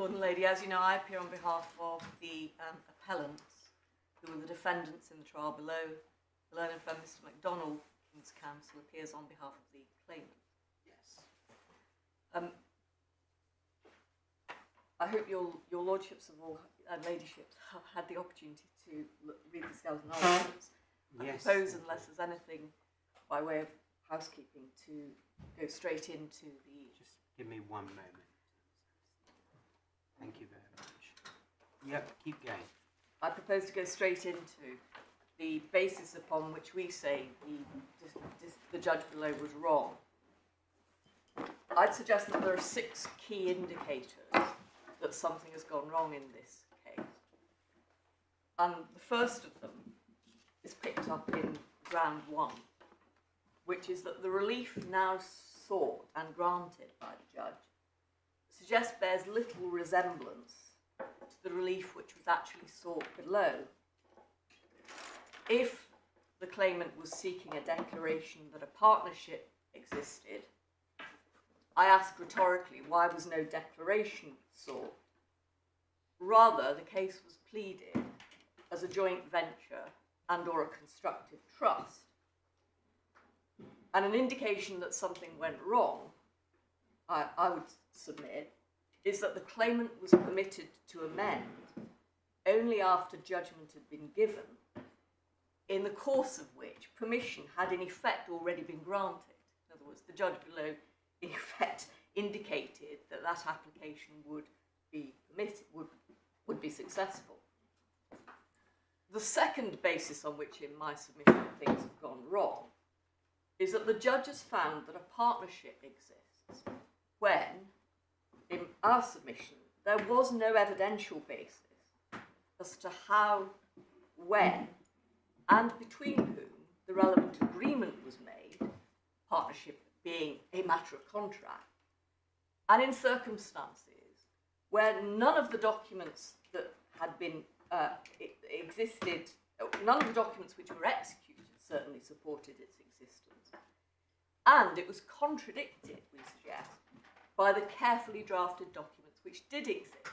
Lord and Lady, as you know, I appear on behalf of the appellants, who are the defendants in the trial below. The learned friend Mr. MacDonald, King's Counsel, appears on behalf of the claimant. Yes. I hope your lordships of all ladyships have had the opportunity to read the skeleton arguments. Yes. I suppose, unless there's anything by way of housekeeping, to go straight into the... Just give me 1 moment. Thank you very much. Yep, keep going. I propose to go straight into the basis upon which we say the judge below was wrong. I'd suggest that there are 6 key indicators that something has gone wrong in this case. And the first of them is picked up in ground 1, which is that the relief now sought and granted by the judge suggests bears little resemblance to the relief which was actually sought below. If the claimant was seeking a declaration that a partnership existed, I ask rhetorically, why was no declaration sought? Rather, the case was pleaded as a joint venture and or a constructive trust. And an indication that something went wrong, I would submit, is that the claimant was permitted to amend only after judgment had been given, in the course of which permission had in effect already been granted. In other words, the judge below in effect indicated that that application would be permitted, would be successful. The second basis on which in my submission things have gone wrong is that the judge has found that a partnership exists when, in our submission, there was no evidential basis as to how, when, and between whom the relevant agreement was made, partnership being a matter of contract, and in circumstances where none of the documents that had been existed, none of the documents which were executed certainly supported its existence. And it was contradicted, we suggest, by the carefully drafted documents which did exist.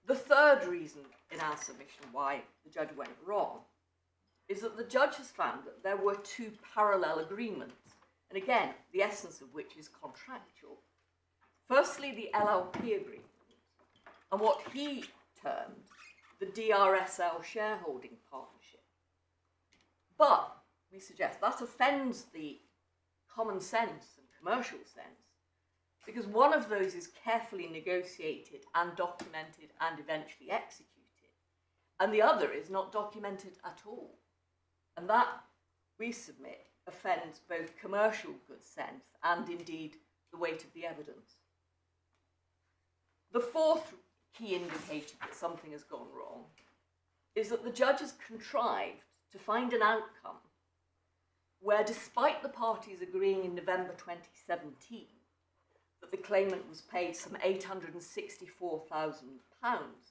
The third reason in our submission why the judge went wrong is that the judge has found that there were 2 parallel agreements, and again, the essence of which is contractual. Firstly, the LLP agreement, and what he termed the DRSL Shareholding Partnership. But, we suggest, that offends the common sense and commercial sense, because one of those is carefully negotiated and documented and eventually executed, and the other is not documented at all. And that, we submit, offends both commercial good sense and indeed the weight of the evidence. The fourth key indicator that something has gone wrong is that the judge has contrived to find an outcome where, despite the parties agreeing in November 2017 that the claimant was paid some £864,000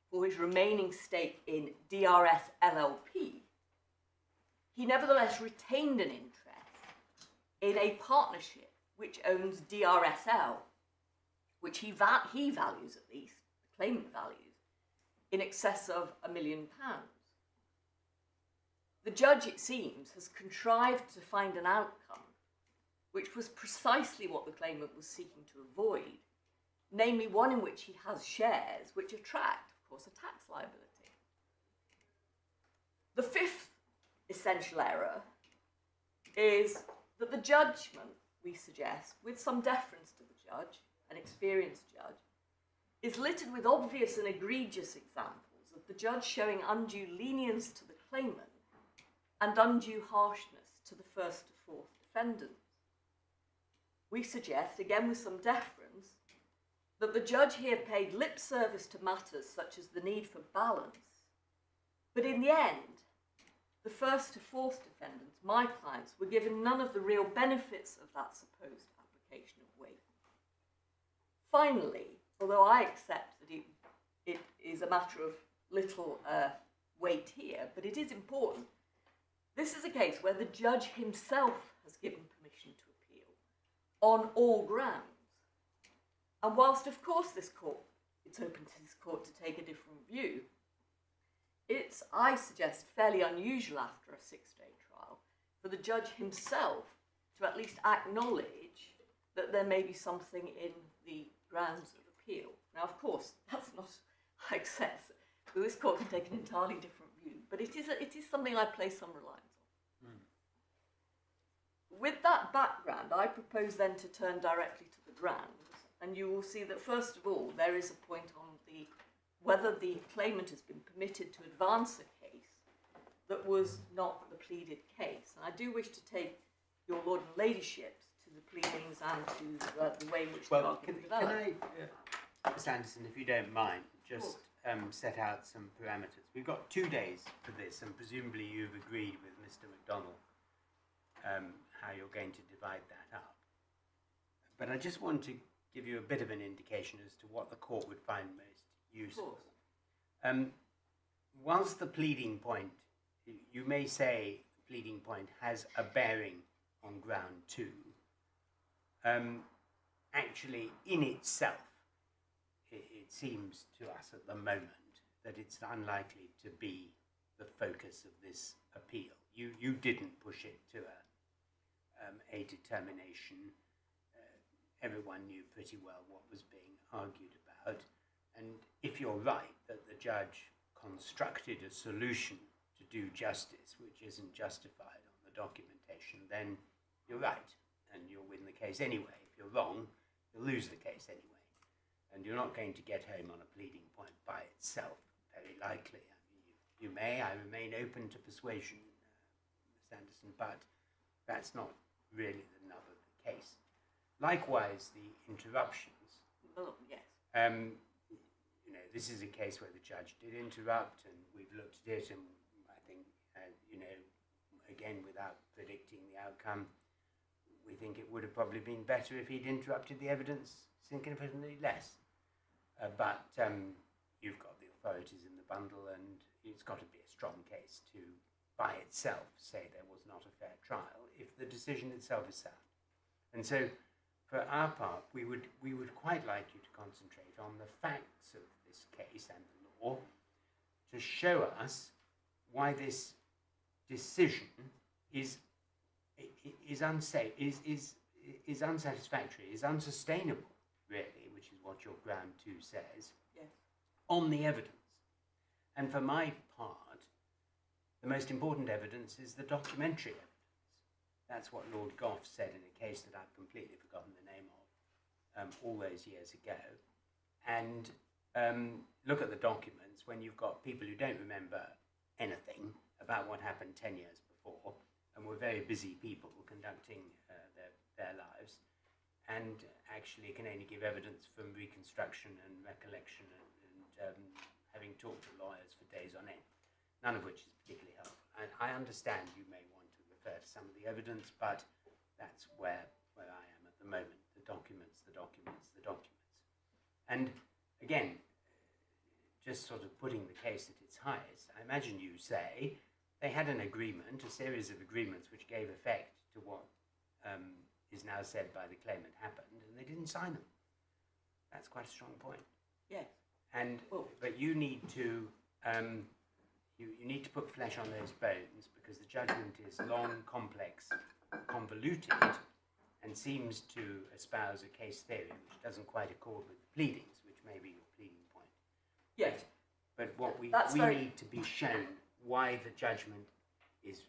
for his remaining stake in DRSL, he nevertheless retained an interest in a partnership which owns DRSL, which he values, at least, the claimant values, in excess of £1 million. The judge, it seems, has contrived to find an outcome which was precisely what the claimant was seeking to avoid, namely one in which he has shares which attract, of course, a tax liability. The fifth essential error is that the judgment, we suggest, with some deference to the judge, an experienced judge, is littered with obvious and egregious examples of the judge showing undue lenience to the claimant and undue harshness to the first to fourth defendants. We suggest, again with some deference, that the judge here paid lip service to matters such as the need for balance, but in the end, the first to fourth defendants, my clients, were given none of the real benefits of that supposed application of weight. Finally, although I accept that it is a matter of little weight here, but it is important, this is a case where the judge himself has given permission to appeal on all grounds. And whilst, of course, it's open to this court to take a different view, it's, I suggest, fairly unusual after a 6-day trial for the judge himself to at least acknowledge that there may be something in the grounds of appeal. Now, of course, that's not, I accept, that this court can take an entirely different view, but it is something I place some reliance on. With that background, I propose then to turn directly to the grounds, and you will see that, first of all, there is a point on whether the claimant has been permitted to advance a case that was not the pleaded case. And I do wish to take your Lord and Ladyships to the pleadings and to the way in which the argument developed. Can I, Miss Anderson, if you don't mind, just set out some parameters? We've got 2 days for this, and presumably you've agreed with Mr. McDonnell how you're going to divide that up. But I just want to give you a bit of an indication as to what the court would find most useful. Whilst the pleading point, you may say the pleading point has a bearing on ground 2, actually in itself, it seems to us at the moment that it's unlikely to be the focus of this appeal. You didn't push it to a determination. Everyone knew pretty well what was being argued about. And if you're right that the judge constructed a solution to do justice which isn't justified on the documentation, then you're right and you'll win the case anyway. If you're wrong, you'll lose the case anyway. And you're not going to get home on a pleading point by itself, very likely. I mean, I remain open to persuasion, Ms. Anderson, but that's not really the nub of the case. Likewise, the interruptions. Oh, yes. This is a case where the judge did interrupt, and we've looked at it, and I think, again, without predicting the outcome, we think it would have probably been better if he'd interrupted the evidence significantly less. But you've got the authorities in the bundle, and it's got to be a strong case to, by itself, say there was not a fair trial if the decision itself is sound. And so, for our part, we would quite like you to concentrate on the facts of this case and the law to show us why this decision is unsatisfactory, is unsustainable, really, which is what your ground 2 says, yes, on the evidence. And for my part, the most important evidence is the documentary evidence. That's what Lord Gough said in a case that I've completely forgotten the name of all those years ago. And look at the documents when you've got people who don't remember anything about what happened 10 years before, and were very busy people conducting their lives, and actually can only give evidence from reconstruction and recollection and having talked to lawyers for days on end, none of which is particularly helpful. And I understand you may want to refer to some of the evidence, but that's where I am at the moment. The documents. And again, just sort of putting the case at its highest, I imagine you say they had an agreement, a series of agreements which gave effect to what is now said by the claimant happened, and they didn't sign them. That's quite a strong point. yes. And but you need to you need to put flesh on those bones, because the judgment is long, complex, convoluted, and seems to espouse a case theory which doesn't quite accord with the pleadings, which may be your pleading point. Yes. But what we very... need to be shown why the judgment is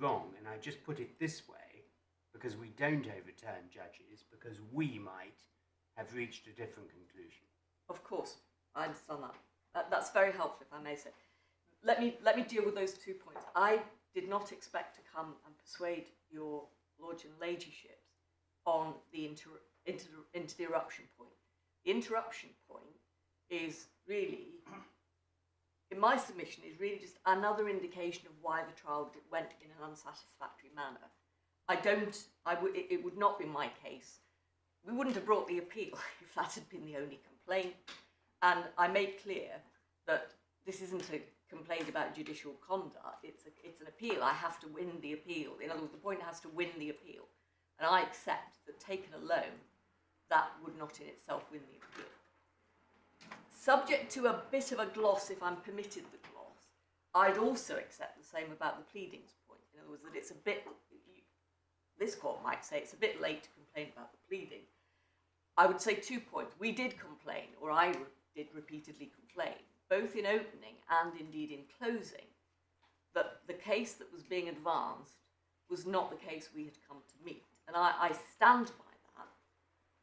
wrong, and I just put it this way because we don't overturn judges, because we might have reached a different conclusion. Of course, I understand that. That's very helpful, if I may say. Let me deal with those 2 points. I did not expect to come and persuade your lords and ladyships on the interruption point. The interruption point is really, in my submission, is really just another indication of why the trial went in an unsatisfactory manner. It would not be my case. We wouldn't have brought the appeal if that had been the only complaint. And I made clear that this isn't a complaint about judicial conduct. It's an appeal. I have to win the appeal. In other words, the point has to win the appeal. And I accept that, taken alone, that would not in itself win the appeal. Subject to a bit of a gloss, if I'm permitted the gloss, I'd also accept the same about the pleadings point. In other words, that it's a bit, this court might say it's a bit late to complain about the pleading. I would say 2 points. We did complain, or I did repeatedly complain, both in opening and indeed in closing, that the case that was being advanced was not the case we had come to meet. And I stand by that.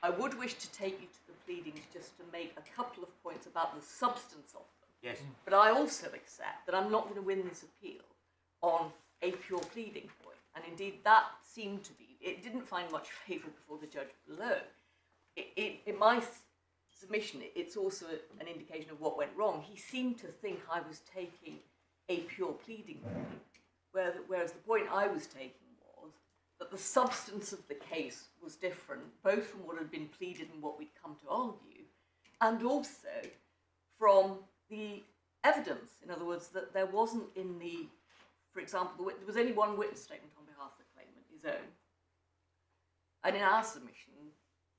I would wish to take you to the pleadings just to make a couple of points about the substance of them. Yes. But I also accept that I'm not going to win this appeal on a pure pleading point. And indeed, that seemed to be, it didn't find much favour before the judge below. In my submission, it's also an indication of what went wrong. He seemed to think I was taking a pure pleading point, whereas the point I was taking was that the substance of the case was different, both from what had been pleaded and what we'd come to argue, and also from the evidence. In other words, that there wasn't in the, for example, there was only one witness statement on behalf of the claimant, his own. And in our submission,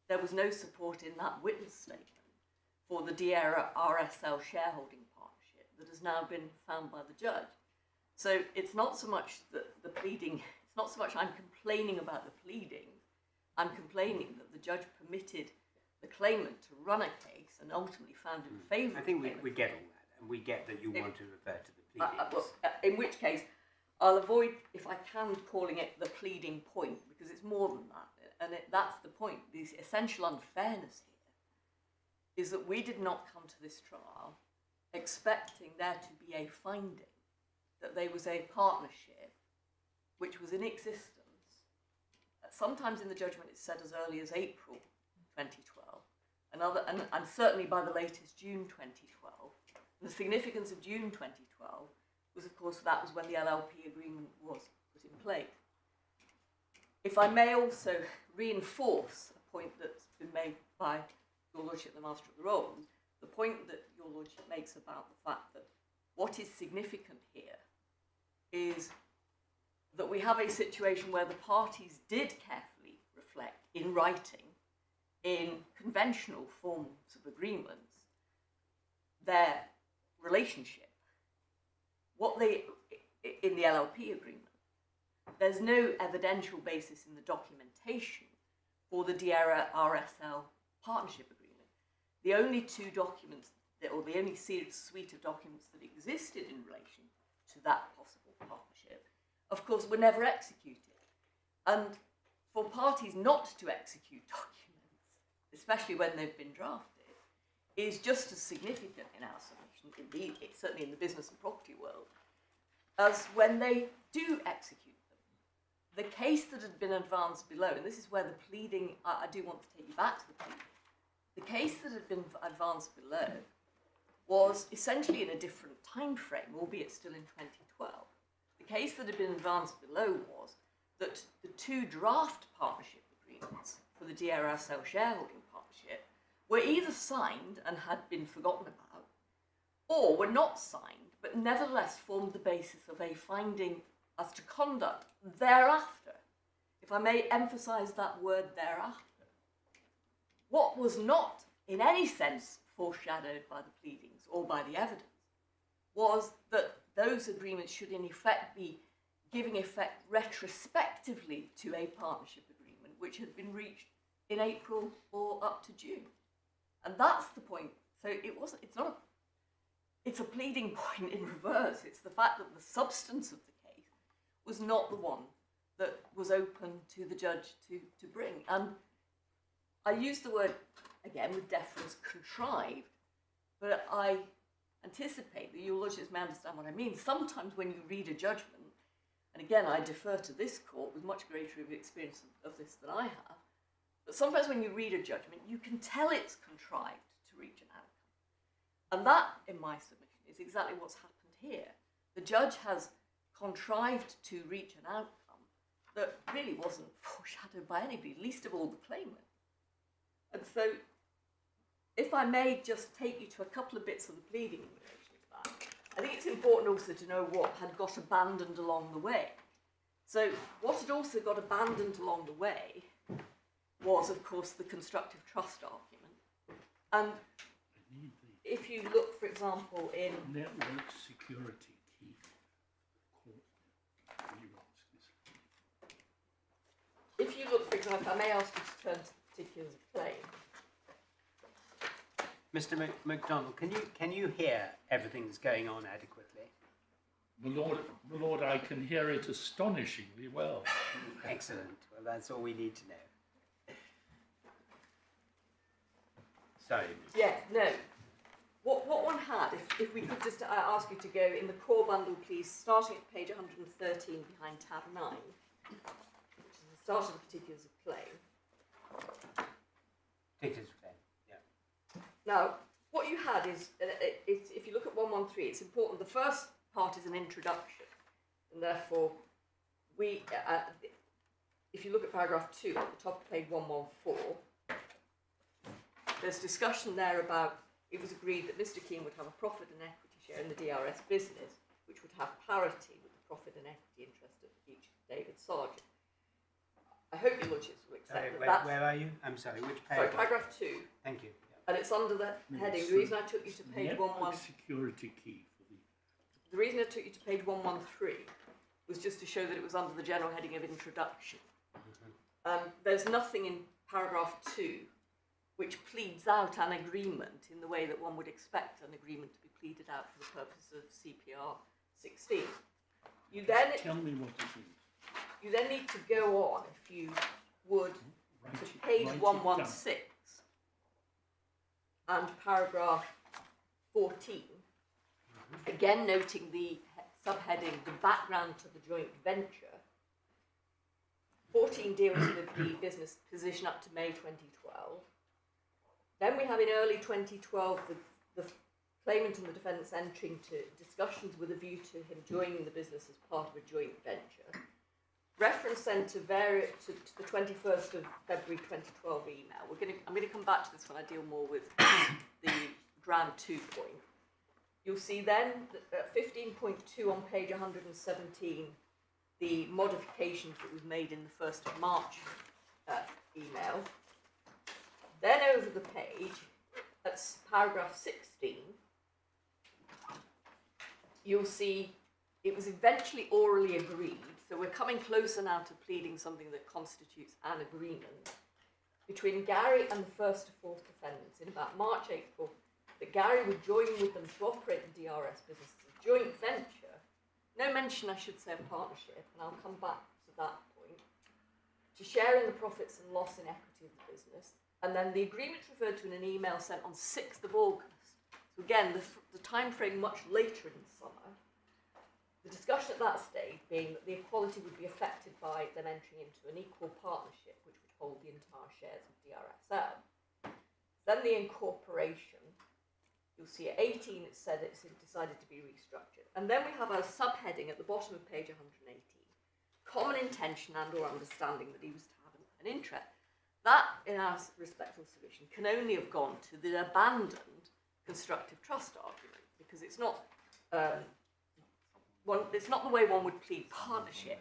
there was no support in that witness statement for the DRSL Shareholding Partnership that has now been found by the judge. So it's not so much that the pleading, it's not so much I'm complaining about the pleading, I'm complaining that the judge permitted the claimant to run a case and ultimately found in favour. I think we get all that, and we get that you want to refer to the pleadings. In which case, I'll avoid, if I can, calling it the pleading point, because it's more than that. And that's the point. The essential unfairness here is that we did not come to this trial expecting there to be a finding that there was a partnership which was in existence. Sometimes in the judgment it's said as early as April 2012, and certainly by the latest June 2012. And the significance of June 2012 was, of course, that was when the LLP agreement was put in place. If I may also reinforce a point that's been made by Your Lordship, the Master of the Rolls, the point that Your Lordship makes about the fact that what is significant here is that we have a situation where the parties did carefully reflect in writing, in conventional forms of agreements, their relationship. What they, in the LLP agreement, there's no evidential basis in the documentation for the DRSL partnership agreement. The only two documents, or the only suite of documents that existed in relation to that possible partnership, of course, were never executed. And for parties not to execute documents, especially when they've been drafted, is just as significant in our submission, indeed, it's certainly in the business and property world, as when they do execute. The case that had been advanced below, and this is where the pleading, I do want to take you back to the pleading. The case that had been advanced below was essentially in a different time frame, albeit still in 2012. The case that had been advanced below was that the two draft partnership agreements for the DRSL Shareholding Partnership were either signed and had been forgotten about, or were not signed, but nevertheless formed the basis of a finding as to conduct thereafter, if I may emphasise that word thereafter. What was not in any sense foreshadowed by the pleadings or by the evidence was that those agreements should in effect be giving effect retrospectively to a partnership agreement which had been reached in April or up to June. And that's the point. So it's a pleading point in reverse. It's the fact that the substance of the was not the one that was open to the judge to bring. And I use the word, again, with deference, contrived, but I anticipate that your lordships may understand what I mean. Sometimes when you read a judgment, and again, I defer to this court with much greater experience of this than I have, but sometimes when you read a judgment, you can tell it's contrived to reach an outcome. And that, in my submission, is exactly what's happened here. The judge has contrived to reach an outcome that really wasn't foreshadowed by anybody, least of all the claimant. And so, if I may just take you to a couple of bits of the pleading in relation to that, I think it's important also to know what had got abandoned along the way. So, what had also got abandoned along the way was, of course, the constructive trust argument. And if you look, for example, in network security key. If you look, for example, I may ask you to turn to the particulars of claim. Mr. MacDonald, can you hear everything that's going on adequately? My Lord, I can hear it astonishingly well. Excellent. Well, that's all we need to know. Sorry. Yes, no. What one had, if we could just ask you to go in the core bundle, please, starting at page 113 behind tab 9, which is the start of the particulars of claim. Particulars of claim, yeah. Now, what you had is, if you look at 113, it's important. The first part is an introduction, and therefore, if you look at paragraph 2 at the top of page 114, there's discussion there about it was agreed that Mr. Keane would have a profit and equity share in the DRS business, which would have parity with the profit and equity interest of each David Sargent. I hope your lordships will accept that. Where are you? I'm sorry, which Sorry, paragraph? paragraph 2. Thank you. Yeah. And it's under the heading. The reason I took you to page 11. Security key for The reason I took you to page 113 was just to show that it was under the general heading of introduction. There's nothing in paragraph 2 which pleads out an agreement in the way that one would expect an agreement to be pleaded out for the purpose of CPR 16. You then Tell me what it is. You then need to go on, if you would, to page 116 and paragraph 14. Again, noting the subheading, the background to the joint venture. 14 deals with the business position up to May 2012. Then we have in early 2012 the claimant and the defendants entering into discussions with a view to him joining the business as part of a joint venture. Reference then to the 21st of February 2012 email. I'm going to come back to this when I deal more with the ground 2 point. You'll see then at 15.2 on page 117 the modifications that was made in the 1st of March email. Then over the page, at paragraph 16, you'll see it was eventually orally agreed, so we're coming closer now to pleading something that constitutes an agreement, between Gary and the first to fourth defendants in about March, April, that Gary would join with them to operate the DRS business as a joint venture. No mention, I should say, of partnership, and I'll come back to that point, to share in the profits and loss in equity of the business. And then the agreement referred to in an email sent on 6th of August. So again, the time frame much later in the summer. The discussion at that stage being that the equality would be affected by them entering into an equal partnership, which would hold the entire shares of DRSL. Then the incorporation. You'll see at 18 it said it's decided to be restructured. And then we have a subheading at the bottom of page 118. Common intention and or understanding that he was to have an interest. That, in our respectful submission, can only have gone to the abandoned constructive trust argument, because it's not it's not the way one would plead partnership.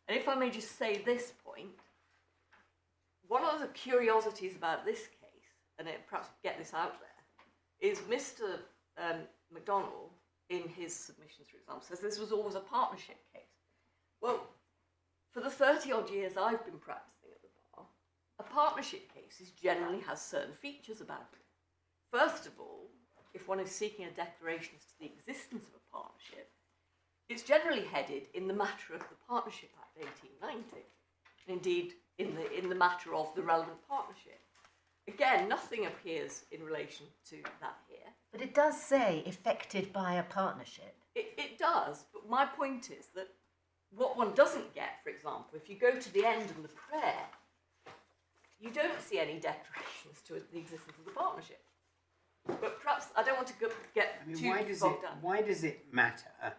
And if I may just say this point, one of the curiosities about this case, and perhaps get this out there, is Mr. MacDonald, in his submissions, for example, says this was always a partnership case. Well, for the 30-odd years I've been practicing at the bar, a partnership case generally has certain features about it. First of all, if one is seeking a declaration as to the existence of a partnership, it's generally headed in the matter of the Partnership Act 1890, and indeed in the matter of the relevant partnership. Again, nothing appears in relation to that here. But it does say effected by a partnership. It does, but my point is that what one doesn't get, for example, if you go to the end of the prayer, you don't see any declarations to the existence of the partnership. But perhaps I don't want to get too bogged down. Why does it matter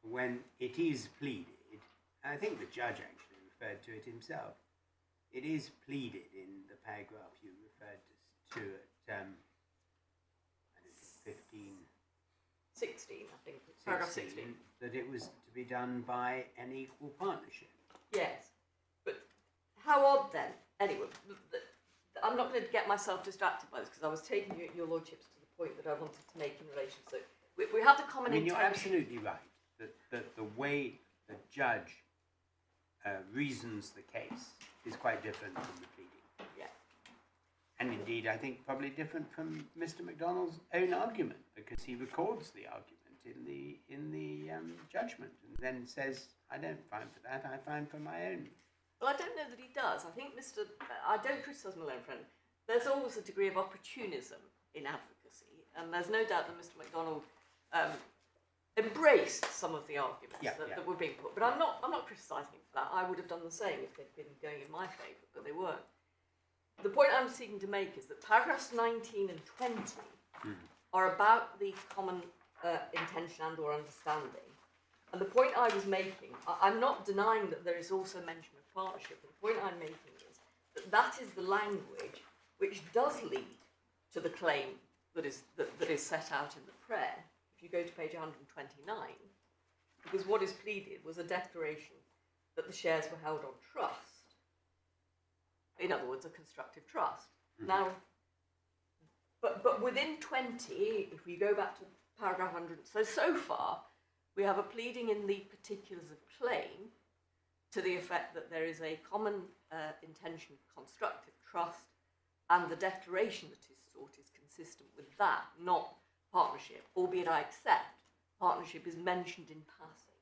when it is pleaded? I think the judge actually referred to it himself. It is pleaded in the paragraph you referred to at 16, I think. Paragraph 16. That it was to be done by an equal partnership. Yes. But how odd then anyway, I'm not going to get myself distracted by this because I was taking your lordships to the point that I wanted to make in relation. So we have the common I mean, you're intention. absolutely right that the way the judge reasons the case is quite different from the pleading. Yeah. And indeed, I think probably different from Mr. MacDonald's own argument, because he records the argument in the judgment and then says, "I don't find for that. I find for my own." Well, I don't know that he does. I think I don't criticise my own friend. There's always a degree of opportunism in advocacy, and there's no doubt that Mr. MacDonald embraced some of the arguments that were being put. But I'm not criticising him for that. I would have done the same if they'd been going in my favour, but they weren't. The point I'm seeking to make is that paragraphs 19 and 20 are about the common intention and or understanding. And the point I was making, I'm not denying that there is also mention of partnership, but the point I'm making is that that is the language which does lead to the claim that is set out in the prayer. If you go to page 129, because what is pleaded was a declaration that the shares were held on trust. In other words, a constructive trust. Now, but within 20, if we go back to paragraph 100, so far, we have a pleading in the particulars of claim to the effect that there is a common intention of constructive trust, and the declaration that is sought is consistent with that, not partnership, albeit I accept partnership is mentioned in passing.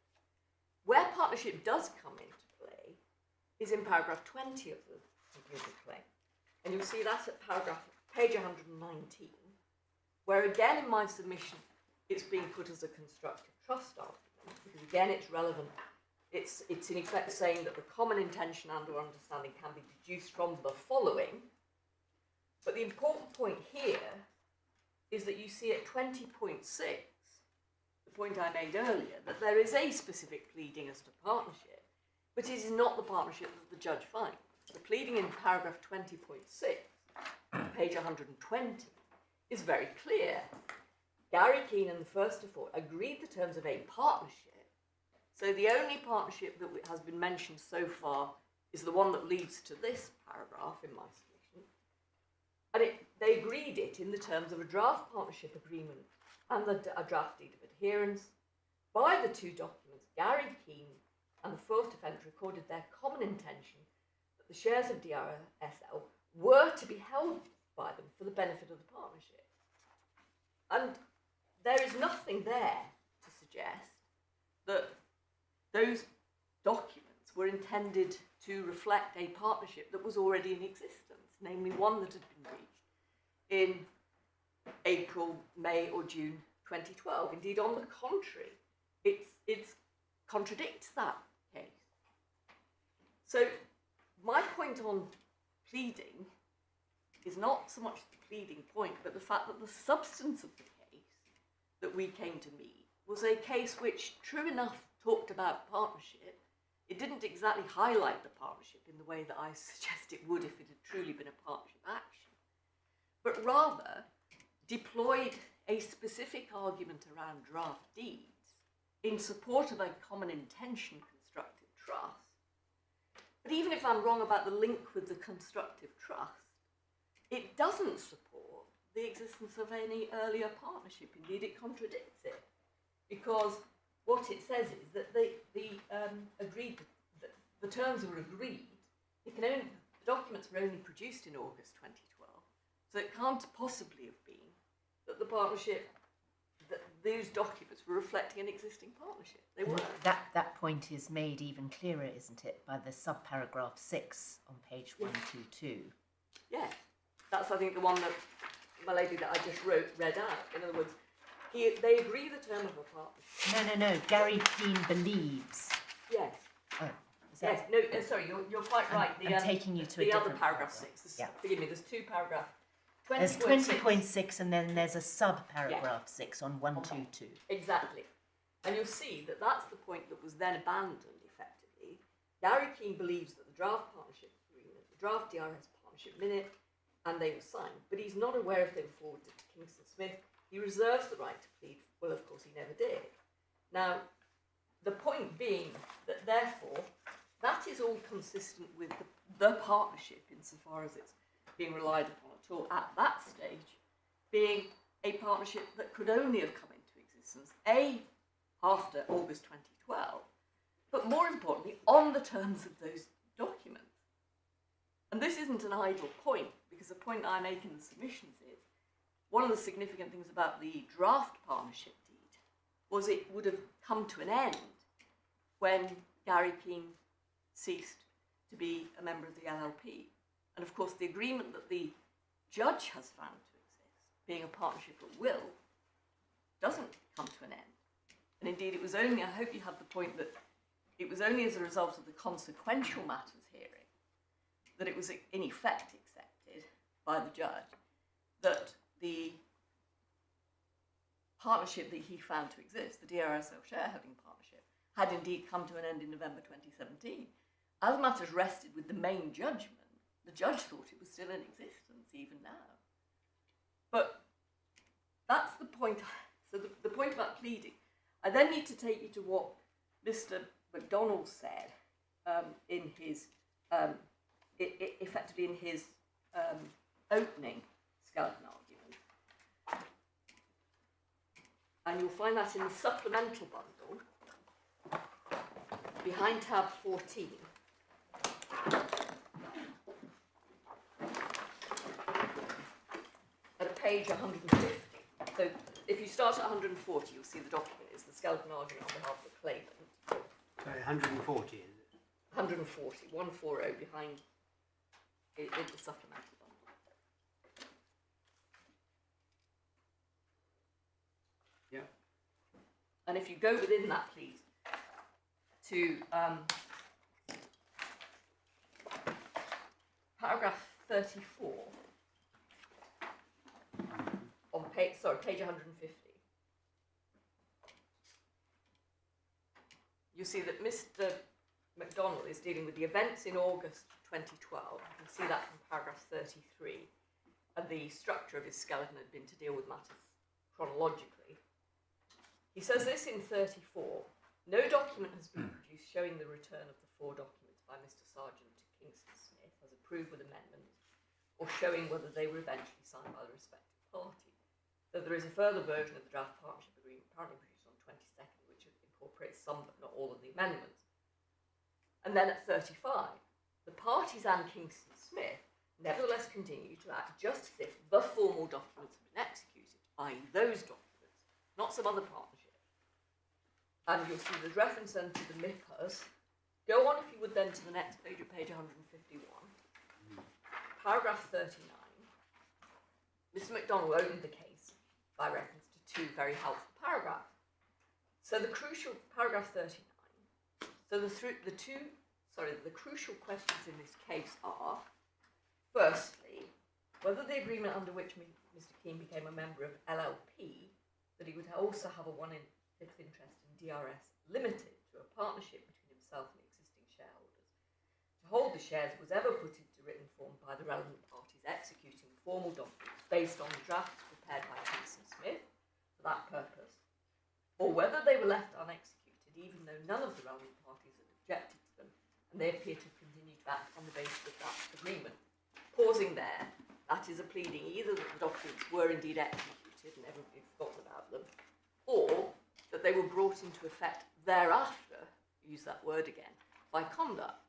Where partnership does come into play is in paragraph 20 of the claim. And you'll see that at page 119, where again in my submission it's being put as a constructive trust argument, because again it's relevant. It's in effect saying that the common intention and or understanding can be deduced from the following. But the important point here is that you see at 20.6, the point I made earlier, that there is a specific pleading as to partnership, but it is not the partnership that the judge finds. The pleading in paragraph 20.6, page 120, is very clear. Gary Keane and the first of four agreed the terms of a partnership. So the only partnership that has been mentioned so far is the one that leads to this paragraph in my submission. And they agreed it in the terms of a draft partnership agreement and a draft deed of adherence. By the two documents, Gary Keane and the fourth defendant recorded their common intention that the shares of DRSL were to be held by them for the benefit of the partnership. And there is nothing there to suggest that those documents were intended to reflect a partnership that was already in existence, namely one that had been reached in April, May or June 2012. Indeed, on the contrary, it contradicts that case. So my point on pleading is not so much the pleading point, but the fact that the substance of the case that we came to meet was a case which, true enough, talked about partnership. It didn't exactly highlight the partnership in the way that I suggest it would if it had truly been a partnership action, but rather deployed a specific argument around draft deeds in support of a common intention constructive trust. But even if I'm wrong about the link with the constructive trust, it doesn't support the existence of any earlier partnership. Indeed, it contradicts it, because what it says is that the terms were agreed. The documents were only produced in August 2012, so it can't possibly have been that the partnership, that those documents were reflecting an existing partnership. They weren't. That point is made even clearer, isn't it, by the subparagraph 6 on page 122. Yes, that's I think the one that my lady that I just read out. In other words, they agree the term of a partnership. No. Gary Keane believes. Yes. Oh, yes. No. Sorry, you're quite right. I'm taking you to the a other different paragraph 6. Yeah. Forgive me. There's two paragraphs. There's 20.6 and then there's a subparagraph 6 on 122. Exactly. And you'll see that that's the point that was then abandoned effectively. Gary Keane believes that the draft partnership agreement, the draft DRS partnership minute, and they were signed, but he's not aware if they were forwarded to Kingston Smith. He reserves the right to plead. Well, of course, he never did. Now, the point being that therefore, that is all consistent with the partnership insofar as it's being relied upon at all at that stage, being a partnership that could only have come into existence, after August 2012, but more importantly, on the terms of those documents. And this isn't an idle point, because the point I make in the submissions is, one of the significant things about the draft partnership deed was it would have come to an end when Gary Keane ceased to be a member of the LLP. And of course, the agreement that the judge has found to exist, being a partnership at will, doesn't come to an end. And indeed, it was only, I hope you have the point that it was only as a result of the consequential matters hearing that it was in effect accepted by the judge that the partnership that he found to exist, the DRSL Shareholding Partnership, had indeed come to an end in November 2017. As matters rested with the main judgment, the judge thought it was still in existence even now. But that's the point. So the point about pleading. I then need to take you to what Mr. McDonald said in his, effectively in his opening skeleton argument. And you'll find that in the supplemental bundle, behind tab 14. At page 150. So if you start at 140, you'll see the document is the skeleton argument on behalf of the claimant. Sorry, 140 is it? 140, 140 behind in the supplemental bundle. Yeah. And if you go within that, please, to paragraph 34 on page 150. You see that Mr. McDonald is dealing with the events in August 2012. You can see that from paragraph 33. And the structure of his skeleton had been to deal with matters chronologically. He says this in 34. No document has been produced showing the return of the 4 documents by Mr. Sargent to Kingston Smith as approved with amendments, or showing whether they were eventually signed by the respective party. So there is a further version of the draft partnership agreement apparently produced on 22nd, which incorporates some but not all of the amendments. And then at 35, the parties and Kingston Smith nevertheless continue to act just as if the formal documents have been executed, i.e. those documents, not some other partnership. And you'll see there's reference then to the MIPAs. Go on, if you would, then to the next page, at page 151. Paragraph 39. Mr. McDonald opened the case by reference to 2 very helpful paragraphs. So the crucial, paragraph 39, so the crucial questions in this case are, firstly, whether the agreement under which Mr. Keane became a member of LLP, that he would also have a 1/5 interest in DRS Limited through a partnership between himself and existing shareholders, to hold the shares was ever put into written form by the relevant parties executing formal documents based on the drafts prepared by Kingston Smith for that purpose, or whether they were left unexecuted even though none of the relevant parties had objected to them and they appear to have continued to act on the basis of that agreement. Pausing there, that is a pleading either that the documents were indeed executed and everybody had forgotten about them, or that they were brought into effect thereafter, use that word again, by conduct.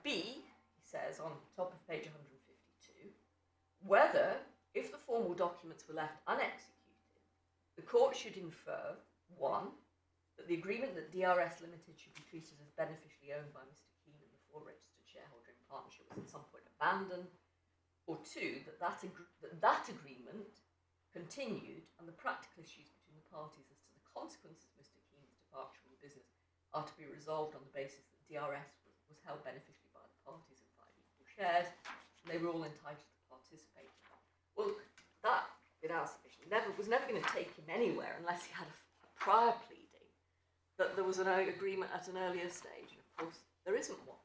B, he says on top of page 152, whether, if the formal documents were left unexecuted, the court should infer, 1, that the agreement that DRS Limited should be treated as beneficially owned by Mr. Keane and the 4 registered shareholder in partnership was at some point abandoned, or 2, that agreement continued and the practical issues between the parties as to the consequences of Mr. Keane's departure from the business are to be resolved on the basis that DRS was held beneficially by the parties in 5 equal shares, and they were all entitled to participate in that. Well, that, in our submission, was never going to take him anywhere unless he had a prior pleading that there was an agreement at an earlier stage, and of course there isn't one.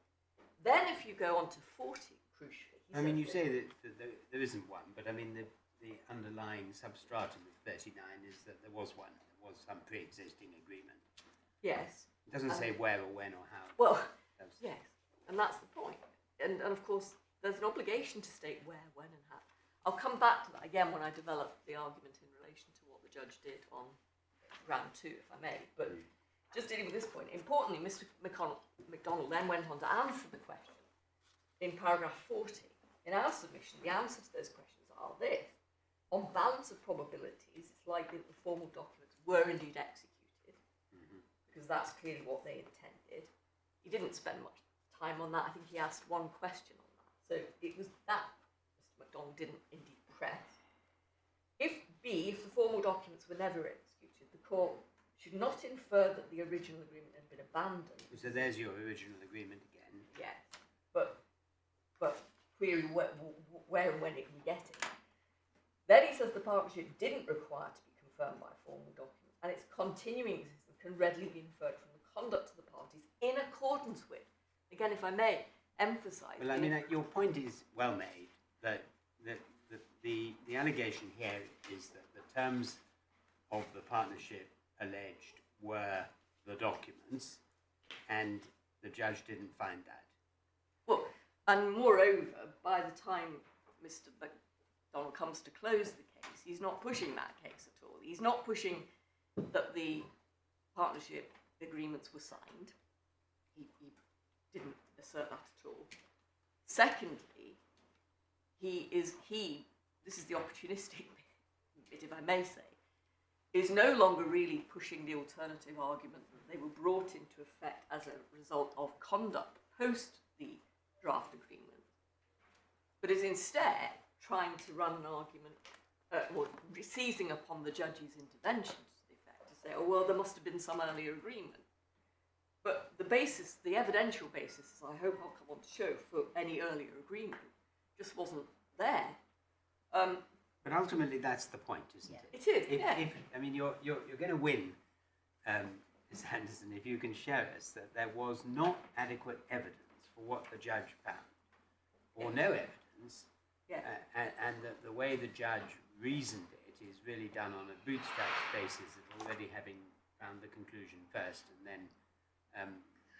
Then if you go on to 40, crucially, you say that there isn't one, but I mean the underlying substratum of 39 is that there was one. There was some pre-existing agreement. Yes. doesn't say where or when or how. Well, yes, and that's the point. And of course, there's an obligation to state where, when, and how. I'll come back to that again when I develop the argument in relation to what the judge did on round 2, if I may. But just dealing with this point, importantly, Mr. MacDonald then went on to answer the question in paragraph 40. In our submission, the answer to those questions are this. On balance of probabilities, it's likely that the formal documents were indeed executed, because that's clearly what they intended. He didn't spend much time on that. I think he asked one question on that. So it was that Mr. MacDonald didn't indeed press. If the formal documents were never executed, the court should not infer that the original agreement had been abandoned. So there's your original agreement again. Yes, but query where and when it can get it. Then he says the partnership didn't require to be confirmed by a formal document, and its continuing existence can readily be inferred from the conduct of the parties in accordance with. Again, if I may emphasise. Well, I mean, your point is well made. That the allegation here is that the terms of the partnership alleged were the documents, and the judge didn't find that. Well, and moreover, by the time Mr. MacDonald comes to close the case, he's not pushing that case at all. He's not pushing that the partnership agreements were signed. He didn't assert that at all. Secondly, this is the opportunistic bit, if I may say, is no longer really pushing the alternative argument that they were brought into effect as a result of conduct post the draft agreement, but is instead trying to run an argument, or seizing upon the judge's intervention to the effect to say, oh, well, there must have been some earlier agreement. But the basis, the evidential basis, as I hope I'll come on to show, for any earlier agreement just wasn't there. But ultimately, that's the point, isn't it? It is, yeah. I mean, you're going to win, Ms. Anderson, if you can show us that there was not adequate evidence for what the judge found, or no evidence, and that the way the judge reasoned it is really done on a bootstrap basis of already having found the conclusion first, and then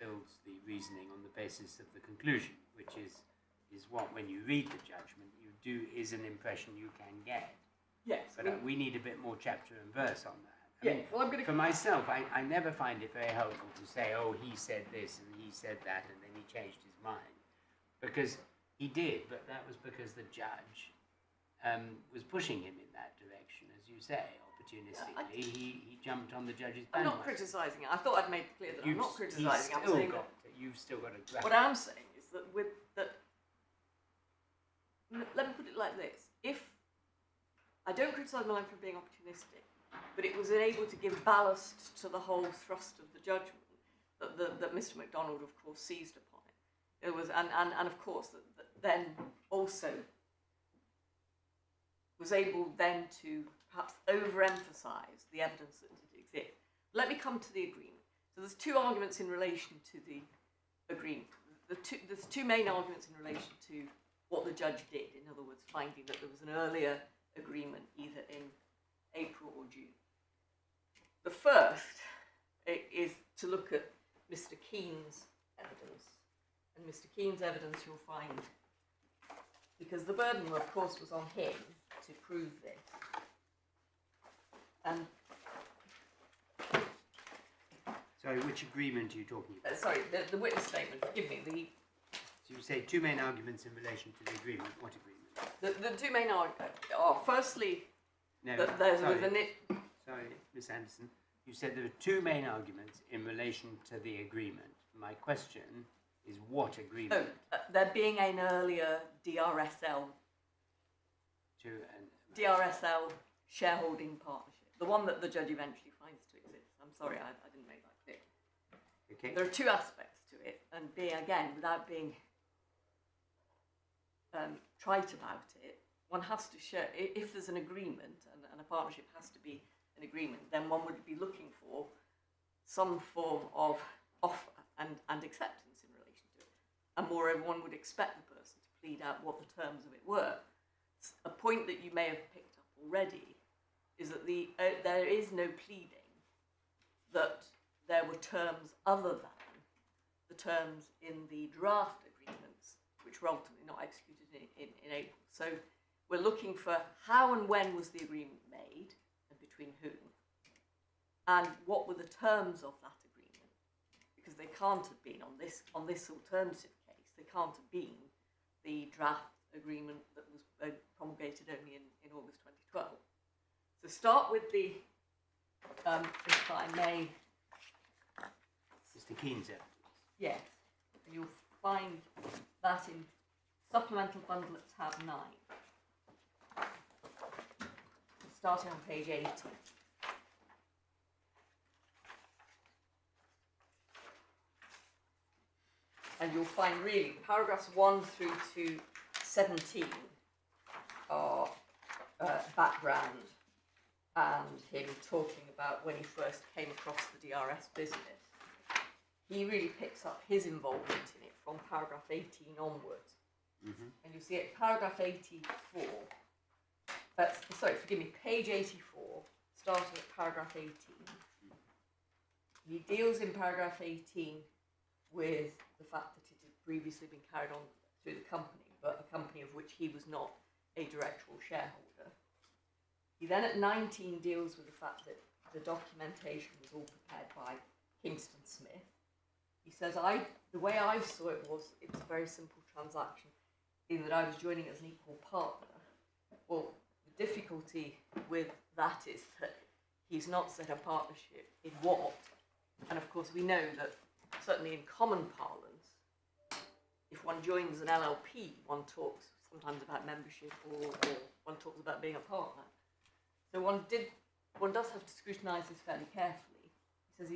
builds the reasoning on the basis of the conclusion, which is what, when you read the judgment, is an impression you can get. Yes. But we need a bit more chapter and verse on that. I mean, well, for myself, I never find it very helpful to say, oh, he said this and he said that, and then he changed his mind. Because he did, but that was because the judge was pushing him in that direction, as you say, opportunistically. He jumped on the judge's bandwagon. I'm not criticising it. I thought I'd made clear that I'm not criticising it. I'm saying that you've still got to grapple. what I'm saying is that let me put it like this. If I don't criticise Milan for being opportunistic, but it was able to give ballast to the whole thrust of the judgment that Mr. MacDonald, of course, seized upon it. It was, and of course, that then also was able then to perhaps overemphasise the evidence that did exist. Let me come to the agreement. So there's two arguments in relation to the agreement. There's two main arguments in relation to what the judge did. In other words, finding that there was an earlier agreement either in April or June. The first is to look at Mr. Keane's evidence. And Mr. Keane's evidence you'll find, because the burden, of course, was on him to prove this. And sorry, which agreement are you talking about? sorry, the witness statement, forgive me. So you say two main arguments in relation to the agreement. What agreement? The two main arguments are, firstly, No, that there sorry. was Sorry, Miss Anderson. You said there were two main arguments in relation to the agreement. My question is what agreement? there being an earlier DRSL Shareholding Partnership, the one that the judge eventually finds to exist. I'm sorry, I didn't make that clear. Okay. There are two aspects to it, and without being trite about it, one has to show, if there's an agreement, and a partnership has to be an agreement, then one would be looking for some form of offer and acceptance in relation to it. And moreover, one would expect the person to plead out what the terms of it were. A point that you may have picked up already is that there is no pleading that there were terms other than the terms in the draft agreements, which were ultimately not executed in April. So we're looking for how and when was the agreement made, and between whom, and what were the terms of that agreement, because they can't have been on this alternative case. They can't have been the draft agreement that was promulgated only in August 2012. So start with the, if I may. Mr. Keane's evidence. Yes, and you'll find that in supplemental bundle at tab 9. Starting on page 80. And you'll find really paragraphs 1 through to 17 are background and him talking about when he first came across the DRS business. He really picks up his involvement in it from paragraph 18 onwards. Mm-hmm. And you see at paragraph 84, sorry, forgive me, page 84, starting at paragraph 18. He deals in paragraph 18 with the fact that it had previously been carried on through the company, but a company of which he was not a directorial shareholder. He then at 19 deals with the fact that the documentation was all prepared by Kingston Smith. He says, the way I saw it was a very simple transaction in that I was joining as an equal partner. Well, the difficulty with that is that he's not set a partnership in what? And of course we know that certainly in common parlance, if one joins an LLP, one talks sometimes about membership or one talks about being a partner. So one does have to scrutinise this fairly carefully. He says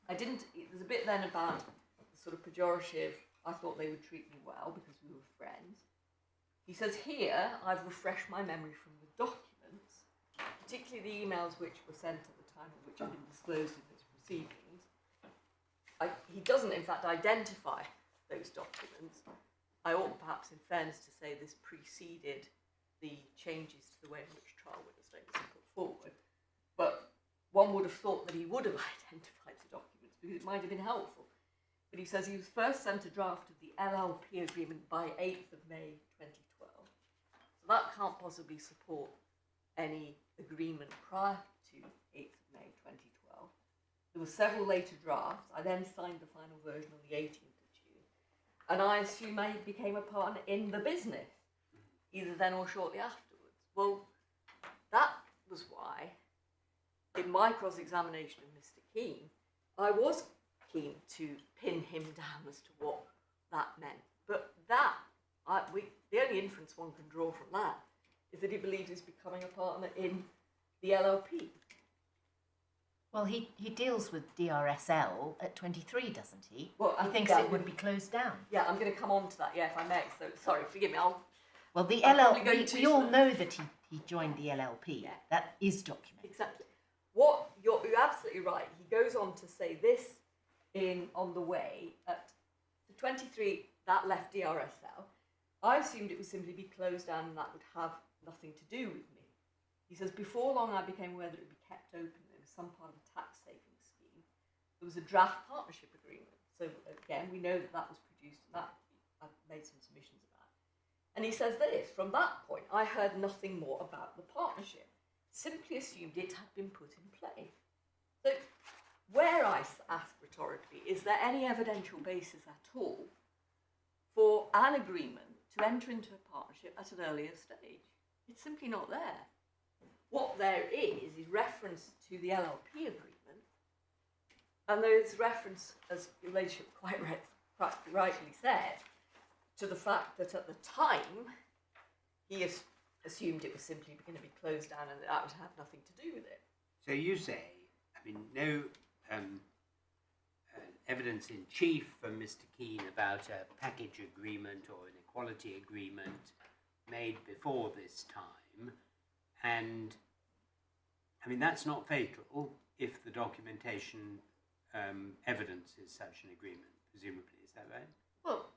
there's a bit then about the sort of pejorative, I thought they would treat me well because we were friends. He says here, I've refreshed my memory from the documents, particularly the emails which were sent at the time and which have been disclosed in his proceedings. He doesn't, in fact, identify those documents. I ought perhaps, in fairness, to say this preceded the changes to the way in which trial witness statements are put forward. But one would have thought that he would have identified the documents because it might have been helpful. But he says he was first sent a draft of the LLP agreement by 8th of May 2012. So that can't possibly support any agreement prior to 8th of May 2012. There were several later drafts. I then signed the final version on the 18th of June. And I assume I became a partner in the business, either then or shortly afterwards. Well, that was why, in my cross-examination of Mr. Keane, I was keen to pin him down as to what that meant. But the only inference one can draw from that is that he believes he's becoming a partner in the LLP. Well, he deals with DRSL at 23, doesn't he? Well, he thinks it would be closed down. Yeah, I'm going to come on to that, if I may. So, sorry, forgive me. Well, the I'll LLP, we all know that he joined the LLP. Yeah. That is documented. Exactly. You're absolutely right. He goes on to say this on the way at the 23, that left DRSL. I assumed it would simply be closed down and that would have nothing to do with me. He says, before long I became aware that it would be kept open. There was some part of a tax saving scheme. There was a draft partnership agreement. So again, we know that was produced and that I've made some submissions of that. And he says this, from that point, I heard nothing more about the partnership. Simply assumed it had been put in play. So where I ask rhetorically, is there any evidential basis at all for an agreement to enter into a partnership at an earlier stage? It's simply not there. What there is reference to the LLP agreement, and there is reference, as your ladyship quite rightly said, to the fact that at the time he assumed it was simply going to be closed down and that would have nothing to do with it. So you say, no evidence in chief from Mr. Keane about a package agreement or an equality agreement made before this time, and that's not fatal if the documentation evidences such an agreement, presumably. Is that right? Well,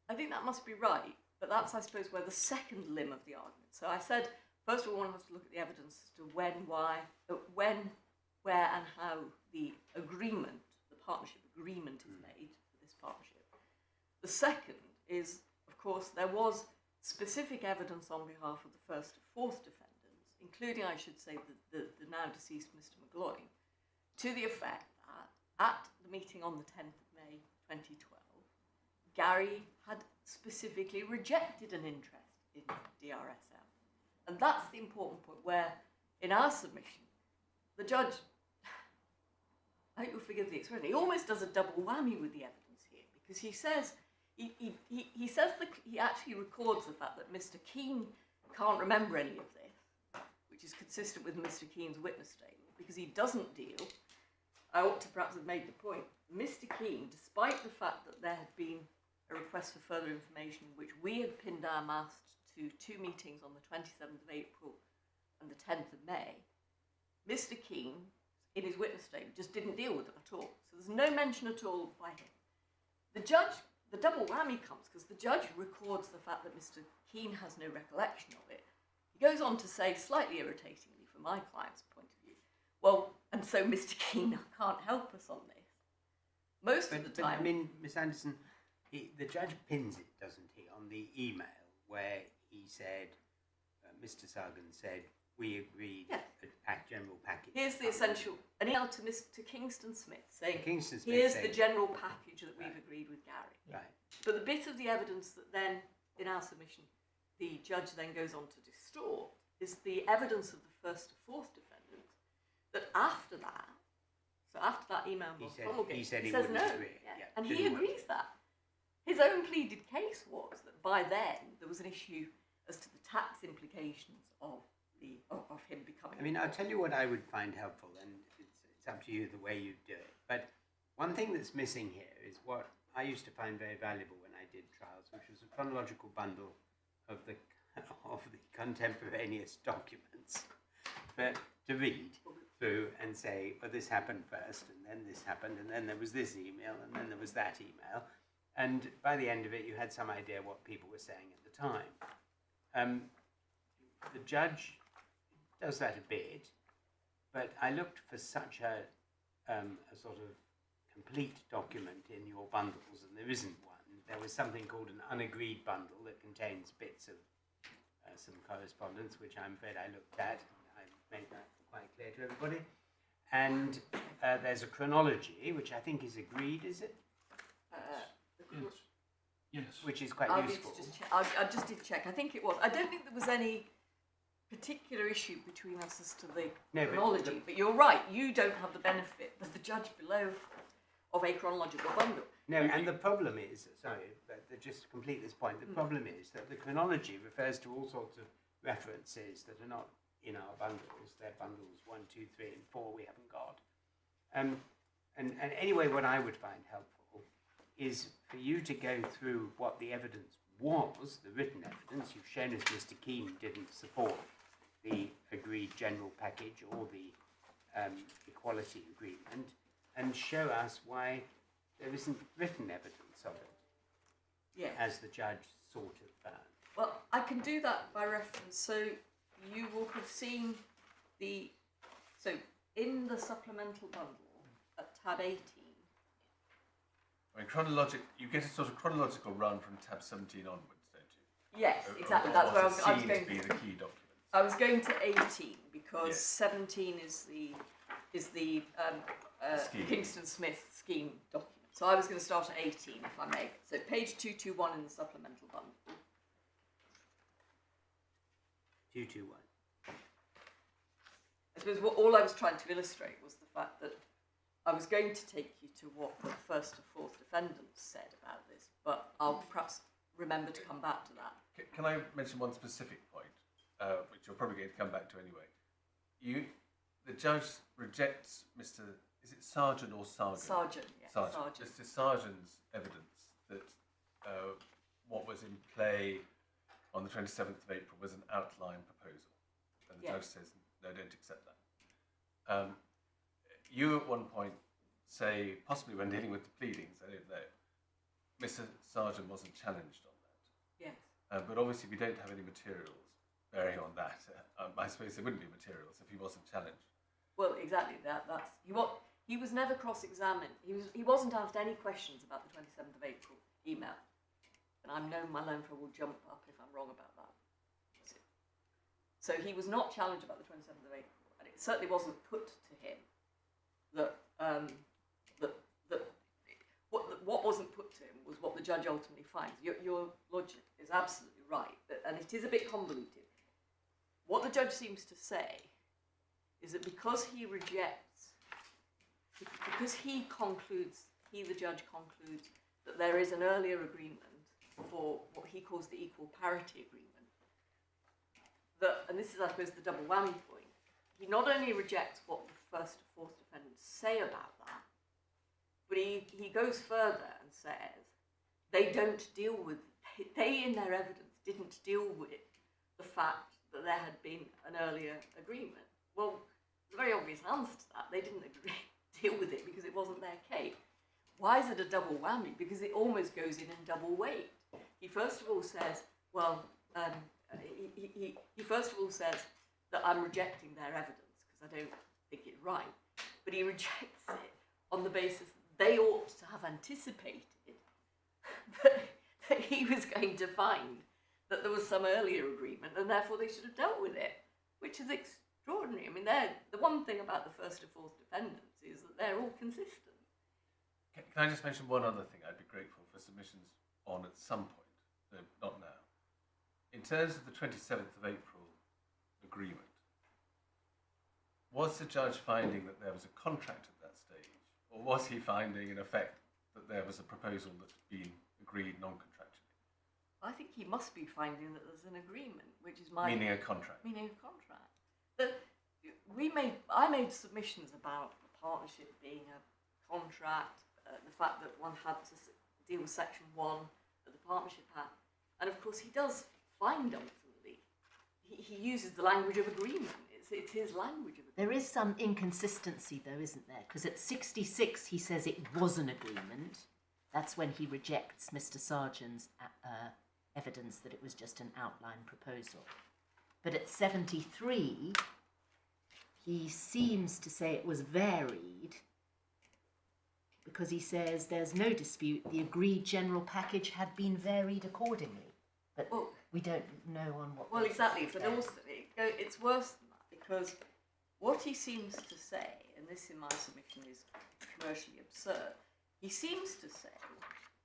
I think that must be right, but that's, I suppose, where the second limb of the argument. So I said, first of all, one has to look at the evidence as to when where and how the agreement, the partnership agreement is made for this partnership. The second is, of course, there was specific evidence on behalf of the first and fourth defendants, including, I should say, the now deceased Mr. McGloin, to the effect that at the meeting on the 10th of May 2012, Gary had specifically rejected an interest in DRSL. And that's the important point where, in our submission, the judge, I hope you'll forgive the expression, he almost does a double whammy with the evidence here, because he says, he actually records the fact that Mr. Keane can't remember any of this, which is consistent with Mr. Keane's witness statement, because he doesn't deal. I ought to perhaps have made the point. Mr. Keane, despite the fact that there had been a request for further information in which we had pinned our mast to 2 meetings on the 27th of April and the 10th of May, Mr. Keane, in his witness statement, just didn't deal with it at all. So there's no mention at all by him. The judge, the double whammy comes because the judge records the fact that Mr. Keane has no recollection of it. He goes on to say, slightly irritatingly from my client's point of view, well, and so Mr. Keane can't help us on this. Most of the time... I mean, Miss Anderson, the judge pins it, doesn't he, on the email where he said, Mr. Sargon said, we agreed a general package. Here's the essential, an email to Mr. Kingston Smith saying, Kingston Smith here's saying, the general package that we've agreed with Gary. Right. But the bit of the evidence that then, in our submission, the judge then goes on to distort is the evidence of the first to fourth defendants that after that, so after that email was promulgated, he said he says wouldn't no. agree. Yeah. And he agrees that. His own pleaded case was that by then there was an issue as to the tax implications of him becoming. I mean, I'll tell you what I would find helpful, and it's up to you the way you do it. But one thing that's missing here is what I used to find very valuable when I did trials, which was a chronological bundle of the contemporaneous documents to read through and say, well, this happened first, and then this happened, and then there was this email, and then there was that email. And by the end of it, you had some idea what people were saying at the time. The judge does that a bit, but I looked for such a sort of complete document in your bundles, and there isn't one. There was something called an unagreed bundle that contains bits of some correspondence, which I'm afraid I looked at. I made that quite clear to everybody. And there's a chronology, which I think is agreed, is it? Yes. Which is quite useful. I just did check. I think it was. I don't think there was any particular issue between us as to the chronology, but you're right. You don't have the benefit of the judge below of a chronological bundle. No, and the problem is, sorry, just to complete this point, the problem is that the chronology refers to all sorts of references that are not in our bundles. They're bundles 1, 2, 3, and 4 we haven't got. And anyway, what I would find helpful is for you to go through what the evidence was, the written evidence. You've shown us Mr. Keane didn't support the agreed general package or the equality agreement, and show us why there isn't written evidence of it, Yes. as the judge sort of found. Well, I can do that by reference. So you will have seen so in the supplemental bundle at tab 18. I mean, you get a sort of chronological run from tab 17 onwards, don't you? Yes, exactly. That's where I was seen going to be the key documents. I was going to 18 because Yes. 17 is the Scheme. Kingston Smith scheme document. So I was going to start at 18, if I may. So page 221 in the supplemental bundle. 221. I suppose all I was trying to illustrate was the fact that I was going to take you to what the first to fourth defendants said about this, but I'll perhaps remember to come back to that. Can I mention one specific point, which you're probably going to come back to anyway? The judge rejects Mr. Is it Sargent or Sargon? Sargent, yes. Sargent. Mr. Sargent's evidence that what was in play on the 27th of April was an outline proposal. And the judge says, no, don't accept that. You at one point say, possibly when dealing with the pleadings, I don't know, Mr. Sargent wasn't challenged on that. Yes. But obviously we don't have any materials bearing on that. I suppose there wouldn't be materials if he wasn't challenged. Well, exactly. That's he was never cross-examined. He wasn't asked any questions about the 27th of April email. And I know my Lenfra will jump up if I'm wrong about that. So he was not challenged about the 27th of April, and it certainly wasn't put to him that what wasn't put to him was what the judge ultimately finds. Your logic is absolutely right, and it is a bit convoluted. What the judge seems to say is that because he rejects, because the judge concludes that there is an earlier agreement for what he calls the equal parity agreement, and this is, I suppose, the double whammy point, he not only rejects what the first to fourth defendants say about that, but he goes further and says they in their evidence didn't deal with the fact that there had been an earlier agreement. Well, the very obvious answer to that, they didn't deal with it because it wasn't their case. Why is it a double whammy? Because it almost goes in double weight. He first of all says, he first of all says that I'm rejecting their evidence because I don't think it's right. But he rejects it on the basis that they ought to have anticipated that he was going to find that there was some earlier agreement and therefore they should have dealt with it, which is extraordinary. I mean, the one thing about the first to fourth defendants is that they're all consistent. Can I just mention one other thing? I'd be grateful for submissions on at some point, though not now. In terms of the 27th of April agreement, was the judge finding that there was a contract at that stage, or was he finding, in effect, that there was a proposal that had been agreed non-contractually? I think he must be finding that there's an agreement, which is meaning a contract. Meaning a contract. But I made submissions about the partnership being a contract, the fact that one had to deal with Section 1 of the Partnership Act, and of course he does find ultimately. He uses the language of agreement. It's his language of agreement. There is some inconsistency though, isn't there? Because at 66 he says it was an agreement. That's when he rejects Mr. Sargent's evidence that it was just an outline proposal. But at 73 he seems to say it was varied, because he says there's no dispute the agreed general package had been varied accordingly. But we don't know on what. Well, exactly, but also it's worse than that, because what he seems to say, and this in my submission is commercially absurd, he seems to say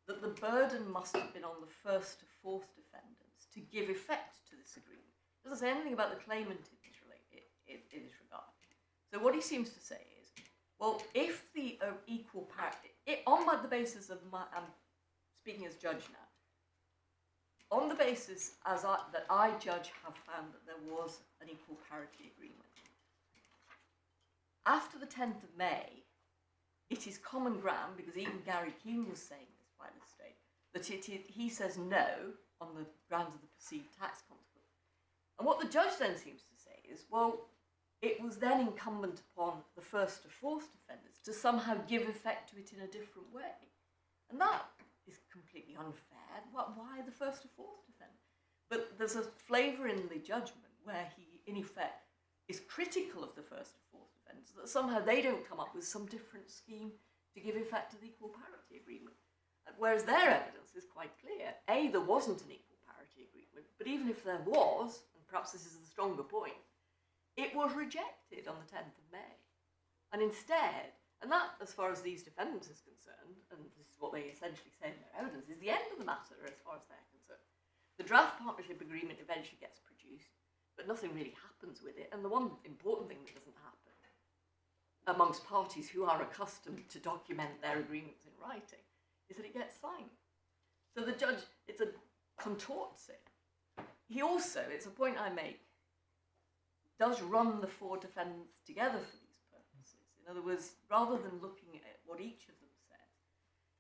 that the burden must have been on the first to fourth defendants to give effect to this agreement. It doesn't say anything about the claimant in this regard. So what he seems to say is, well, if the equal parity, on the basis of I'm speaking as judge now, on the basis that I, judge, have found that there was an equal parity agreement, after the 10th of May, it is common ground, because even Gary Keane was saying this by mistake, that he says no on the grounds of the perceived tax consequence. And what the judge then seems to say is, well, it was then incumbent upon the first to fourth defendants to somehow give effect to it in a different way. And that is completely unfair. Why the first to fourth defendant? But there's a flavour in the judgment where he, in effect, is critical of the first to fourth defendants, that somehow they don't come up with some different scheme to give effect to the equal parity agreement. Whereas their evidence is quite clear. A, there wasn't an equal parity agreement, but even if there was, and perhaps this is the stronger point, it was rejected on the 10th of May. And instead, and that, as far as these defendants is concerned, and this is what they essentially say in their evidence, is the end of the matter as far as they're concerned. The draft partnership agreement eventually gets produced, but nothing really happens with it. And the one important thing that doesn't happen amongst parties who are accustomed to document their agreements in writing is that it gets signed. So the judge, contorts it. He also, it's a point I make, does run the four defendants together for these purposes. In other words, rather than looking at what each of them says,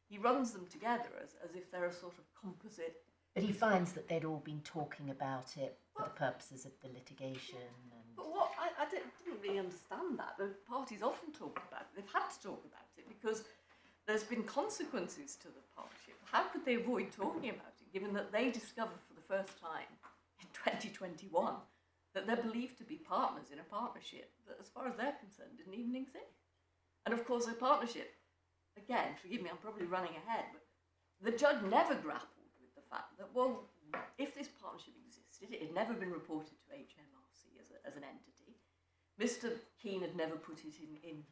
he runs them together as if they're a sort of composite. But he finds that they'd all been talking about it for the purposes of the litigation. But what I didn't really understand that. The parties often talk about it. They've had to talk about it because there's been consequences to the partnership. How could they avoid talking about it, given that they discovered for the first time in 2021 that they're believed to be partners in a partnership that, as far as they're concerned, didn't even exist. And of course, a partnership, again, forgive me, I'm probably running ahead, but the judge never grappled with the fact that, well, if this partnership existed, it had never been reported to HMRC as an entity. Mr. Keane had never put it in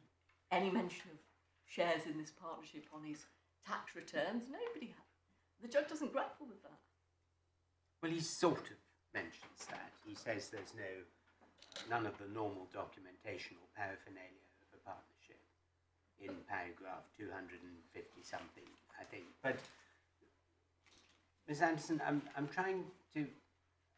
any mention of shares in this partnership on his tax returns. Nobody had. The judge doesn't grapple with that. Well, he sort of mentions that. He says there's none of the normal documentation or paraphernalia of a partnership in paragraph 250 something, I think. But Ms. Anderson, I'm trying to,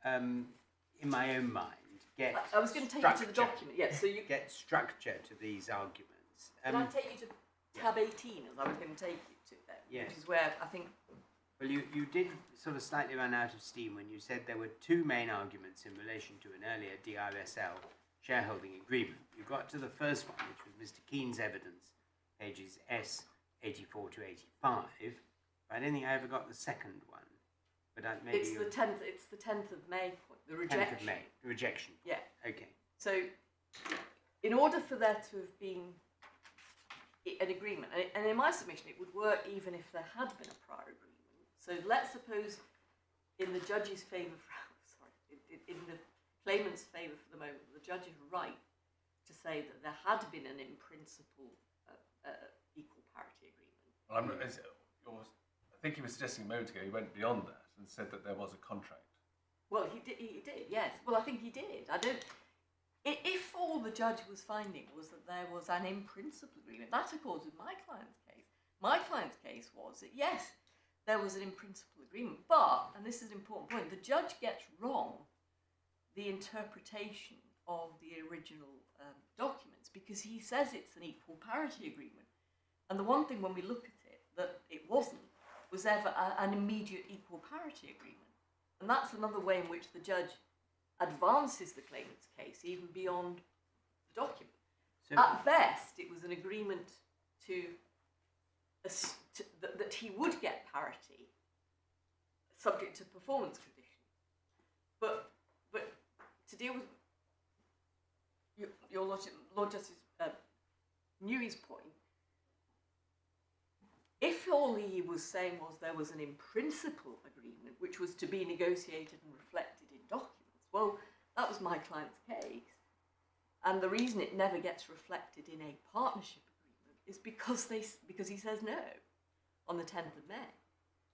in my own mind, get I was going to take you to the document. Yes, so you get structure to these arguments. Can I take you to tab 18, as I was going to take you to there? Yes. Which is where I think. Well, you did sort of slightly run out of steam when you said there were two main arguments in relation to an earlier DRSL shareholding agreement. You got to the first one, which was Mr. Keane's evidence, pages S84 to 85. But I don't think I ever got the second one. But maybe It's the 10th. It's the 10th of May point. The rejection. 10th of May. The rejection. Yeah. Okay. So, in order for there to have been an agreement, and in my submission, it would work even if there had been a prior agreement. So let's suppose, in the judge's favour, in the claimant's favour for the moment, the judge is right to say that there had been an in principle equal parity agreement. Well, I think he was suggesting a moment ago he went beyond that and said that there was a contract. Well, he did, yes. Well, I think he did. If all the judge was finding was that there was an in principle agreement, that accords with my client's case. My client's case was that, yes, there was an in principle agreement, but, and this is an important point, the judge gets wrong the interpretation of the original documents, because he says it's an equal parity agreement. And the one thing when we look at it that it wasn't was ever an immediate equal parity agreement. And that's another way in which the judge advances the claimant's case even beyond the document. So, at best, it was an agreement that he would get parity subject to performance conditions. But to deal with your Lord Justice Newey's point, if all he was saying was there was an in principle agreement which was to be negotiated and reflected in documents, well, that was my client's case. And the reason it never gets reflected in a partnership agreement is because he says no on the 10th of May.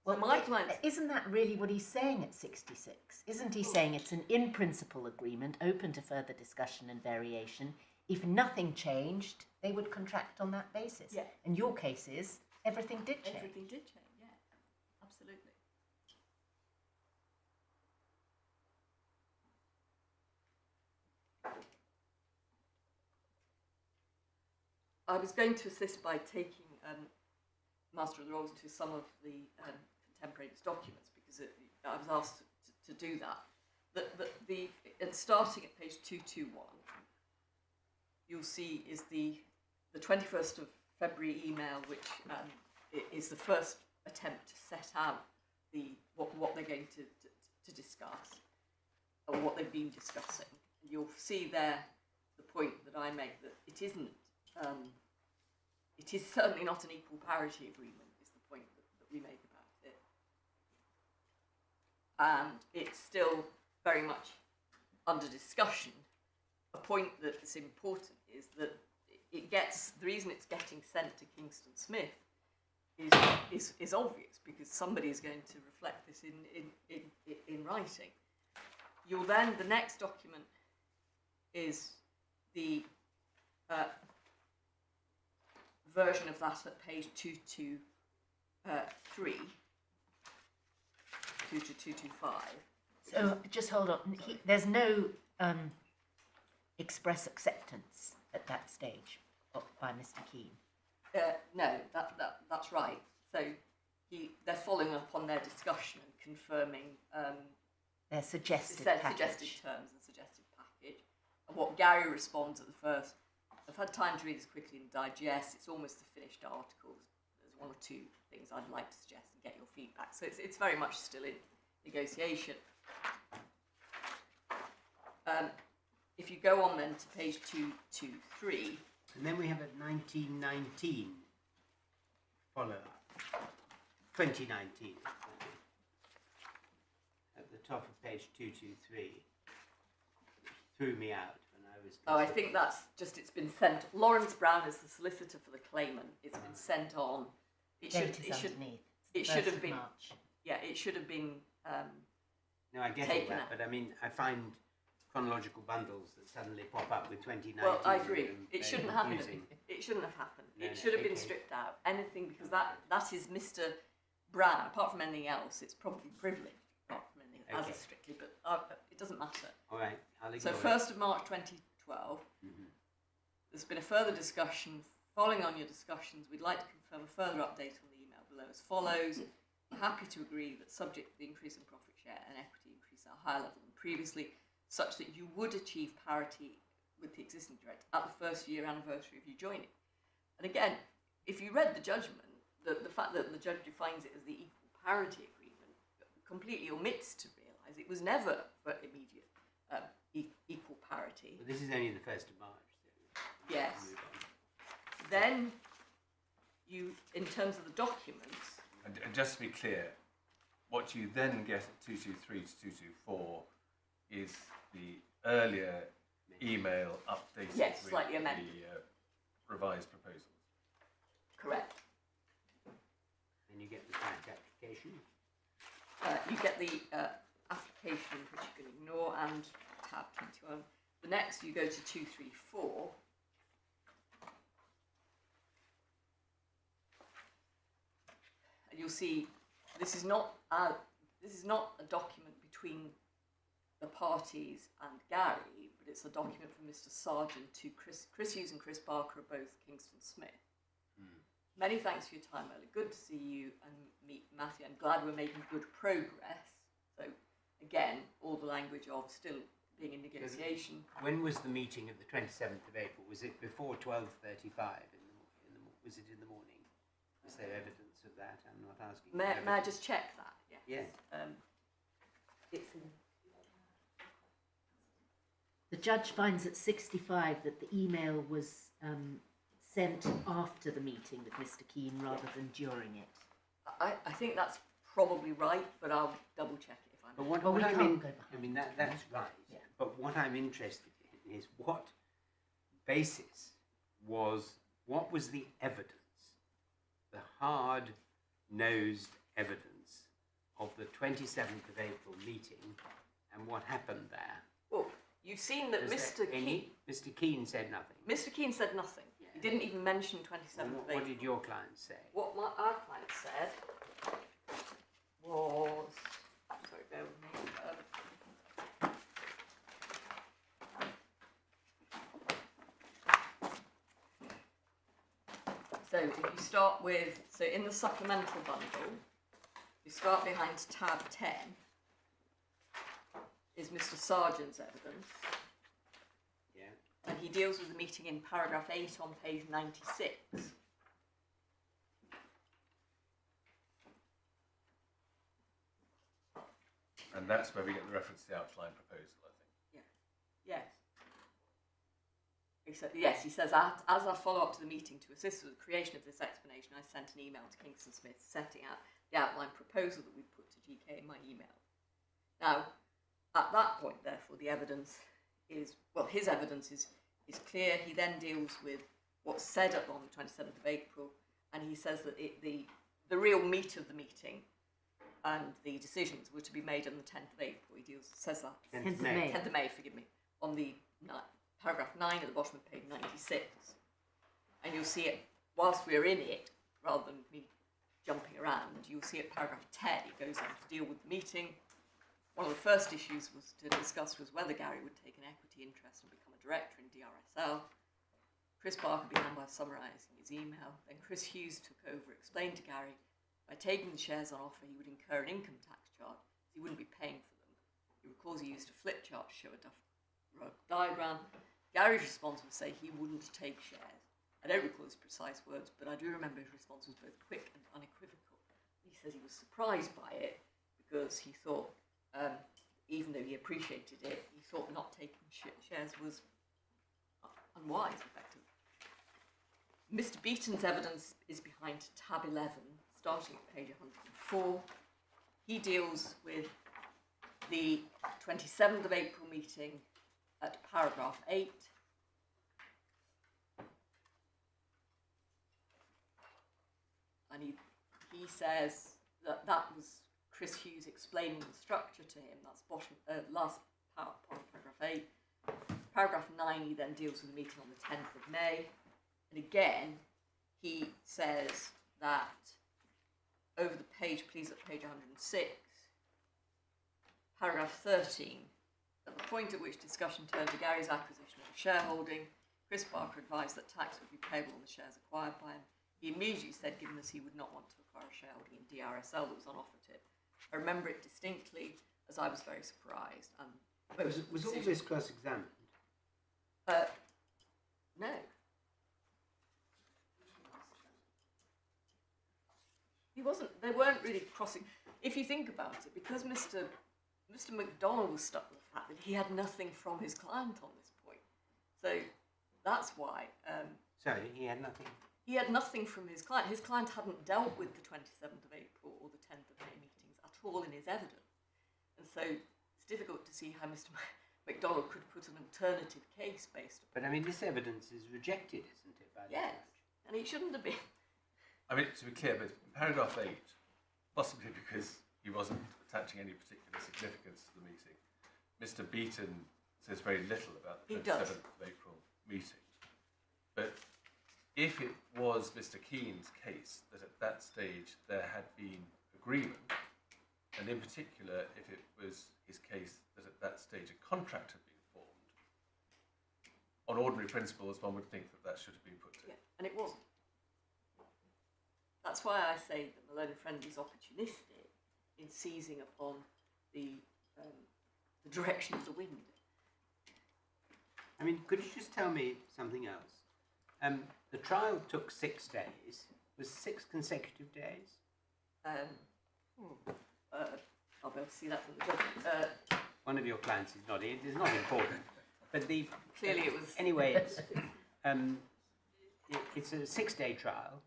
Well, so my client... Isn't that really what he's saying at 66? Isn't he saying it's an in-principle agreement open to further discussion and variation? If nothing changed, they would contract on that basis. Yeah. And your case is everything did change. Everything did change, yeah. Absolutely. I was going to assist by taking Master of the Rolls to some of the contemporaneous documents because I was asked to do that. And starting at page 221, you'll see is the 21st of February email, which is the first attempt to set out what they're going to discuss or what they've been discussing. You'll see there the point that I make that it isn't. It is certainly not an equal parity agreement, is the point that we make about it. And it's still very much under discussion. A point that is important is that the reason it's getting sent to Kingston Smith is obvious, because somebody is going to reflect this in writing. The next document is the version of that at page 223, 2 to 225. So just hold on. There's no express acceptance at that stage by Mr. Keane. No, that's right. So they're following up on their discussion and confirming their suggested terms and suggested package. And what Gary responds at the first, I've had time to read this quickly and digest. It's almost a finished article. There's one or two things I'd like to suggest and get your feedback. So it's very much still in negotiation. if you go on then to page 223, And then we have a 1919 follow-up. 2019. At the top of page 223. Threw me out when I was... I think that's just, it's been sent. Lawrence Brown is the solicitor for the claimant. It's been sent on. It should underneath. it should have 1st of been March. yeah, it should have been No, I get all taken that, out. but I mean, I find chronological bundles that suddenly pop up with 2019. well, I agree. It very shouldn't happen. confusing. It shouldn't have happened. No, It should have been okay. stripped out. Anything, because that is Mr. Brown. Apart from anything else, it's probably privileged. Apart from anything as Okay. is strictly, but it doesn't matter. All right, I'll So ignore 1st of March 2012. Mhm. There's been a further discussion. Following on your discussions, we'd like to confirm a further update on the email below as follows. We're happy to agree that subject to the increase in profit share and equity increase at a higher level than previously, such that you would achieve parity with the existing director at the 1st year anniversary of you joining. And again, if you read the judgment, the fact that the judge defines it as the equal parity agreement completely omits to realise it was never for immediate equal parity. But this is only the 1st of March. So Yes. move on. Then you, in terms of the documents, And just to be clear, what you then get at 223 to 224 is the earlier email updated Yes, with slightly amended. the revised proposals. correct. Then you get the grant application. You get the application, which you can ignore, and tab 21. The next, you go to 234. And you'll see this is not a document between the parties and Gary, but it's a document from Mr. Sargent to Chris Hughes and Chris Barker are both Kingston Smith. Many thanks for your time, earlier. Good to see you and meet Matthew. I'm glad we're making good progress. So, again, all the language of still being in negotiation. When was the meeting of the 27th of April? Was it before 12:35? Was it in the morning? Is there evidence of that? I'm not asking. May for I evidence. just check that? Yes. It's in. The judge finds at 65 that the email was sent after the meeting with Mr. Keane rather than during it. I think that's probably right, but I'll double check it if I'm. But what, Well, we what I can't mean, go behind I mean that's right. Yeah. But what I'm interested in is what was the evidence, the hard-nosed evidence of the 27th of April meeting, and what happened there? Well, you've seen that Was Mr. there Keane. any? Mr. Keane said nothing. Mr. Keane said nothing. He didn't even mention 27th of What April. did your client say? What our client said was, sorry, bear with me. So if you start with, so in the supplemental bundle, you start behind tab 10, is Mr. Sargent's evidence, Yeah. and he deals with the meeting in paragraph 8 on page 96. And that's where we get the reference to the outline proposal, I think. Yes. Except, yes, he says, as a follow-up to the meeting to assist with the creation of this explanation, I sent an email to Kingston Smith setting out the outline proposal that we put to GK in my email. Now, at that point, therefore, the evidence is, well, his evidence is clear. He then deals with what's said on the 27th of April, and he says that the real meat of the meeting and the decisions were to be made on the 10th of April. He says that. 10th of May. May. 10th of May, forgive me, on the paragraph 9 at the bottom of page 96. And you'll see it, whilst we're in it, rather than me jumping around, you'll see at paragraph 10, it goes on to deal with the meeting. One of the first issues to discuss was whether Gary would take an equity interest and become a director in DRSL. Chris Barker began by summarising his email. Then Chris Hughes took over, explained to Gary, by taking the shares on offer, he would incur an income tax charge, as he wouldn't be paying for them. He recalls he used a flip chart to show a rough diagram. Gary's response was say he wouldn't take shares. I don't recall his precise words, but I do remember his response was both quick and unequivocal. He says he was surprised by it because he thought even though he appreciated it, he thought not taking shares was unwise, effectively. Mr. Beaton's evidence is behind tab 11, starting at page 104. He deals with the 27th of April meeting at paragraph 8. And he says that that was Chris Hughes explaining the structure to him. That's last part of paragraph 8. Paragraph 9, he then deals with the meeting on the 10th of May. And again, he says that over the page, please, at page 106, paragraph 13, at the point at which discussion turned to Gary's acquisition of a shareholding, Chris Barker advised that tax would be payable on the shares acquired by him. He immediately said, given this, he would not want to acquire a shareholding in DRSL that was on offer to him. I remember it distinctly, as I was very surprised. And was all this cross-examined? No. He wasn't. They weren't really crossing. If you think about it, because Mr. McDonald was stuck with the fact that he had nothing from his client on this point, so that's why. Sorry, he had nothing. He had nothing from his client. His client hadn't dealt with the 27th of April or the 10th of May meetings at all in his evidence, and so it's difficult to see how Mr. McDonald could put an alternative case based on. But I mean, this evidence is rejected, isn't it? By the Yes, judge? and he shouldn't have been. I mean, to be clear, but in paragraph 8, possibly because he wasn't attaching any particular significance to the meeting, Mr. Beaton says very little about the 27th of April meeting. But if it was Mr. Keane's case that at that stage there had been agreement, and in particular if it was his case that at that stage a contract had been formed, on ordinary principles one would think that that should have been put to. Yeah, and it wasn't. That's why I say that Malone and Friend is opportunistic in seizing upon the direction of the wind. I mean, could you just tell me something else? The trial took 6 days. Was 6 consecutive days? I'll be able to see that from the judgment. One of your clients is not. It is not important. But Clearly it was. Anyway, it's a 6-day trial.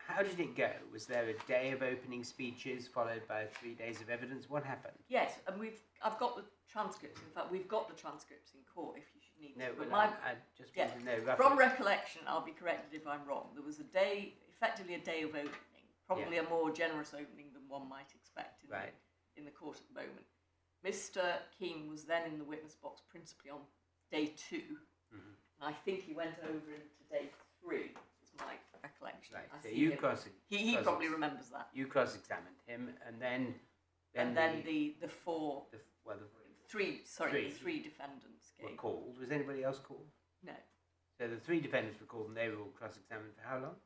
How did it go? Was there a day of opening speeches followed by 3 days of evidence? What happened? Yes, and I've got the transcripts. In fact, we've got the transcripts in court if you should need No, to. but But I just want to know roughly. from recollection, I'll be corrected if I'm wrong. There was a day, effectively a day of opening, probably a more generous opening than one might expect in the court at the moment. Mr. Keane was then in the witness box principally on day 2, and I think he went over into day 3. My recollection. Right. So you he probably remembers that. You cross-examined him, and then the three defendants were came. called. Was anybody else called? No. So the 3 defendants were called, and they were all cross-examined for how long?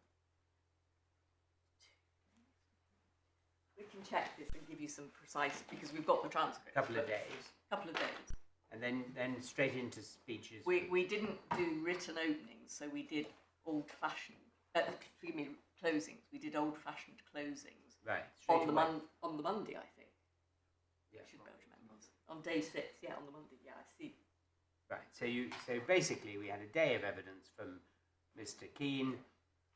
We can check this and give you some precise, because we've got the transcript. Couple of days. Couple of days. And then straight into speeches. We didn't do written openings, so we did old-fashioned. Closings. We did old-fashioned closings. Right. On the Monday, I think. Yeah. I should be able to remember. On day 6, on the Monday. Yeah, I see. Right. So basically, we had a day of evidence from Mr. Keane.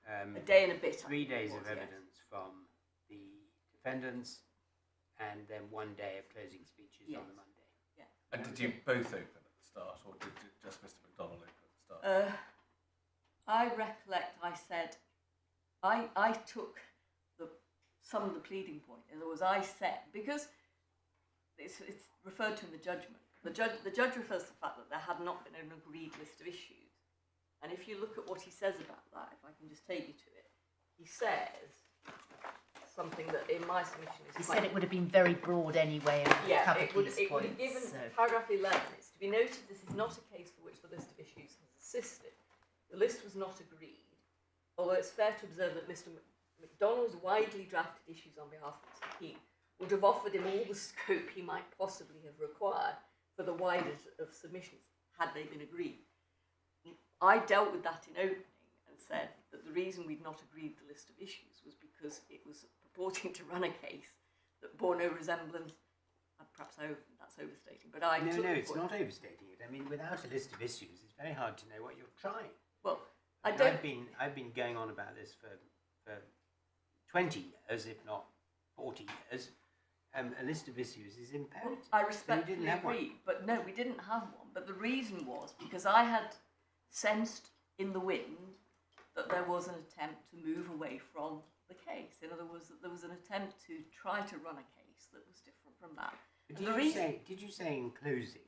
A day and a bit. 3 days of evidence from the defendants, and then 1 day of closing speeches on the Monday. Yeah. And did you both open at the start, or did just Mr. McDonald open at the start? I recollect I said, I took some of the pleading point. In other words, I said, because it's referred to in the judgment, the judge refers to the fact that there had not been an agreed list of issues. And if you look at what he says about that, if I can just take you to it, he says something that in my submission is He said it would have been very broad anyway and covered it would these points. have given paragraph 11. It's to be noted this is not a case for which the list of issues has assisted. The list was not agreed, although it's fair to observe that Mr. McDonald's widely drafted issues on behalf of Mr. Keane would have offered him all the scope he might possibly have required for the widest of submissions had they been agreed. I dealt with that in opening and said that the reason we'd not agreed the list of issues was because it was purporting to run a case that bore no resemblance perhaps that's overstating, but I took No, the it's point. not overstating it. I mean, without a list of issues, it's very hard to know what you're trying. Well, I And don't. I've been going on about this for 20 years, if not 40 years. A list of issues is imperative. I So respectfully you didn't have one. agree, but no, we didn't have one. But the reason was because I had sensed in the wind that there was an attempt to move away from the case. In other words, that there was an attempt to try to run a case that was different from that. But And the reason, did you say in closing,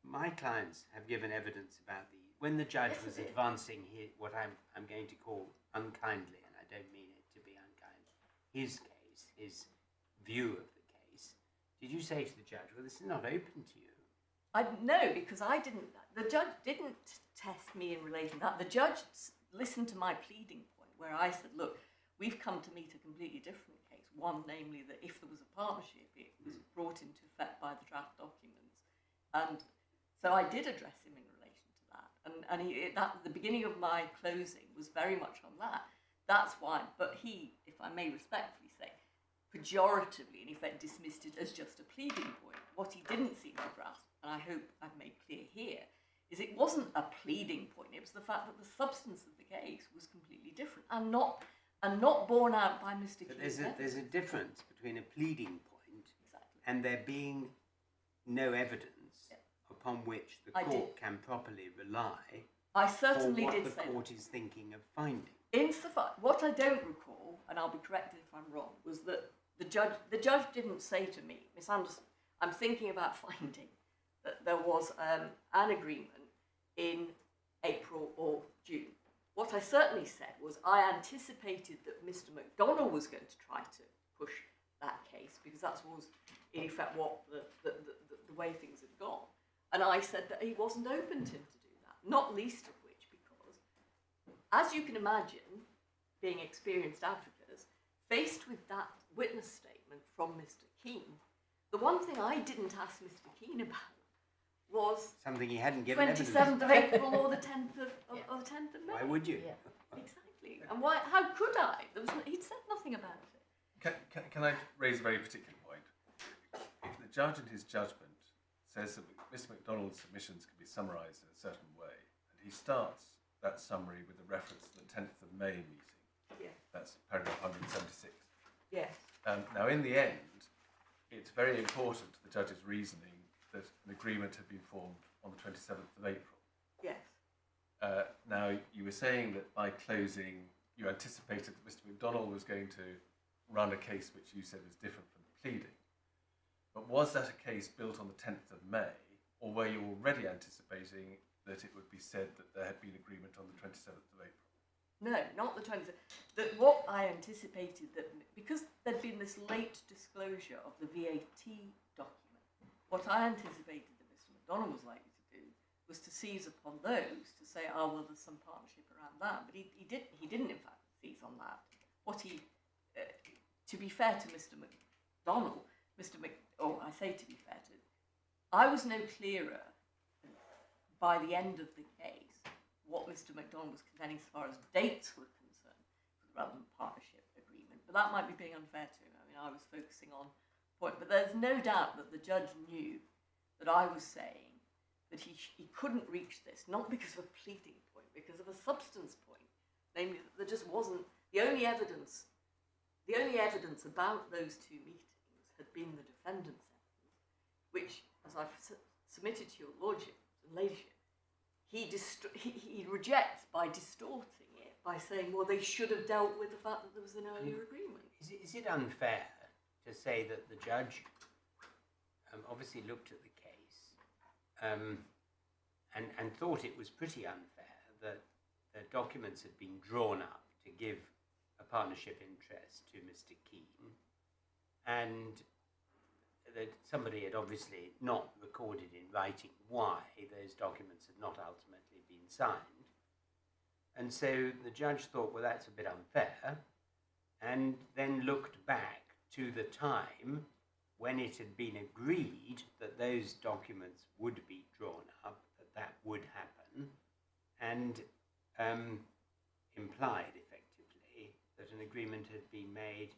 my clients have given evidence about when the judge Yes, was I did. advancing what I'm going to call unkindly, and I don't mean it to be unkind, his case, his view of the case, did you say to the judge, well, this is not open to you? no, because I didn't. The judge didn't test me in relation to that. The judge listened to my pleading point, where I said, "Look, we've come to meet a completely different case. One, namely, that if there was a partnership, it was brought into effect by the draft documents." And so I did address him in relation to that. And the beginning of my closing was very much on that. That's why. But he, if I may respectfully say, pejoratively, in effect, dismissed it as just a pleading point. What he didn't seem to grasp, and I hope I've made clear here, is it wasn't a pleading point. It was the fact that the substance of the case was completely different and not borne out by Mr. But Keane. there's a difference between a pleading point Exactly. and there being no evidence Yeah. upon which the I court did. can properly rely I for certainly what did the say that. court is thinking of finding. Insofar, what I don't recall, and I'll be corrected if I'm wrong, was that the judge didn't say to me, Miss Anderson, I'm thinking about finding that there was an agreement in April or June. What I certainly said was I anticipated that Mr. McDonnell was going to try to push that case because that was in effect what the way things had gone. And I said that he wasn't open to him to do that, not least of which because, as you can imagine, being experienced advocates, faced with that witness statement from Mr. Keane, the one thing I didn't ask Mr. Keane about was Something he hadn't given evidence. 27th of April or the 10th of May. Why would you? Yeah. Exactly. And why? How could I? He'd said nothing about it. Can I raise a very particular point? If the judge in his judgment says that Mr. McDonnell's submissions can be summarised in a certain way, and he starts that summary with a reference to the 10th of May meeting, Yeah. that's paragraph 176. Yes. Now, in the end, it's very important to the judge's reasoning that an agreement had been formed on the 27th of April. Yes. Now, you were saying that by closing, you anticipated that Mr. McDonnell was going to run a case which you said was different from the pleading. But was that a case built on the 10th of May, or were you already anticipating that it would be said that there had been agreement on the 27th of April? No, not the 20th. That what I anticipated that because there'd been this late disclosure of the VAT document, what I anticipated that Mr. McDonnell was likely to do was to seize upon those to say, oh well, there's some partnership around that. But he didn't in fact seize on that. What he, to be fair to Mr. McDonnell, I say to be fair to, I was no clearer by the end of the case what Mr. McDonnell was contending as far as dates were concerned for the relevant partnership agreement. But that might be being unfair to him. I mean, I was focusing on point. But there's no doubt that the judge knew that I was saying that he couldn't reach this, not because of a pleading point, because of a substance point. Namely, that there just wasn't, the only evidence about those two meetings had been the defendant's evidence, which, as I've submitted to your lordship and ladyship, he rejects by distorting it, by saying, well, they should have dealt with the fact that there was an earlier agreement. Is it unfair to say that the judge obviously looked at the case and thought it was pretty unfair that the documents had been drawn up to give a partnership interest to Mr. Keane, and that somebody had obviously not recorded in writing why those documents had not ultimately been signed. And so the judge thought, well, that's a bit unfair, and then looked back to the time when it had been agreed that those documents would be drawn up, that would happen, and implied effectively that an agreement had been made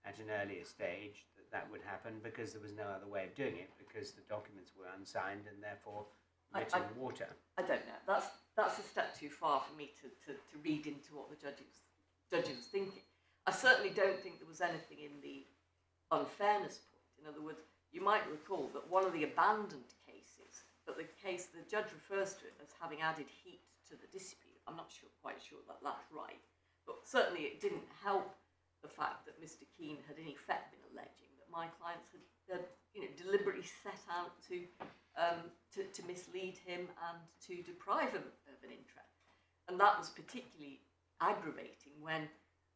at an earlier stage that would happen because there was no other way of doing it, because the documents were unsigned and therefore written water. I don't know. That's a step too far for me to read into what the judge was thinking. I certainly don't think there was anything in the unfairness point. In other words, you might recall that one of the abandoned cases, but the case the judge refers to it as having added heat to the dispute. I'm not quite sure that that's right, but certainly it didn't help the fact that Mr. Keane had in effect been alleging that my clients had deliberately set out to mislead him and to deprive him of an interest. And that was particularly aggravating when,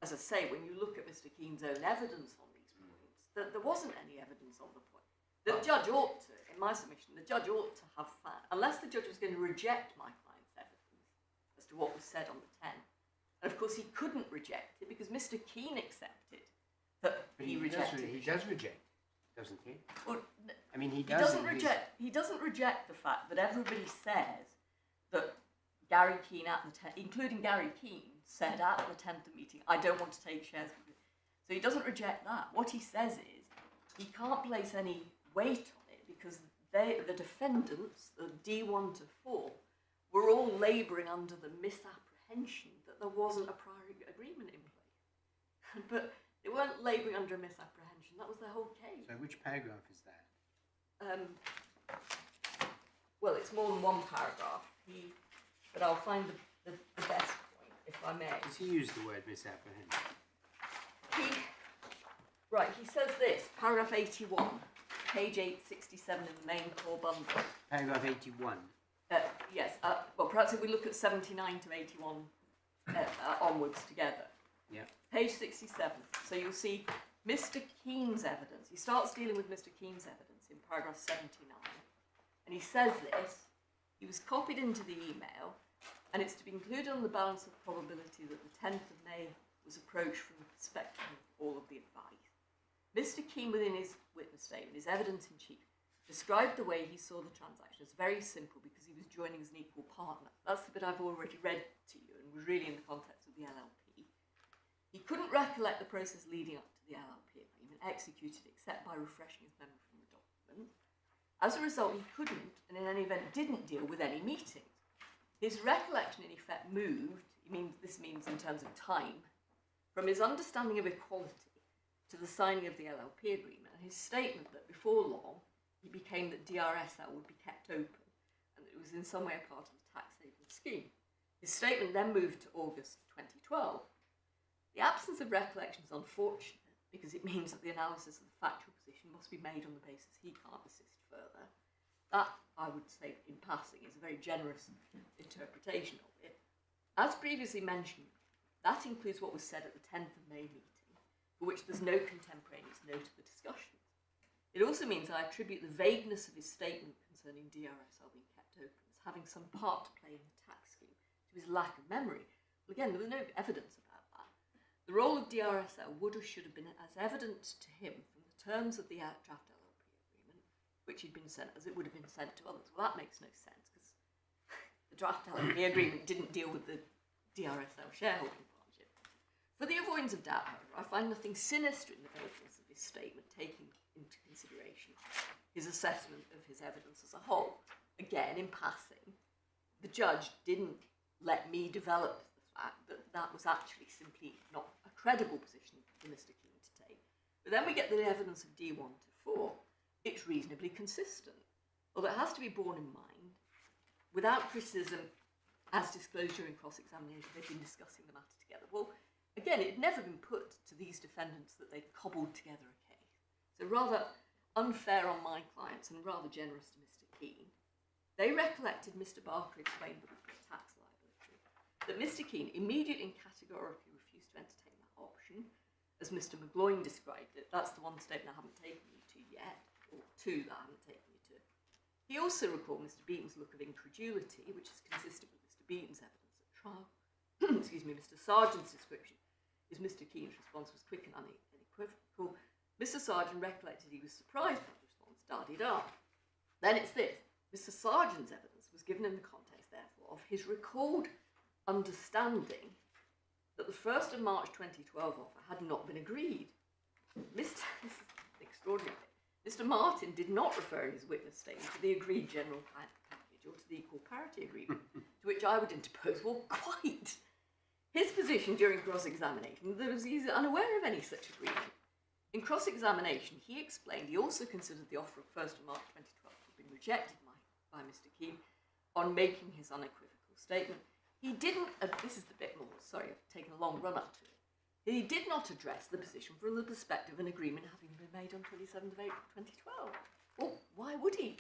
as I say, when you look at Mr. Keane's own evidence on these points, that there wasn't any evidence on the point. The judge ought to, in my submission, the judge ought to have found, unless the judge was going to reject my client's evidence as to what was said on the 10. And of course he couldn't reject it because Mr. Keane accepted that he rejected it. He does reject, doesn't he? Well, I mean, he doesn't reject the fact that everybody says that Gary Keane including Gary Keane, said at the 10th meeting, I don't want to take shares with you. So he doesn't reject that. What he says is he can't place any weight on it because the defendants, the D1 to 4, were all labouring under the misapprehension that there wasn't a prior agreement in place. But they weren't labouring under a misapprehension. That was their whole case. So which paragraph is that? Well, it's more than one paragraph. But I'll find the best point, if I may. Does he use the word misapprehension? He says this, paragraph 81, page 867 in the main core bundle. Paragraph 81. Yes, well, perhaps if we look at 79 to 81 onwards together. Yeah. Page 67. So you'll see Mr. Keane's evidence. He starts dealing with Mr. Keane's evidence in paragraph 79. And he says this, he was copied into the email, and it's to be included on the balance of probability that the 10th of May was approached from the perspective of all of the advice. Mr. Keane, within his witness statement, his evidence in chief, described the way he saw the transaction as very simple because he was joining as an equal partner. That's the bit I've already read to you and was really in the context of the LLP. He couldn't recollect the process leading up to the LLP agreement executed except by refreshing his memory from the document. As a result, he couldn't, and in any event didn't deal with any meetings. His recollection in effect moved, this means in terms of time, from his understanding of equality to the signing of the LLP agreement, and his statement that before long it became that DRSL would be kept open and that it was in some way a part of the tax haven scheme. His statement then moved to August 2012. The absence of recollection is unfortunate because it means that the analysis of the factual position must be made on the basis he can't assist further. That, I would say in passing, is a very generous interpretation of it. As previously mentioned, that includes what was said at the 10th of May meeting, for which there's no contemporaneous note of the discussions. It also means I attribute the vagueness of his statement concerning DRSL being kept open as having some part to play in the tax scheme to his lack of memory. Well, again, there was no evidence about that. The role of DRSL would or should have been as evident to him from the terms of the draft LLP agreement, which he'd been sent, as it would have been sent to others. Well, that makes no sense because the draft LLP agreement didn't deal with the DRSL shareholding partnership. For the avoidance of doubt, however, I find nothing sinister in the vagueness of his statement, taking into consideration his assessment of his evidence as a whole. Again, in passing, the judge didn't let me develop the fact that that was actually simply not a credible position for Mr. Keane to take. But then we get the evidence of D1 to 4. It's reasonably consistent, although it has to be borne in mind, without criticism, as disclosed during cross-examination, they've been discussing the matter together. Well, again, it had never been put to these defendants that they'd cobbled together a case. So rather unfair on my clients and rather generous to Mr. Keane. They recollected Mr. Barker explained that it was a tax liability, that Mr. Keane immediately and categorically refused to entertain that option, as Mr. McGloin described it. That's the one statement I haven't taken you to yet, or two that I haven't taken you to. He also recalled Mr. Beaton's look of incredulity, which is consistent with Mr. Beaton's evidence at trial. Excuse me, Mr. Sargent's description is Mr. Keane's response was quick and unequivocal. Mr. Sargent recollected he was surprised by the response, da-di-da. Then it's this. Mr. Sargent's evidence was given in the context, therefore, of his recalled understanding that the 1st of March 2012 offer had not been agreed. This is extraordinary. Mr. Martin did not refer in his witness statement to the agreed general package or to the equal parity agreement, to which I would interpose, well, quite. His position during cross-examination was he's unaware of any such agreement. In cross-examination, he explained he also considered the offer of 1st of March 2012 to have been rejected by Mr. Keane on making his unequivocal statement. He didn't, this is the bit more, sorry, I've taken a long run up to it. He did not address the position from the perspective of an agreement having been made on 27th of April 2012. Well, why would he?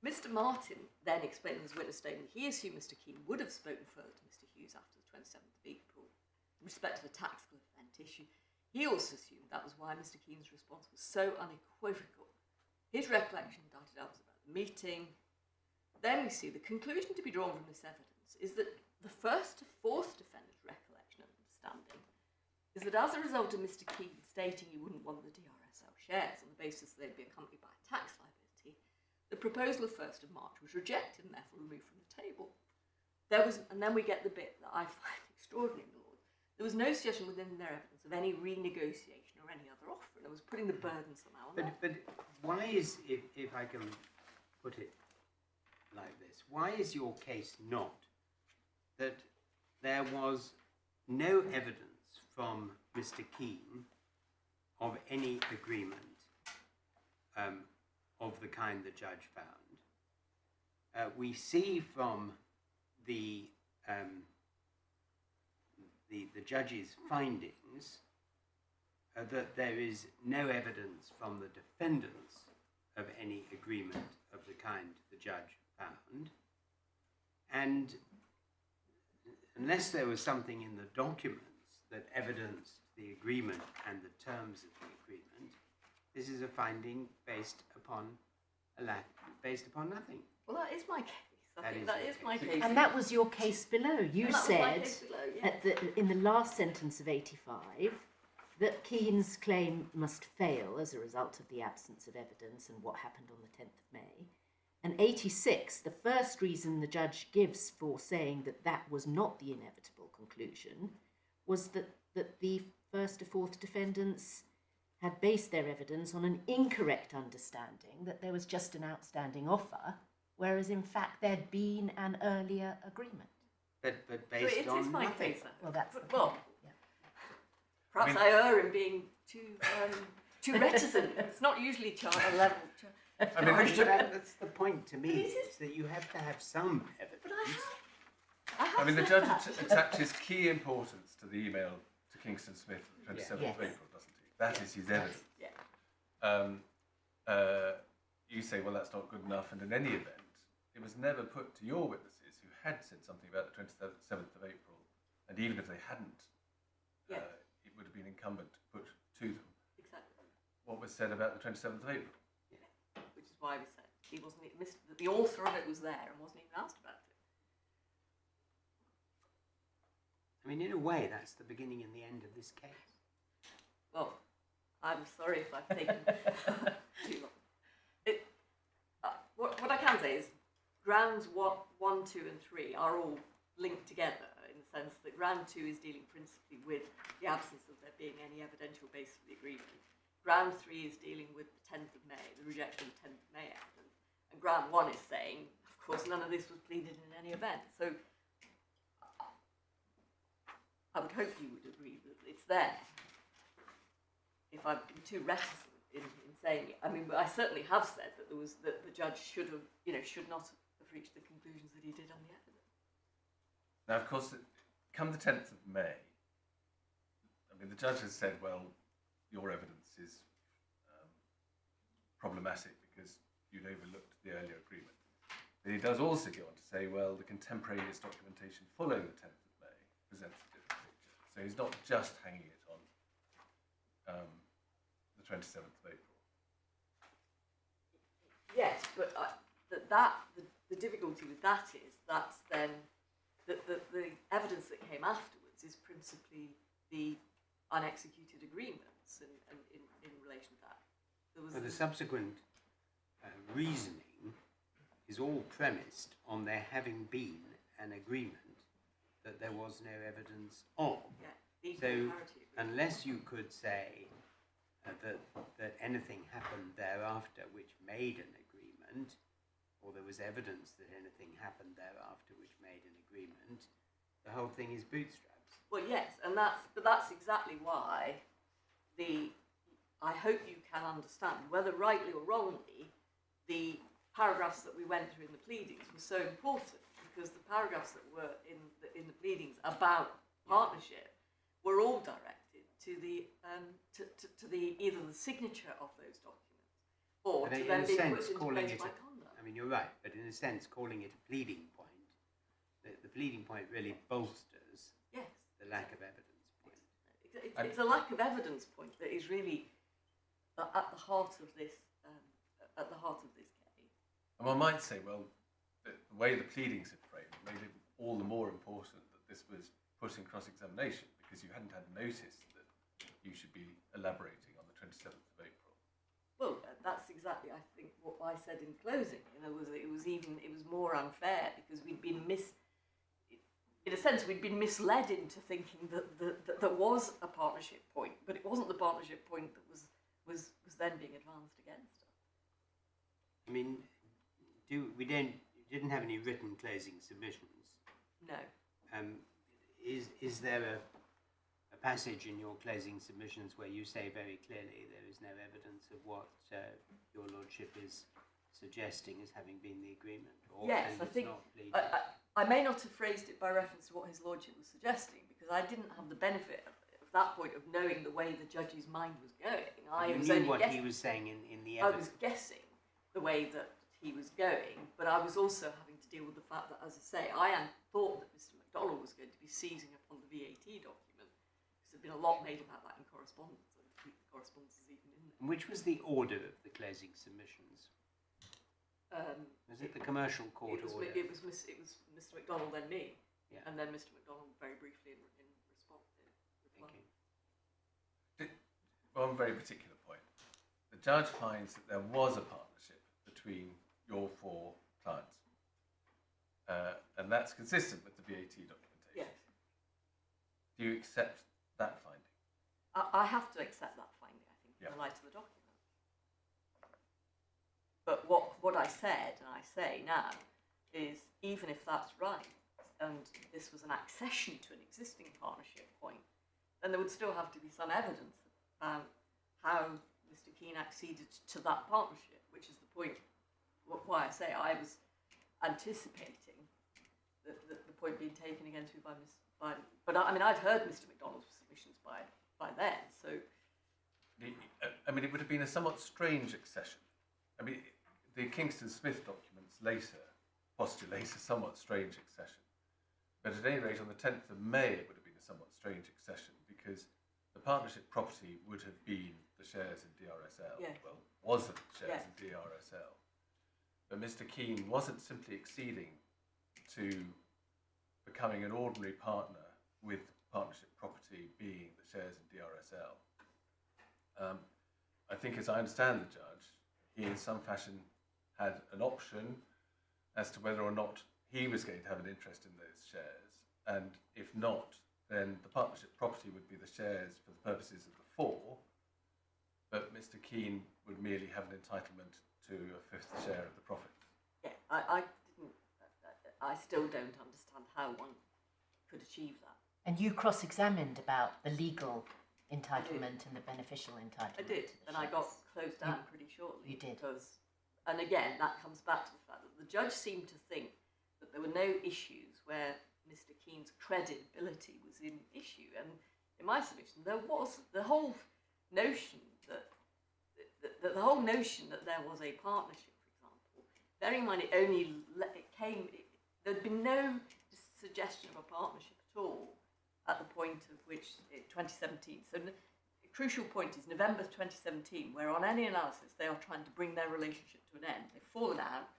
Mr. Martin then explained in his witness statement he assumed Mr. Keane would have spoken further to Mr. Hughes after the 27th of April in respect to the taxable event issue. He also assumed that was why Mr. Keane's response was so unequivocal. His recollection darted out was about the meeting. Then we see the conclusion to be drawn from this evidence is that the first to fourth defendant's recollection and understanding is that as a result of Mr. Keane stating he wouldn't want the DRSL shares on the basis that they'd be accompanied by a tax liability, the proposal of 1st of March was rejected and therefore removed from the table. And then we get the bit that I find extraordinary, Lord. There was no suggestion within their evidence of any renegotiation or any other offer, and it was putting the burden somehow on them. But why is, if I can put it like this, why is your case not that there was no evidence from Mr. Keane of any agreement of the kind the judge found? We see from the judge's findings that there is no evidence from the defendants of any agreement of the kind the judge found, and unless there was something in the documents that evidenced the agreement and the terms of the agreement, this is a finding based upon nothing. Well, that is my case. I think That that is is my your case. And that was your case below. You And that was my said case below, yeah. in the last sentence of 85 that Keane's claim must fail as a result of the absence of evidence and what happened on the 10th of May. And 86, the first reason the judge gives for saying that that was not the inevitable conclusion was that the first to fourth defendants had based their evidence on an incorrect understanding that there was just an outstanding offer, whereas in fact there'd been an earlier agreement. But based So it on is my nothing. case. Well, that's the Well, point, yeah. perhaps I err in being too reticent. It's not usually charter level. I mean, That's the point to me, But is it? is that you have to have some evidence. But I have I mean, the said judge that. attaches key importance to the email to Kingston Smith on the 27th of Yes. April, doesn't he? That is his evidence. Yeah. You say, well, that's not good enough, and in any event, it was never put to your witnesses who had said something about the 27th of April, and even if they hadn't, Yeah. it would have been incumbent to put to them Exactly. what was said about the 27th of April. Which is why we said he wasn't the author of it was there and wasn't even asked about it. I mean, in a way, that's the beginning and the end of this case. Well, I'm sorry if I've taken too long. What I can say is grounds 1, 2 and 3 are all linked together in the sense that ground 2 is dealing principally with the absence of there being any evidential basis for the agreement. Ground 3 is dealing with the 10th of May, the rejection of the 10th of May evidence. And ground 1 is saying, of course, none of this was pleaded in any event. So I would hope you would agree that it's there. If I've been too reticent in saying it, I mean, I certainly have said that the judge should not have reached the conclusions that he did on the evidence. Now, of course, come the 10th of May, I mean, the judge has said, well, your evidence is problematic because you'd overlooked the earlier agreement. But he does also go on to say, well, the contemporaneous documentation following the 10th of May presents a different picture. So he's not just hanging it on the 27th of April. Yes, but the difficulty with that is that's then the evidence that came afterwards is principally the unexecuted agreements and in relation to that. There was But the subsequent reasoning is all premised on there having been an agreement that there was no evidence of. yeah, the So equal parity agreement. unless you could say that anything happened thereafter which made an agreement, or there was evidence that anything happened thereafter which made an agreement, the whole thing is bootstraps. Well, yes, and that's exactly why I hope you can understand, whether rightly or wrongly, the paragraphs that we went through in the pleadings were so important, because the paragraphs that were in the pleadings about partnership were all directed to the either the signature of those documents or But to in them a being sense, put into calling place it by a- conduct. I mean, you're right, but in a sense, calling it a pleading point, the pleading point really bolsters Yes, the lack of evidence point. it's a lack of evidence point that is really at the heart of this case. And one might say, well, the way the pleadings had framed made it all the more important that this was put in cross-examination, because you hadn't had notice that you should be elaborating on the 27th of April. Well, that's exactly, I think, what I said in closing. You know, it was more unfair because we'd been in a sense, we'd been misled into thinking that there was a partnership point, but it wasn't the partnership point that was then being advanced against us. I mean, you didn't have any written closing submissions. No. Is there a passage in your closing submissions where you say very clearly there is no evidence of what your lordship is suggesting as having been the agreement? Or Yes, and I it's think not pleaded? I may not have phrased it by reference to what his lordship was suggesting, because I didn't have the benefit of that point of knowing the way the judge's mind was going. I You was knew only what guessing. he was saying in the I evidence. was guessing the way that he was going, but I was also having to deal with the fact that, as I say, I had thought that Mr. MacDonald was going to be seizing upon the VAT document, because there'd been a lot made about that in correspondence, and the correspondence is even in there. Which was the order of the closing submissions? Was it the commercial court order? It was Mr. MacDonald, then me, Yeah. and then Mr. MacDonald very briefly in response. Thank you. One very particular point. The judge finds that there was a partnership between your four clients. And that's consistent with the VAT documentation. Yes, Do you accept that finding? I have to accept that finding, I think, in Yeah. the light of the document. But what I said, and I say now, is even if that's right, and this was an accession to an existing partnership point, then there would still have to be some evidence about how Mr. Keane acceded to that partnership, which is the point, why I say I was anticipating the point being taken against me but I mean, I'd heard Mr. MacDonald's submissions by then, so. I mean, it would have been a somewhat strange accession. I mean, the Kingston-Smith documents later postulate a somewhat strange accession. But at any rate, on the 10th of May, it would have been a somewhat strange accession, because the partnership property would have been the shares in DRSL. Yes. Well, wasn't shares Yes. in DRSL. But Mr. Keane wasn't simply acceding to becoming an ordinary partner with partnership property being the shares in DRSL. I think, as I understand the judge, he in some fashion had an option as to whether or not he was going to have an interest in those shares, and if not, then the partnership property would be the shares for the purposes of the four, but Mr. Keane would merely have an entitlement to a fifth share of the profits. Yeah, I still don't understand how one could achieve that. And you cross-examined about the legal entitlement and the beneficial entitlement. I did, to the and I got shares. closed down pretty shortly. You did. Because, and again, that comes back to the fact that the judge seemed to think that there were no issues where Mr. Keane's credibility was in issue. And in my submission, there was the whole notion that there was a partnership, for example. Bearing in mind, there'd been no suggestion of a partnership at all at the point of which 2017. So the crucial point is November 2017, where on any analysis they are trying to bring their relationship to an end. They've fallen out,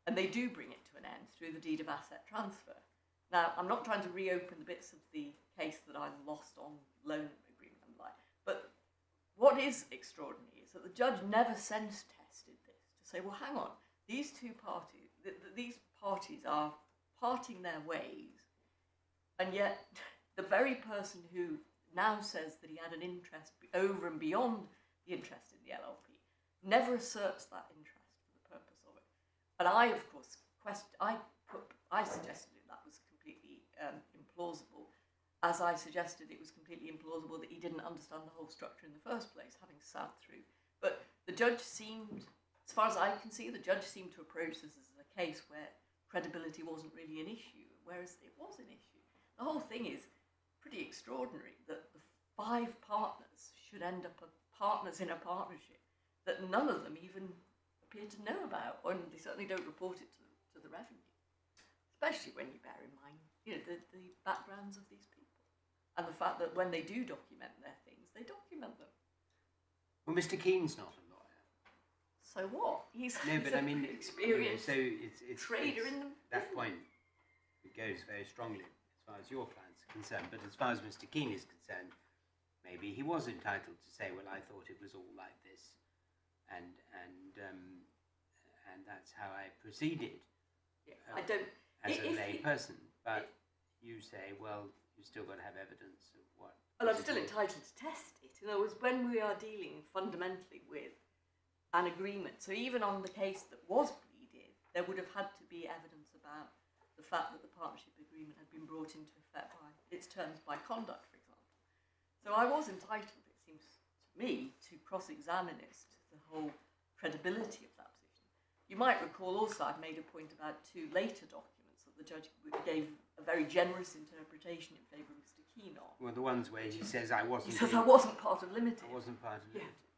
and they do bring it to an end through the deed of asset transfer. Now, I'm not trying to reopen the bits of the case that I lost on loan agreement and the like, but what is extraordinary is that the judge never sense tested this to say, well, hang on, these two parties, these parties are parting their ways, and yet the very person who now says that he had an interest over and beyond the interest in the LLP, never asserts that interest for the purpose of it. And I, of course, I suggested that was completely implausible, as I suggested it was completely implausible that he didn't understand the whole structure in the first place, having sat through. But the judge seemed, as far as I can see, the judge seemed to approach this as a case where credibility wasn't really an issue, whereas it was an issue. The whole thing is pretty extraordinary that the 5 partners should end up as partners in a partnership that none of them even appear to know about, and they certainly don't report it to the revenue. Especially when you bear in mind, the backgrounds of these people, and the fact that when they do document their things, they document them. Well, Mr. Keane's not a lawyer. So what? He's No, but a I mean, experienced so it's trader in the that business. point. It goes very strongly as far as your client's concerned, but as far as Mr. Keane is concerned, maybe he was entitled to say, "Well, I thought it was all like this, and that's how I proceeded." Yeah, I don't. As a if lay he- person, but you say, well, you've still got to have evidence of what. Well, I'm still entitled to test it. In other words, when we are dealing fundamentally with an agreement, so even on the case that was pleaded, there would have had to be evidence about the fact that the partnership agreement had been brought into effect by its terms by conduct, for example. So I was entitled, it seems to me, to cross-examine as to the whole credibility of that position. You might recall also I've made a point about 2 later documents that the judge gave a very generous interpretation in favour of Mr. Keane on. Well, the ones where he says I wasn't. He says I wasn't part of Limited. I wasn't part of Yeah. Limited.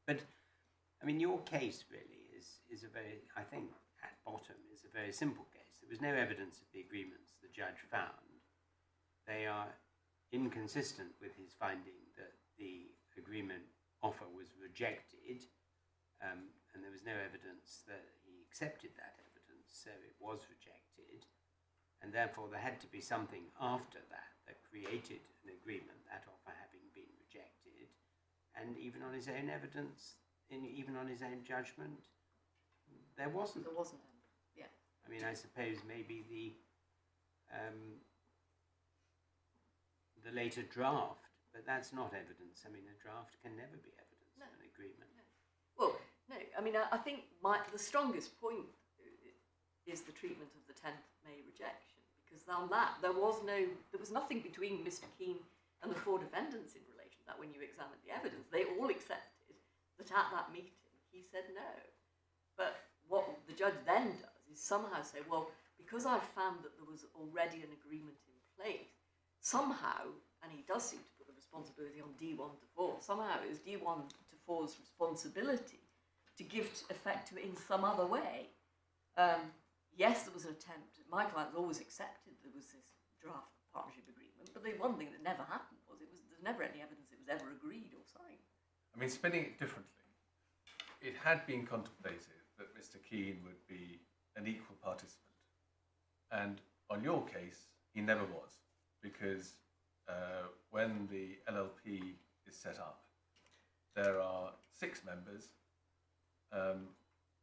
But I mean, your case really is a very, I think, at bottom is a very simple case. There was no evidence of the agreements the judge found. They are inconsistent with his finding that the agreement offer was rejected, and there was no evidence that he accepted that evidence, so it was rejected. And therefore, there had to be something after that that created an agreement, that offer having been rejected. And even on his own evidence, even on his own judgment, there wasn't. There wasn't any. Yeah. I mean, I suppose maybe the later draft, but that's not evidence. I mean, a draft can never be evidence of an agreement. No. Well, no. I mean, I think the strongest point is the treatment of the 10th May rejection, because on that there was nothing between Mr. Keane and the 4 defendants in relation to that. When you examine the evidence, they all accepted that at that meeting he said no. But what the judge then does is somehow say, well, because I've found that there was already an agreement in place, somehow, and he does seem to put the responsibility on D1 to 4, somehow it was D1 to 4's responsibility to give effect to it in some other way. Yes, there was an attempt. My client always accepted there was this draft partnership agreement, but the one thing that never happened was there's never any evidence it was ever agreed or signed. I mean, spinning it differently, it had been contemplated that Mr. Keane would be an equal participant. And on your case, he never was, because when the LLP is set up, there are 6 members.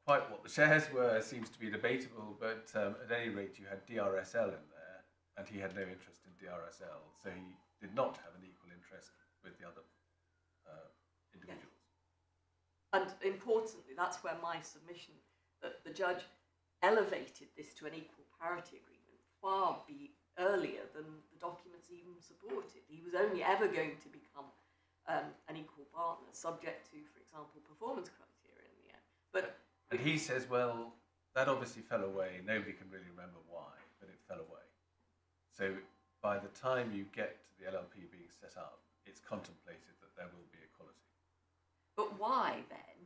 Quite what the shares were seems to be debatable, but at any rate, you had DRSL in there, and he had no interest in DRSL, so he did not have an equal interest with the other individuals. Yeah. And importantly, that's where my submission that the judge elevated this to an equal parity agreement far earlier than the documents even supported. He was only ever going to become an equal partner, subject to, for example, performance criteria in the end. And he says, well, that obviously fell away. Nobody can really remember why, but it fell away. So by the time you get to the LLP being set up, it's contemplated that there will be equality. But why then,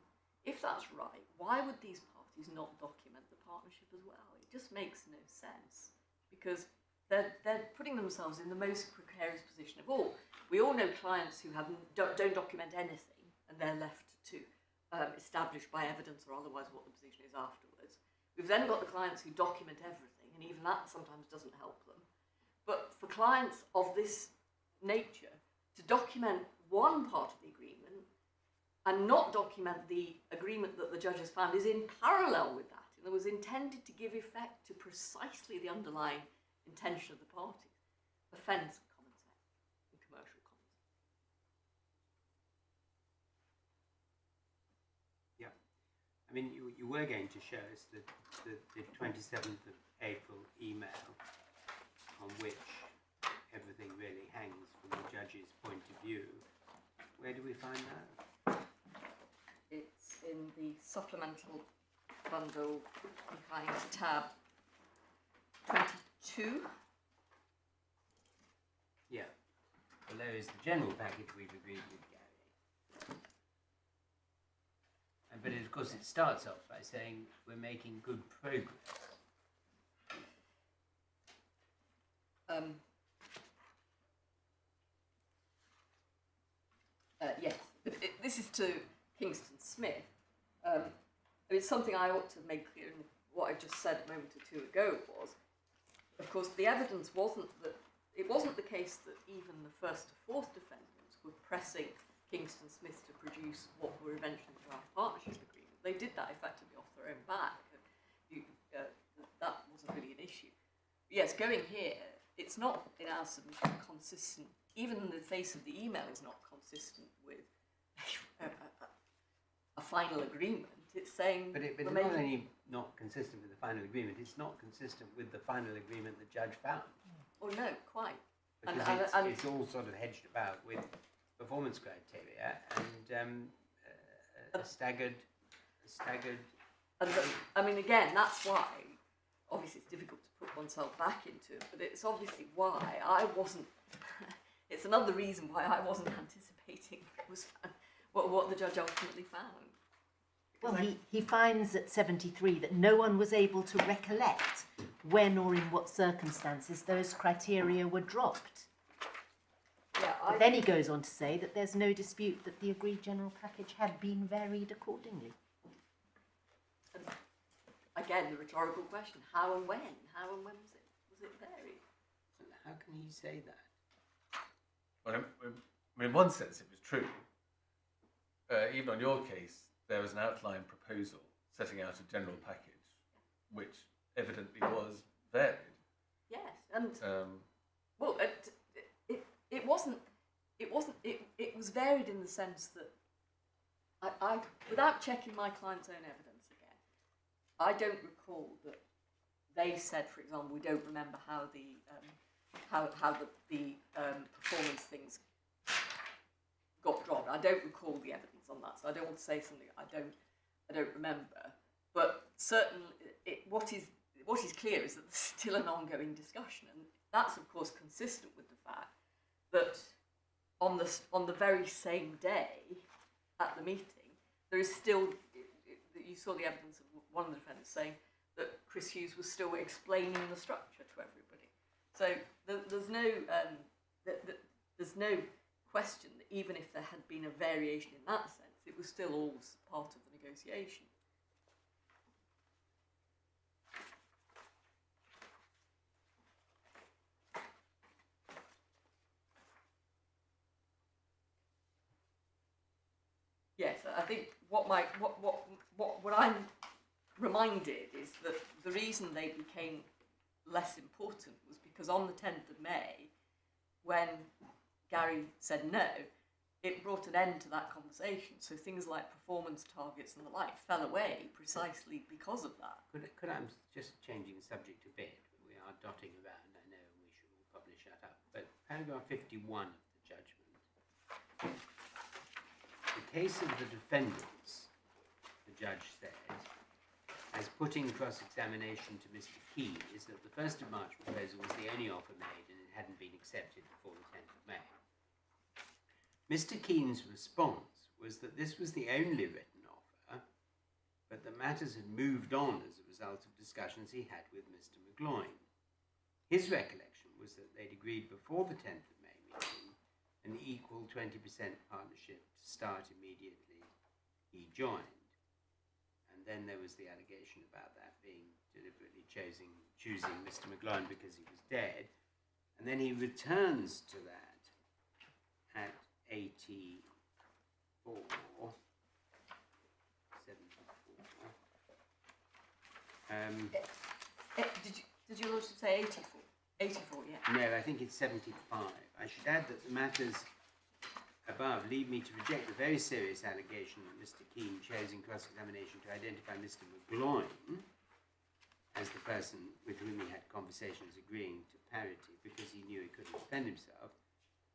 if that's right, why would these parties not document the partnership as well? It just makes no sense, because they're putting themselves in the most precarious position of all. We all know clients who don't document anything, and they're left to establish by evidence or otherwise what the position is afterwards. We've then got the clients who document everything, and even that sometimes doesn't help them. But for clients of this nature, to document one part of the agreement and not document the agreement that the judge has found is in parallel with that, and it was intended to give effect to precisely the underlying intention of the parties, offends common sense and commercial common sense. I mean, you were going to show us the 27th of April email on which everything really hangs from the judge's point of view. Where do we find that? It's in the supplemental bundle behind tab 22. Yeah. Below is the general package we've agreed with Gary. But of course it starts off by saying we're making good progress. Yes, this is to Kingston Smith. It's something I ought to make clear in what I just said a moment or two ago was, of course, the evidence wasn't that, it wasn't the case that even the first to fourth defendants were pressing Kingston Smith to produce what were eventually the draft partnership agreement. They did that effectively off their own back. That wasn't really an issue. But yes, going here, it's not in our submission consistent, even in the face of the email is not consistent with a final agreement. It's saying... But it's not only not consistent with the final agreement, it's not consistent with the final agreement the judge found. Oh no, quite. Because it's all sort of hedged about with performance criteria and a staggered. And I mean, again, that's why. Obviously, it's difficult to put oneself back into it, but it's obviously why I wasn't. It's another reason why I wasn't anticipating what the judge ultimately found. Well, he finds at 73 that no one was able to recollect when or in what circumstances those criteria were dropped. Yeah, But then he goes on to say that there's no dispute that the agreed general package had been varied accordingly. And again, the rhetorical question: how and when? How and when was it varied? How can he say that? Well, I mean, in one sense, it was true. Even on your case, there was an outline proposal setting out a general package, which evidently was varied. Yes, and well, it wasn't. It was varied in the sense that I without checking my client's own evidence again, I don't recall that they said, for example, we don't remember how the performance things got dropped. I don't recall the evidence on that, so I don't want to say something I don't remember. But certainly, what is clear is that there's still an ongoing discussion, and that's of course consistent with the fact that on the very same day at the meeting, there is still, you saw the evidence of one of the defendants saying that Chris Hughes was still explaining the structure to everybody. So there's no question that even if there had been a variation in that sense, it was still all part of the negotiation. Yes, I think what I'm reminded is that the reason they became less important was because on the 10th of May, when Gary said no, it brought an end to that conversation. So things like performance targets and the like fell away precisely because of that. Could I'm just changing the subject a bit. We are dotting around, I know, and we should all probably shut up. But paragraph 51 of the judgment. The case of the defendants, the judge said, as putting cross-examination to Mr. Keane, is that the 1st of March proposal was the only offer made and it hadn't been accepted before the 10th of May. Mr. Keane's response was that this was the only written offer, but that matters had moved on as a result of discussions he had with Mr. McGloin. His recollection was that they'd agreed before the 10th of May meeting an equal 20% partnership to start immediately he joined. And then there was the allegation about that being deliberately choosing Mr. McGloin because he was dead. And then he returns to that at 74. Did you also say 84? 84, yeah. No, I think it's 75. I should add that the matters above lead me to reject the very serious allegation that Mr. Keane chose in cross-examination to identify Mr. McGloin as the person with whom he had conversations agreeing to parity because he knew he couldn't defend himself.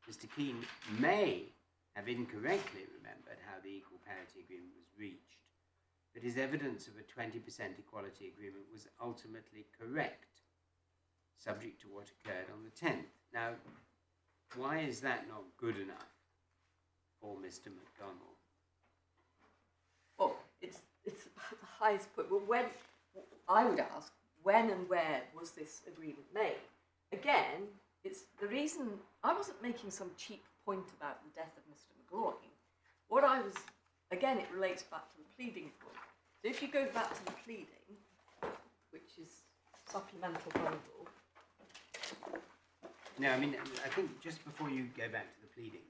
Mr. Keane may have incorrectly remembered how the equal parity agreement was reached, but his evidence of a 20% equality agreement was ultimately correct, subject to what occurred on the 10th. Now, why is that not good enough for Mr. McDonald? Well, it's about the highest point. Well, when, I would ask, when and where was this agreement made? Again, it's the reason I wasn't making some cheap point about the death of Mr. McGloin. What I was, again, it relates back to the pleading point. So if you go back to the pleading, which is supplemental bundle. No, I mean, I think just before you go back to the pleading,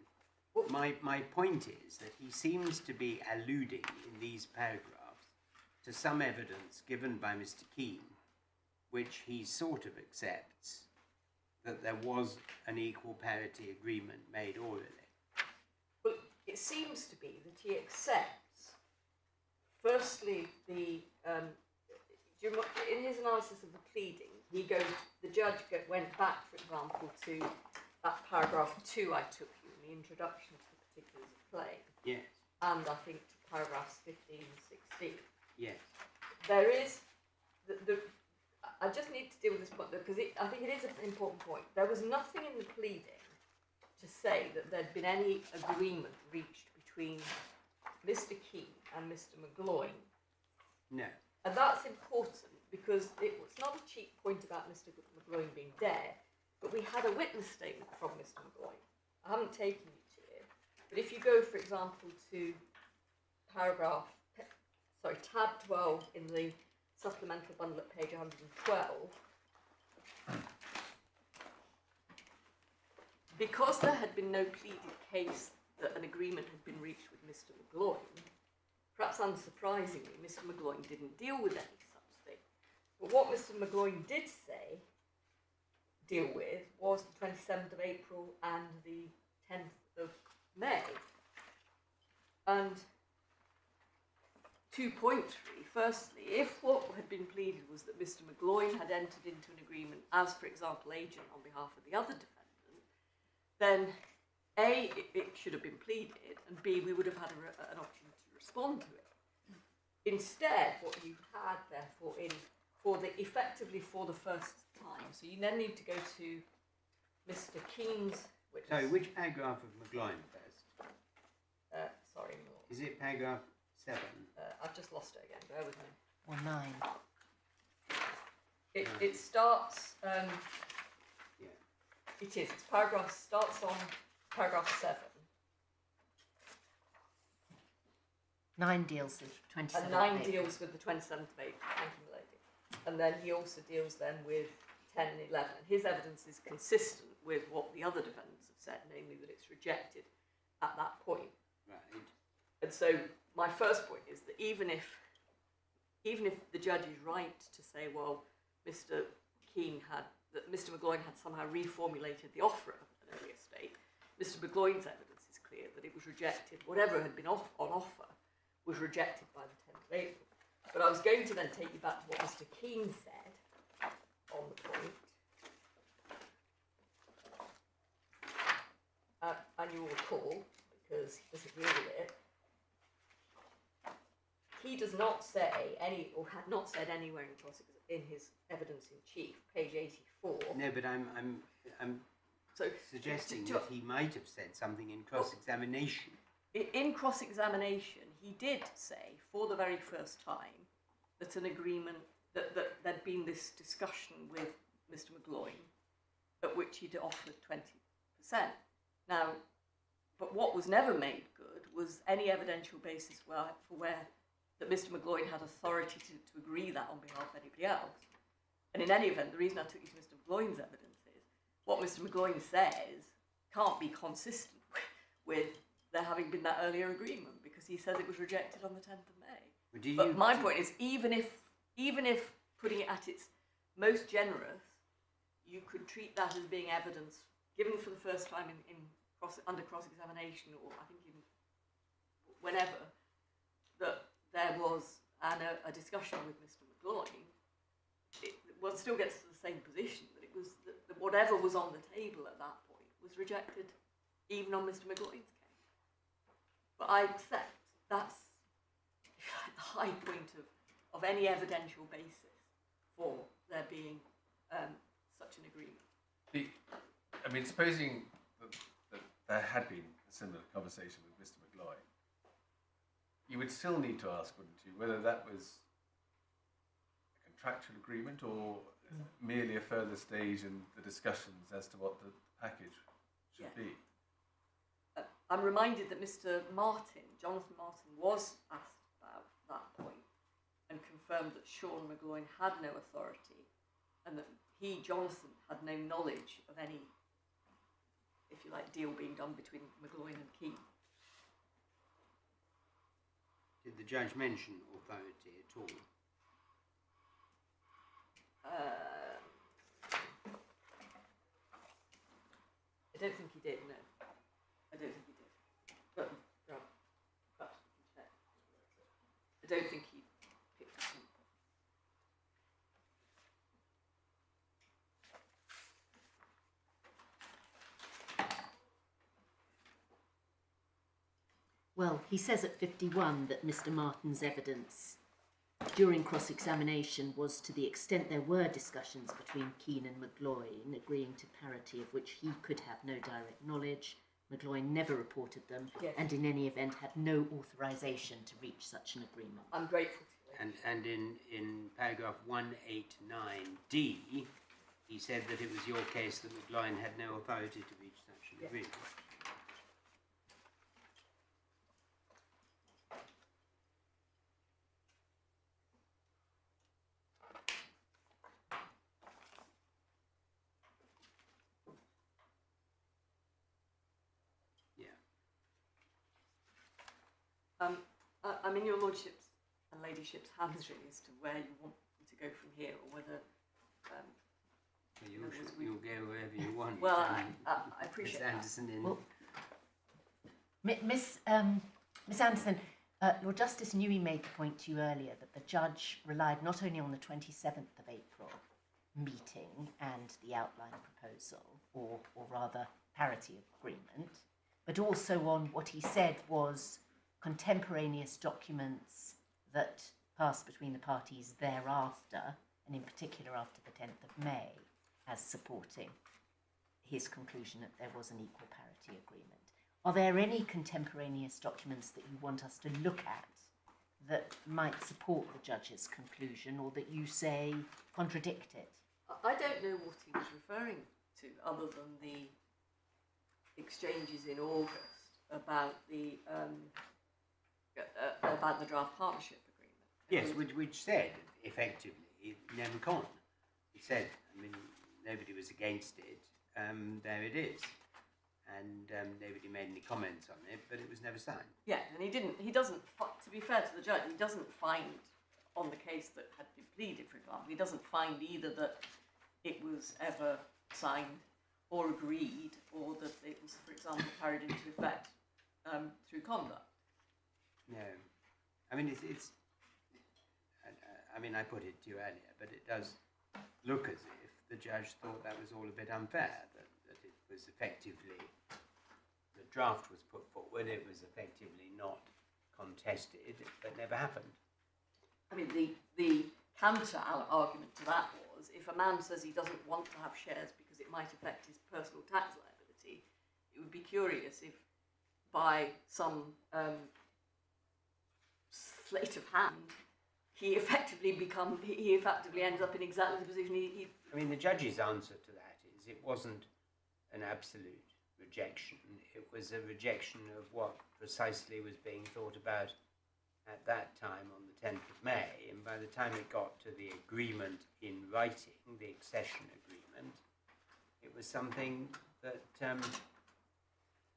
my point is that he seems to be alluding in these paragraphs to some evidence given by Mr. Keane, which he sort of accepts that there was an equal parity agreement made orally. Well, it seems to be that he accepts, firstly, the in his analysis of the pleading, he goes, the judge went back, for example, to that paragraph 2 I took you in the introduction to the particulars of claim. Yes. And I think to paragraphs 15 and 16. Yes. There is, I just need to deal with this point because I think it is an important point. There was nothing in the pleading to say that there'd been any agreement reached between Mr. Keane and Mr. McGloin. No. And that's important because it's not a cheap point about Mr. McGloin being dead, but we had a witness statement from Mr. McGloin. I haven't taken you to it, but if you go, for example, to tab 12 in the supplemental bundle at page 112, because there had been no pleaded case that an agreement had been reached with Mr. McGloin, perhaps unsurprisingly, Mr. McGloin didn't deal with any such thing. But what Mr. McGloin did deal with was the 27th of April and the 10th of May. And 2.3, firstly, if what had been pleaded was that Mr. McGloin had entered into an agreement as, for example, agent on behalf of the other defendant, then A, it should have been pleaded, and B, we would have had an option to respond to it. Instead, what you had, therefore, effectively for the first time, so you then need to go to Mr. Keane's witness. Sorry, which paragraph of McGloin first? Sorry, Is it paragraph 7? I've just lost it again, bear with me. Or 9. It starts, Yeah. it is, its paragraph starts on paragraph 7. 9 deals with 27th And 9 April. deals with the 27th of April, thank you, milady. And then he also deals then with 10 and 11. And his evidence is consistent with what the other defendants have said, namely that it's rejected at that point. Right. And so my first point is that even if the judge is right to say, well, Mr. McGloin had somehow reformulated the offer at an earlier stage, Mr. McGloin's evidence is clear that it was rejected. Whatever had been on offer was rejected by the 10th of April. But I was going to then take you back to what Mr. Keane said on the point. And you will recall, because he disagreed with it, he does not say any, or had not said anywhere in his evidence in chief, page 84. No, but I'm So suggesting that he might have said something in cross-examination. In cross-examination, he did say, for the very first time, that an agreement, that there'd been this discussion with Mr. McGloin, at which he'd offered 20%. Now, but what was never made good was any evidential basis that Mr. McGloin had authority to agree that on behalf of anybody else. And in any event, the reason I took you to Mr. McGloin's evidence is what Mr. McGloin says can't be consistent with there having been that earlier agreement, because he says it was rejected on the 10th of May. But my point is, even if putting it at its most generous, you could treat that as being evidence given for the first time in under cross-examination, or I think even whenever, that there was a discussion with Mr. McGloin, one still gets to the same position, that it was that whatever was on the table at that point was rejected, even on Mr. McGloin's case. But I accept that's the high point of any evidential basis for there being such an agreement. I mean, supposing that there had been a similar conversation with Mr. McGloin, you would still need to ask, wouldn't you, whether that was a contractual agreement or merely a further stage in the discussions as to what the package should be. I'm reminded that Mr. Jonathan Martin, was asked about that point and confirmed that Sean McGloin had no authority and that he, Jonathan, had no knowledge of any, if you like, deal being done between McGloin and Keane. Did the judge mention authority at all? I don't think he did, no. I don't think he did. But perhaps we can check. I don't think he picked it up. Well, he says at 51 that Mr. Martin's evidence during cross-examination was to the extent there were discussions between Keane and McGloin agreeing to parity of which he could have no direct knowledge. McGloin never reported them, Yes. and in any event had no authorisation to reach such an agreement. I'm grateful to you. And in paragraph 189D, he said that it was your case that McGloin had no authority to reach such an Yes. agreement. I'm in your lordship's and ladyship's hands really as to where you want me to go from here, or whether. You'll go wherever you want. Well, I appreciate Miss Anderson in. Well, Miss Anderson, Lord Justice Newey made the point to you earlier that the judge relied not only on the 27th of April meeting and the outline proposal, or rather parity agreement, but also on what he said was contemporaneous documents that passed between the parties thereafter, and in particular after the 10th of May, as supporting his conclusion that there was an equal parity agreement. Are there any contemporaneous documents that you want us to look at that might support the judge's conclusion, or that you say contradict it? I don't know what he was referring to, other than the exchanges in August about the draft partnership agreement. Yes, which said effectively never con. He said, I mean, nobody was against it. There it is, and nobody made any comments on it, but it was never signed. Yeah, and he doesn't. To be fair to the judge, he doesn't find on the case that had been pleaded, for example, he doesn't find either that it was ever signed or agreed, or that it was, for example, carried into effect through conduct. No, I mean it's. I mean, I put it to you earlier, but it does look as if the judge thought that was all a bit unfair. That it was effectively, the draft was put forward. It was effectively not contested, but never happened. I mean, the counter argument to that was, if a man says he doesn't want to have shares because it might affect his personal tax liability, it would be curious if by some sleight of hand he effectively ends up in exactly the position he I mean, the judge's answer to that is it wasn't an absolute rejection. It was a rejection of what precisely was being thought about at that time on the 10th of May. And by the time it got to the agreement in writing, the accession agreement, it was something that,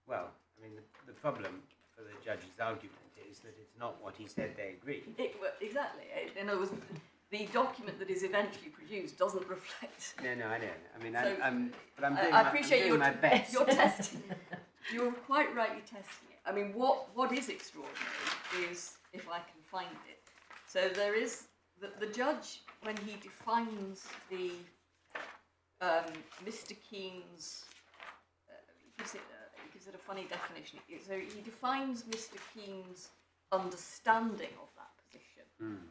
well, I mean, the problem for the judge's argument is that it's not what he said they agreed. Exactly. In other words, the document that is eventually produced doesn't reflect. No, I know. I mean, So, I'm doing, I appreciate I'm doing my best. your testing. you're quite rightly testing it. I mean, what is extraordinary is, if I can find it, so there is, the judge, when he defines the, Mr. Keane's, he gives it a funny definition. So he defines Mr. Keane's understanding of that position.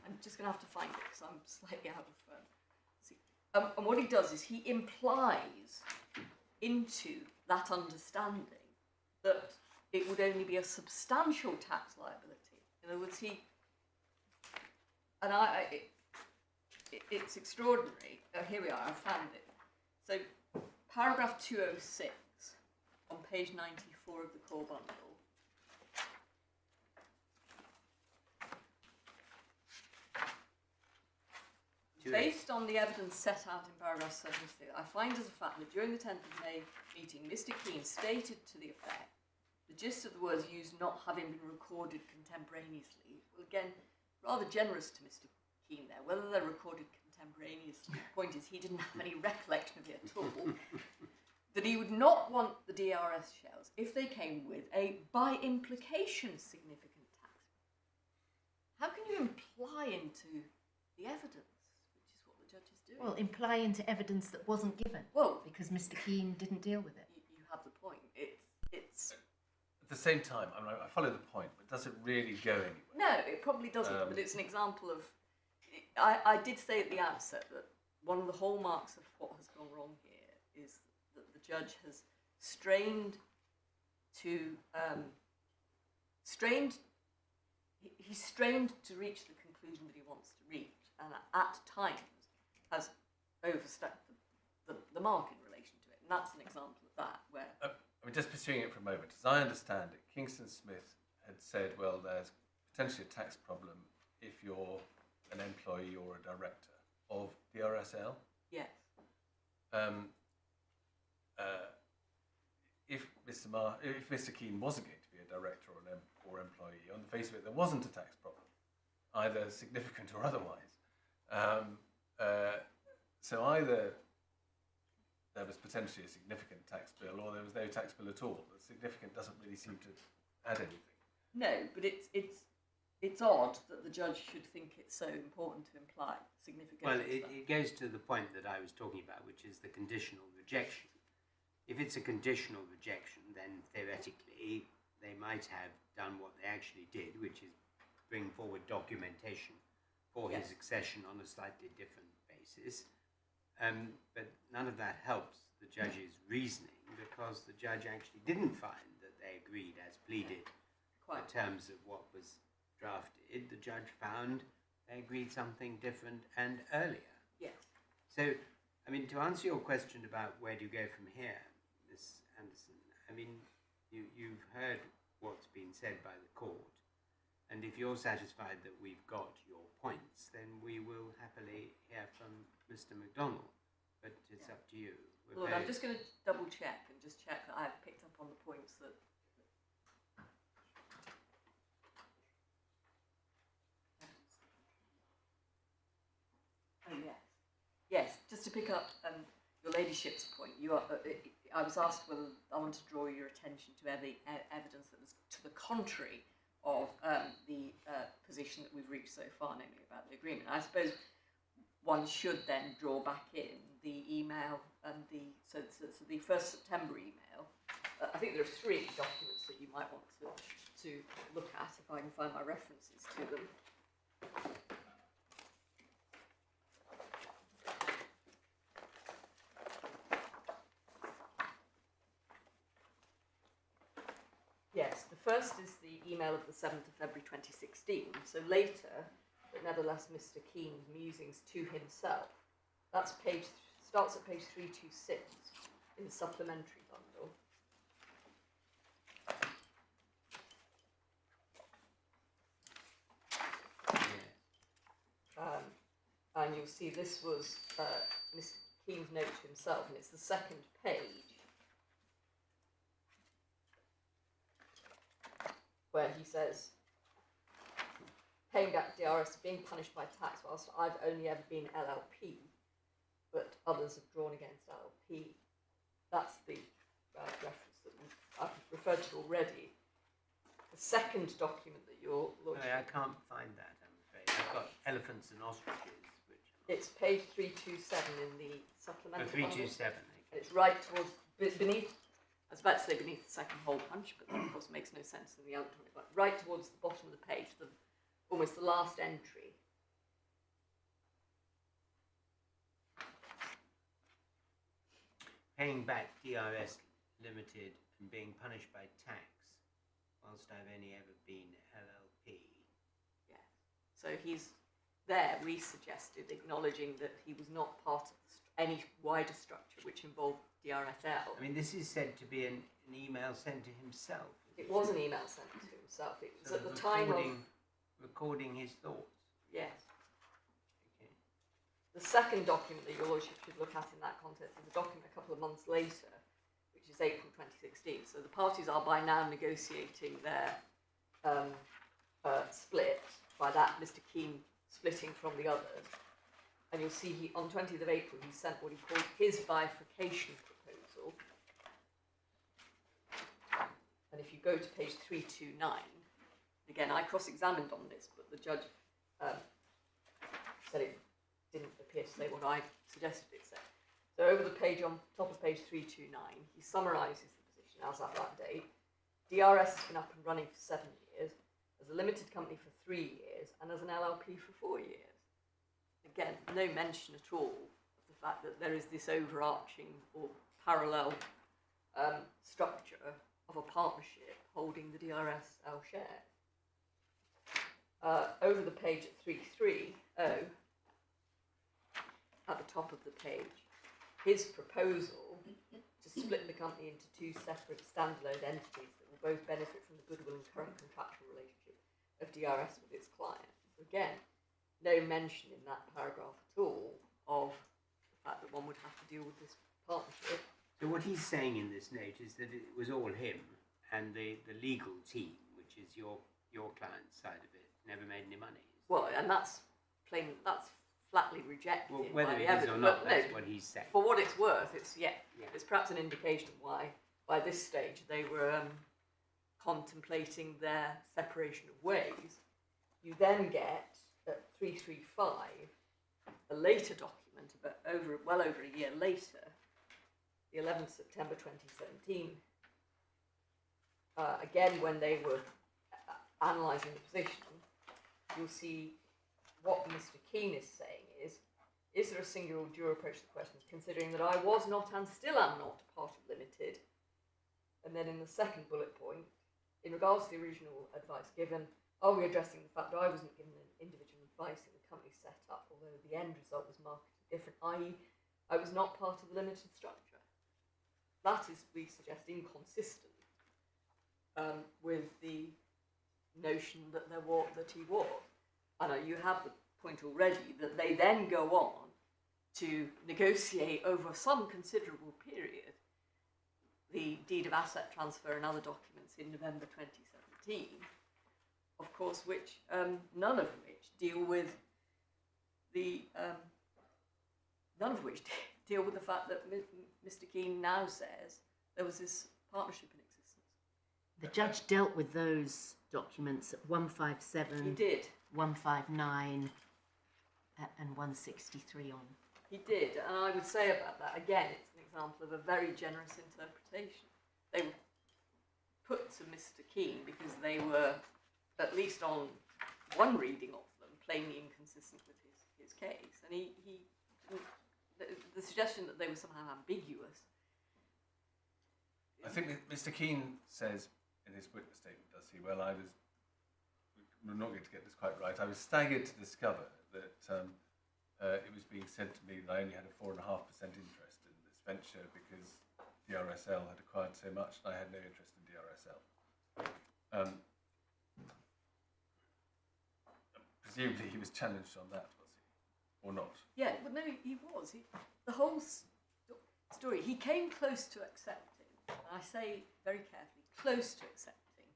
I'm just going to have to find it because I'm slightly out of and what he does is he implies into that understanding that it would only be a substantial tax liability. In other words, it's extraordinary. Oh, here we are, I found it. So, paragraph 206 on page 94 of the core bundle. Based on the evidence set out in paragraph 73, I find as a fact that during the 10th of May meeting, Mr. Keane stated to the effect, the gist of the words used not having been recorded contemporaneously. Well, again, rather generous to Mr. Keane there. Whether they're recorded contemporaneously, the point is he didn't have any recollection of it at all. That he would not want the DRS shares if they came with a, by implication, significant tax. How can you imply into the evidence? Well, imply into evidence that wasn't given. Well, because Mr. Keane didn't deal with it. You have the point. It's. At the same time, I mean, I follow the point, but does it really go anywhere? No, it probably doesn't. But it's an example of. I did say at the outset that one of the hallmarks of what has gone wrong here is that the judge has strained to he's strained to reach the conclusion that he wants to reach, and at times has overstepped the mark in relation to it. And that's an example of that, where... I mean, just pursuing it for a moment, as I understand it, Kingston Smith had said, well, there's potentially a tax problem if you're an employee or a director of DRSL. Yes. If Mr. Keane wasn't going to be a director or employee, on the face of it, there wasn't a tax problem, either significant or otherwise. So either there was potentially a significant tax bill, or there was no tax bill at all. The significant doesn't really seem to add anything. No, but it's odd that the judge should think it's so important to imply significant. Well, it goes to the point that I was talking about, which is the conditional rejection. If it's a conditional rejection, then theoretically they might have done what they actually did, which is bring forward documentation for his accession on a slightly different basis. But none of that helps the judge's reasoning, because the judge actually didn't find that they agreed as pleaded in terms of what was drafted. The judge found they agreed something different and earlier. Yes. So, I mean, to answer your question about where do you go from here, Miss Anderson, I mean, you've heard what's been said by the court. And if you're satisfied that we've got your points, then we will happily hear from Mr. MacDonald. But it's up to you. Lord, I'm just going to double check and just check that I've picked up on the points that. Oh yes, yes. Just to pick up your ladyship's point, I was asked whether I want to draw your attention to any evidence that was to the contrary of the position that we've reached so far, namely about the agreement. I suppose one should then draw back in the email and the the 1st September email. I think there are 3 documents that you might want to look at if I can find my references to them. Yes, the first is the email of the 7th of February 2016, so later, but nevertheless Mr. Keane's musings to himself. That's starts at page 326 in the supplementary bundle. And you'll see this was Mr. Keane's note to himself, and it's the 2nd page, where he says, paying back DRS being punished by tax whilst I've only ever been LLP, but others have drawn against LLP. That's the reference that I've referred referred to already. The second document that your lordship... I can't find that, I'm afraid. I've got elephants and ostriches, which... It's page 327 in the supplemental. 327, And it's right towards, beneath, I was about to say beneath the second hole punch, but that of course makes no sense in the electronic, but right towards the bottom of the page, almost the last entry. Paying back DRS Limited and being punished by tax whilst I've only ever been LLP. Yeah. So he's there, we suggested, acknowledging that he was not part of any wider structure which involved DRSL. I mean, this is said to be an email sent to himself. It was an email sent to himself. It was So at the time of... recording his thoughts. Yes. Okay. The second document that your lordship should look at in that context is a document a couple of months later, which is April 2016. So the parties are by now negotiating their split, by that Mr. Keane splitting from the others. And you'll see on 20th of April he sent what he called his bifurcation proposal. And if you go to page 329, again I cross-examined on this, but the judge said it didn't appear to say what I suggested it said. So over the page, on top of page 329, he summarises the position as at that date. DRS has been up and running for 7 years, as a limited company for 3 years, and as an LLP for 4 years. Again, no mention at all of the fact that there is this overarching or parallel structure of a partnership holding the DRSL shares. Over the page at 330, at the top of the page, his proposal to split the company into 2 separate standalone entities that will both benefit from the goodwill and current contractual relationship of DRS with its clients. So again, no mention in that paragraph at all of the fact that one would have to deal with this partnership. So what he's saying in this note is that it was all him and the legal team, which is your client's side of it, never made any money. Well, and that's plain, that's flatly rejected. Well, whether by the it is evidence, or not, but that's no, what he's saying. For what it's worth, it's it's perhaps an indication why, by this stage, they were contemplating their separation of ways. You then get at 335 a later document, but well over a year later, the 11th September 2017. Again, when they were analysing the position, you'll see what Mr. Keane is saying is there a single or dual approach to the questions, considering that I was not and still am not part of Limited? And then in the second bullet point, in regards to the original advice given, are we addressing the fact that I wasn't given an individual advice in the company set up, although the end result was markedly different, i.e. I was not part of the Limited structure? That is, we suggest, inconsistent with the notion that he was. I know you have the point already that they then go on to negotiate over some considerable period the deed of asset transfer and other documents in November 2017, of course, which none of which deal with the fact that Mr. Keane now says there was this partnership in existence. The judge dealt with those documents at 157. He did. 159 and 163 on. He did, and I would say about that, again, it's an example of a very generous interpretation. They were put to Mr. Keane because they were, at least on one reading of them, plainly inconsistent with his case. And the suggestion that they were somehow ambiguous. I think that Mr. Keane says in his witness statement, does he? Well, we're not going to get this quite right. I was staggered to discover that it was being said to me that I only had a 4.5% interest in this venture because DRSL had acquired so much and I had no interest in DRSL. Presumably he was challenged on that, was he? Or not? Yeah, but no, he was. The whole story, he came close to accepting, and I say very carefully, close to accepting,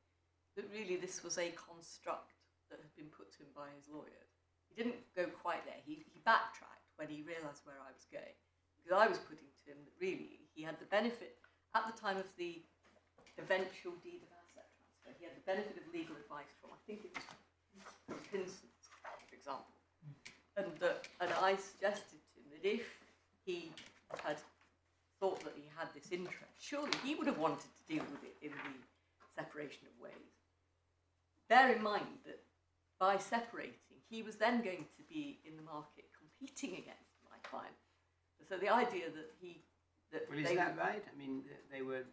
that really this was a construct that had been put to him by his lawyers. He didn't go quite there. He backtracked when he realised where I was going. Because I was putting to him that really he had the benefit, at the time of the eventual deed of asset transfer. He had the benefit of legal advice from, I think it was from Pinson's, for example. And I suggested to him that if he had thought that he had this interest, surely he would have wanted to deal with it in the separation of ways. Bear in mind that by separating, he was then going to be in the market competing against my client. So the idea that Well, is that right? I mean, they were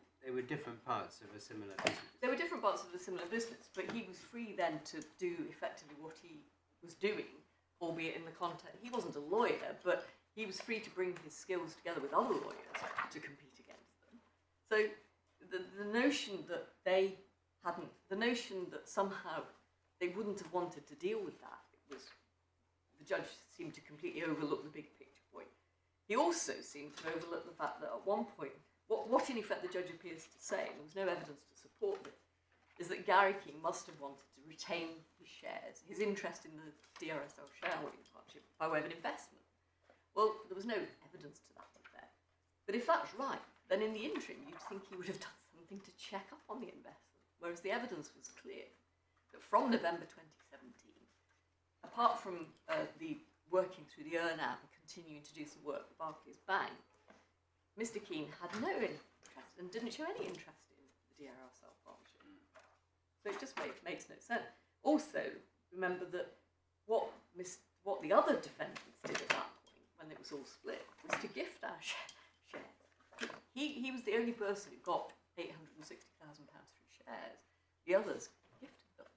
different parts of a similar business. They were different parts of a similar business, but he was free then to do effectively what he was doing, albeit in the context. He wasn't a lawyer, but he was free to bring his skills together with other lawyers to compete against them. So the notion that the notion that somehow they wouldn't have wanted to deal with that, the judge seemed to completely overlook the big picture point. He also seemed to overlook the fact that at one point, what in effect the judge appears to say, and there was no evidence to support this, is that Gary Keane must have wanted to retain his shares, his interest in the DRSL Shareholding Partnership, by way of an investment. Well, there was no evidence to that effect. But if that's right, then in the interim, you'd think he would have done something to check up on the investment, whereas the evidence was clear that from November 2017, apart from the working through the earn-out and continuing to do some work for Barclays Bank, Mr. Keane had no interest and didn't show any interest in the DRSL partnership. So it just makes no sense. Also, remember that what the other defendants did at that point, when it was all split, was to gift our shares. He was the only person who got £860,000 through shares. The others gifted them.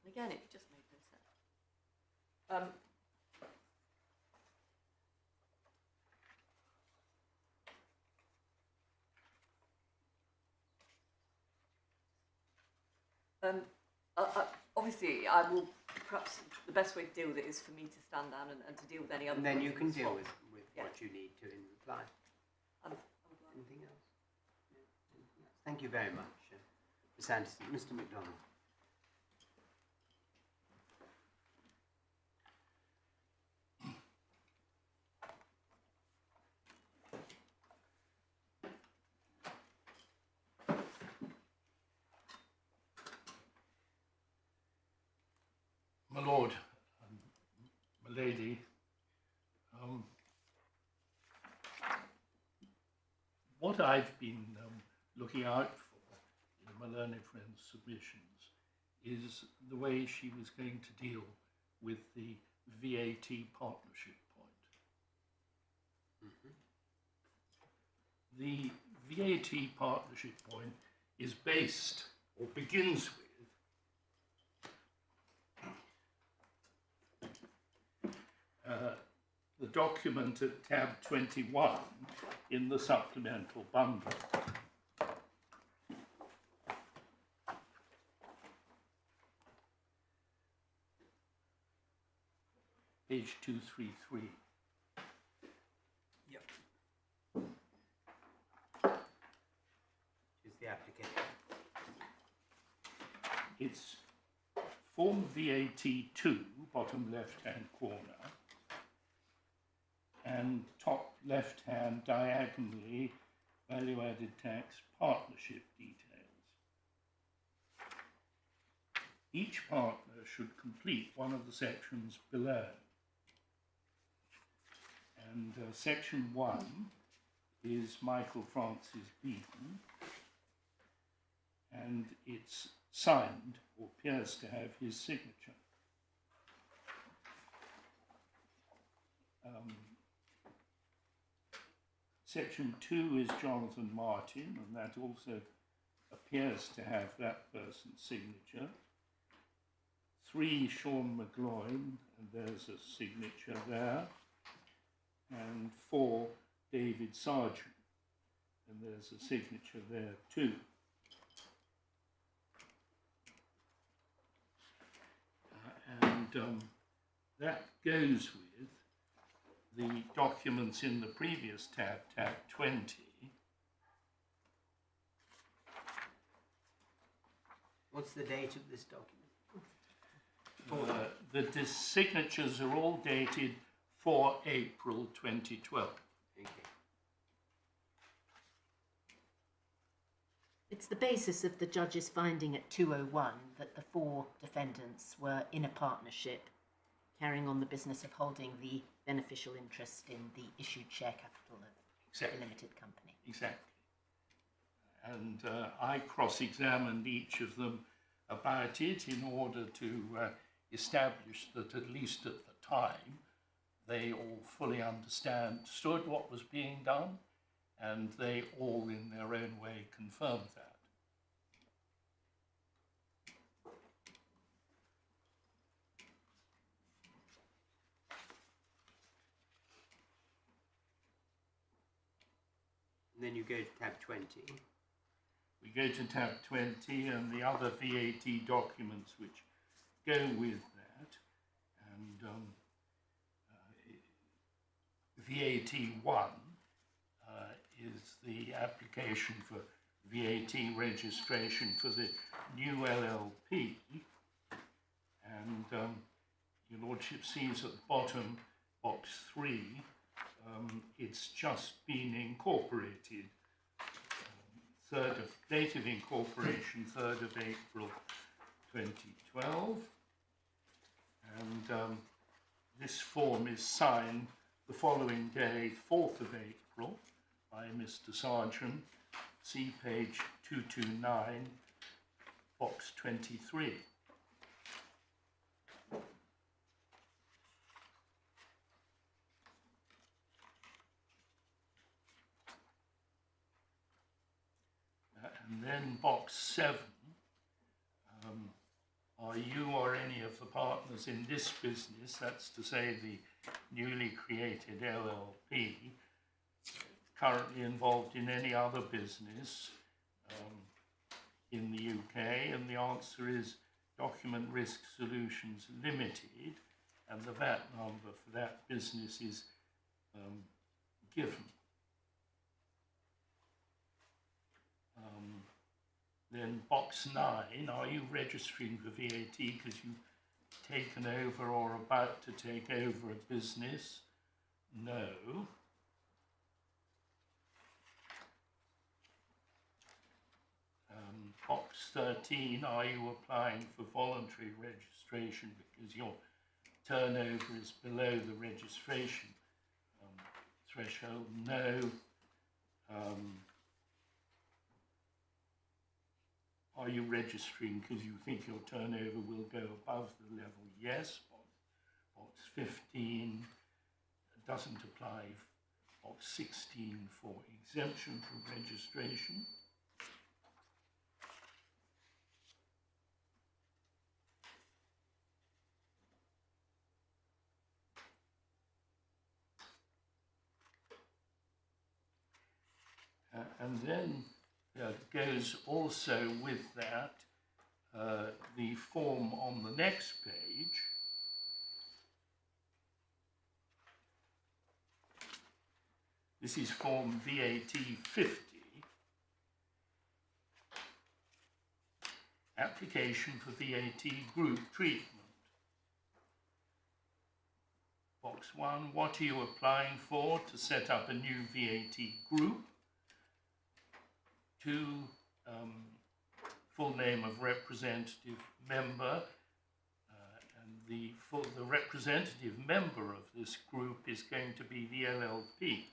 And again, it just made no sense. Obviously, I will. Perhaps the best way to deal with it is for me to stand down and to deal with any other. And then you can deal with Yeah. what you need to in reply. I'm Anything else? No? Anything else? Thank you very much, Ms. Anderson. Mr. MacDonald. My lord, my lady, what I've been looking out for in my learned friend's submissions is the way she was going to deal with the VAT partnership point. The VAT partnership point is based, or begins with, the document at tab 21 in the supplemental bundle. Page 233. Yep. Is the application. It's form VAT2, bottom left-hand corner, and top left-hand diagonally value-added tax partnership details. Each partner should complete one of the sections below. And section 1 is Michael Francis Beaton, and it's signed, or appears to have his signature. Section 2 is Jonathan Martin, and that also appears to have that person's signature. 3, Sean McGloin, and there's a signature there. And 4, David Sargent, and there's a signature there too. That goes with the documents in the previous tab, tab 20. What's the date of this document? The signatures are all dated 4 April 2012. Okay. It's the basis of the judge's finding at 201 that the 4 defendants were in a partnership carrying on the business of holding the beneficial interest in the issued share capital of Exactly. the limited company. Exactly. And I cross-examined each of them about it in order to establish that, at least at the time, they all fully understood what was being done, and they all in their own way confirmed that. And then you go to tab 20. We go to tab 20 and the other VAT documents which go with that. And VAT 1 is the application for VAT registration for the new LLP. And your Lordship sees at the bottom, box 3, it's just been incorporated. Date of incorporation, 3rd of April 2012. And this form is signed the following day, 4th of April, by Mr. Sargent. See page 229, box 23. And then box 7, are you or any of the partners in this business, that's to say the newly created LLP, currently involved in any other business in the UK? And the answer is Document Risk Solutions Limited, and the VAT number for that business is given. Then box 9, are you registering for VAT because you've taken over or about to take over a business? No. Box 13, are you applying for voluntary registration because your turnover is below the registration threshold? No. Are you registering because you think your turnover will go above the level? Yes. Box 15 doesn't apply. Box 16 for exemption from registration. And then goes also with that the form on the next page. This is form VAT 50. Application for VAT group treatment. Box 1, what are you applying for? To set up a new VAT group. 2, full name of representative member, and the representative member of this group is going to be the LLP.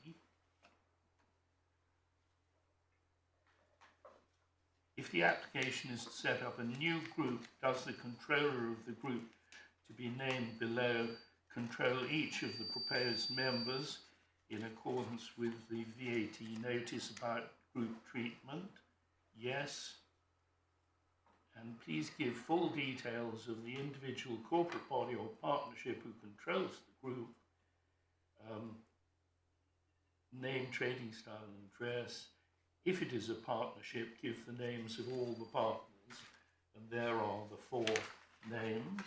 If the application is to set up a new group, does the controller of the group to be named below control each of the proposed members in accordance with the VAT notice about group treatment? Yes. And please give full details of the individual corporate body or partnership who controls the group, name, trading style and address. If it is a partnership, give the names of all the partners, and there are the 4 names.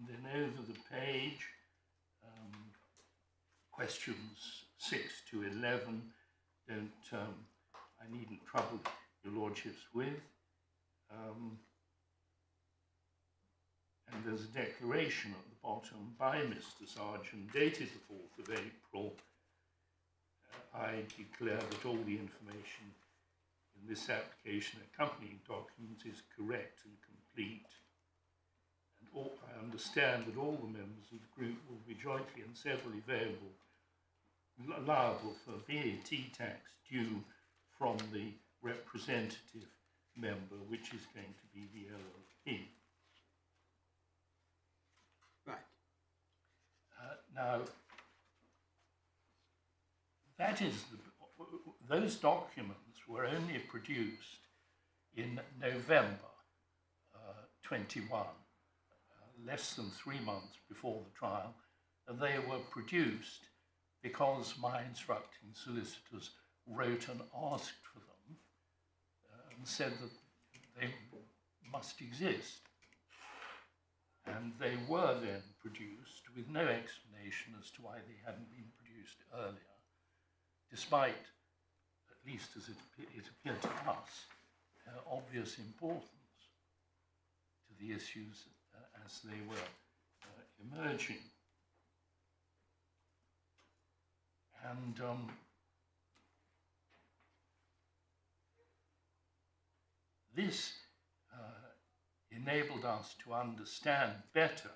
And then over the page, questions 6 to 11 I needn't trouble your Lordships with. And there's a declaration at the bottom by Mr. Sargent, dated the 4th of April. I declare that all the information in this application accompanying documents is correct and complete. And I understand that all the members of the group will be jointly and severally liable for VAT tax due from the representative member, which is going to be the LLP. Right. Now, that is those documents were only produced in November 21, less than 3 months before the trial, and they were produced because my instructing solicitors wrote and asked for them and said that they must exist. And they were then produced with no explanation as to why they hadn't been produced earlier, despite, at least as it appeared to us, obvious importance to the issues as they were emerging. And this enabled us to understand better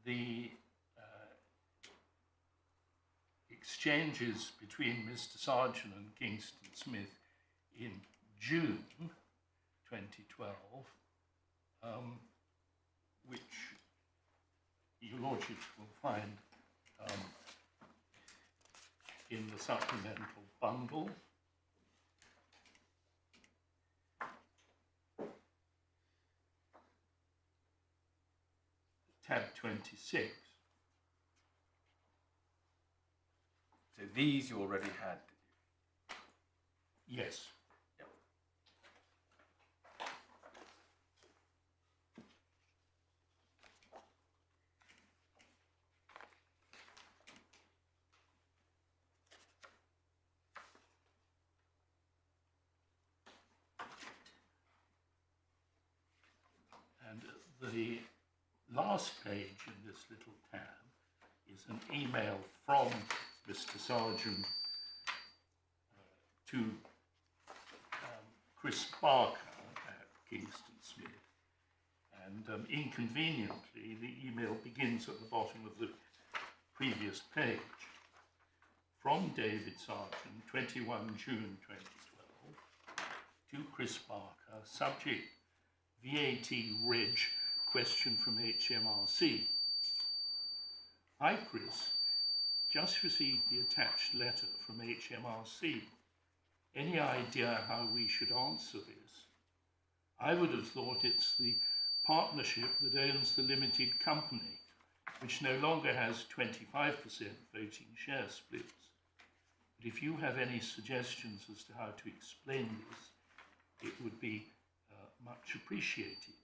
the exchanges between Mr. Sargent and Kingston Smith in June 2012, which your lordships will find in the supplemental bundle. Tab 26. So these you already had, did you? Yes. Yep. And the last page in this little tab is an email from Mr. Sargent to Chris Barker at Kingston Smith. And inconveniently, the email begins at the bottom of the previous page. From David Sargent, 21 June 2012, to Chris Barker, subject VAT Reg question from HMRC. Hi Chris, just received the attached letter from HMRC. Any idea how we should answer this? I would have thought it's the partnership that owns the limited company, which no longer has 25% voting share splits. But if you have any suggestions as to how to explain this, it would be much appreciated.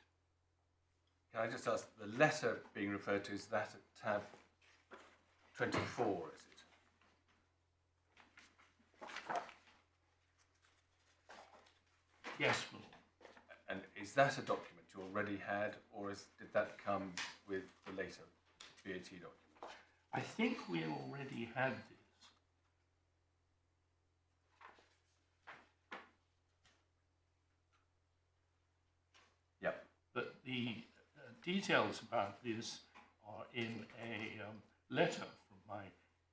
Can I just ask, the letter being referred to, is that at tab 24, is it? Yes, my lord. And is that a document you already had, or did that come with the later VAT document? I think we already had this. Yep. But the details about this are in a letter from my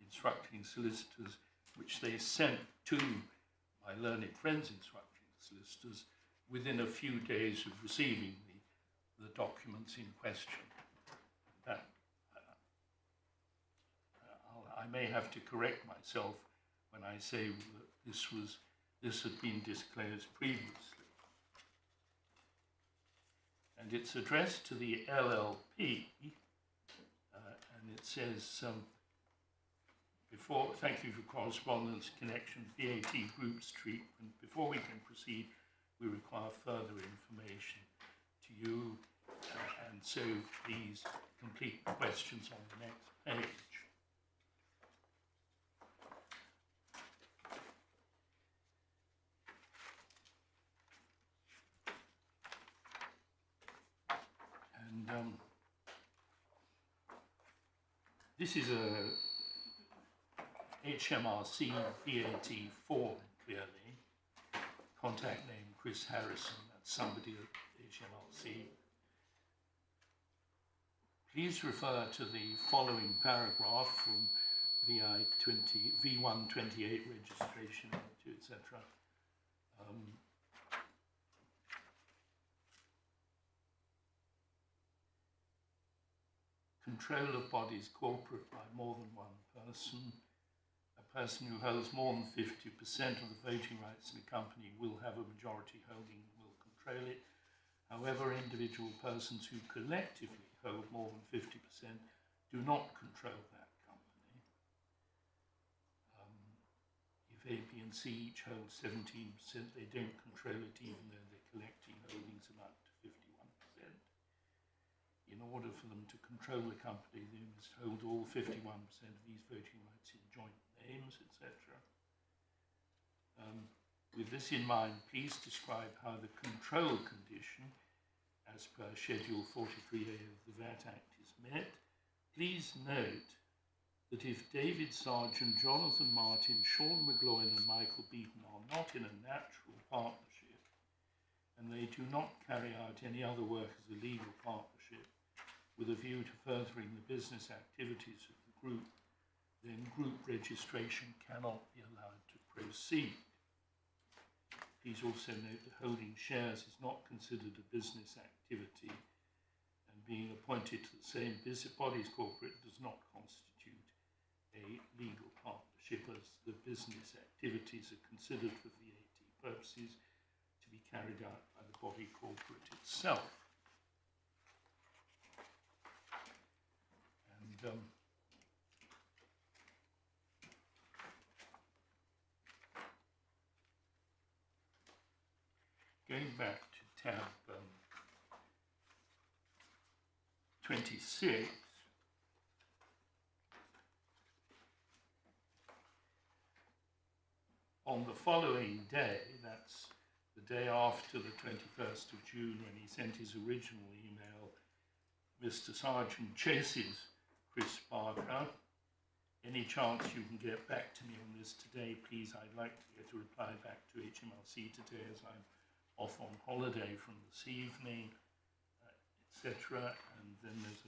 instructing solicitors, which they sent to my learned friends instructing solicitors within a few days of receiving the documents in question. That I may have to correct myself when I say that this had been disclosed previously. And it's addressed to the LLP, and it says, thank you for correspondence, connection, VAT groups treatment. Before we can proceed, we require further information to you, and so please complete the questions on the next page. This is a HMRC VAT form, clearly. Contact name Chris Harrison, that's somebody at HMRC. Please refer to the following paragraph from V128 registration, etc. Control of bodies corporate by more than one person. A person who holds more than 50% of the voting rights in a company will have a majority holding and will control it. However, individual persons who collectively hold more than 50% do not control that company. If A, B and C each hold 17%, they don't control it even though their collective holdings amount to 51%. In order for them to control the company, they must hold all 51% of these voting rights in joint names, etc. With this in mind, please describe how the control condition, as per Schedule 43A of the VAT Act, is met. Please note that if David Sargent, Jonathan Martin, Sean McGloin and Michael Beaton are not in a natural partnership and they do not carry out any other work as a legal partnership with a view to furthering the business activities of the group, then group registration cannot be allowed to proceed. Please also note that holding shares is not considered a business activity, and being appointed to the same bodies corporate does not constitute a legal partnership, as the business activities are considered for VAT purposes to be carried out by the body corporate itself. And going back to tab 26, on the following day, that's the day after the 21st of June when he sent his original email, Mr. Sargent chases Chris Barker. Any chance you can get back to me on this today, please? I'd like to get a reply back to HMRC today as I'm off on holiday from this evening, etc. And then there's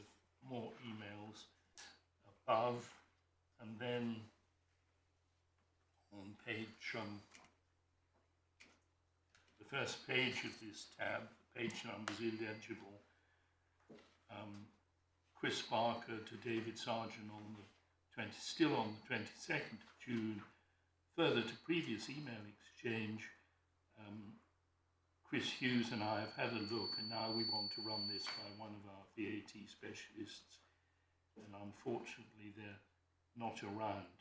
more emails above. And then on page, the first page of this tab, the page number is illegible. Chris Barker to David Sargent on the still on the 22nd of June. Further to previous email exchange, Chris Hughes and I have had a look, and now we want to run this by one of our VAT specialists, and unfortunately they're not around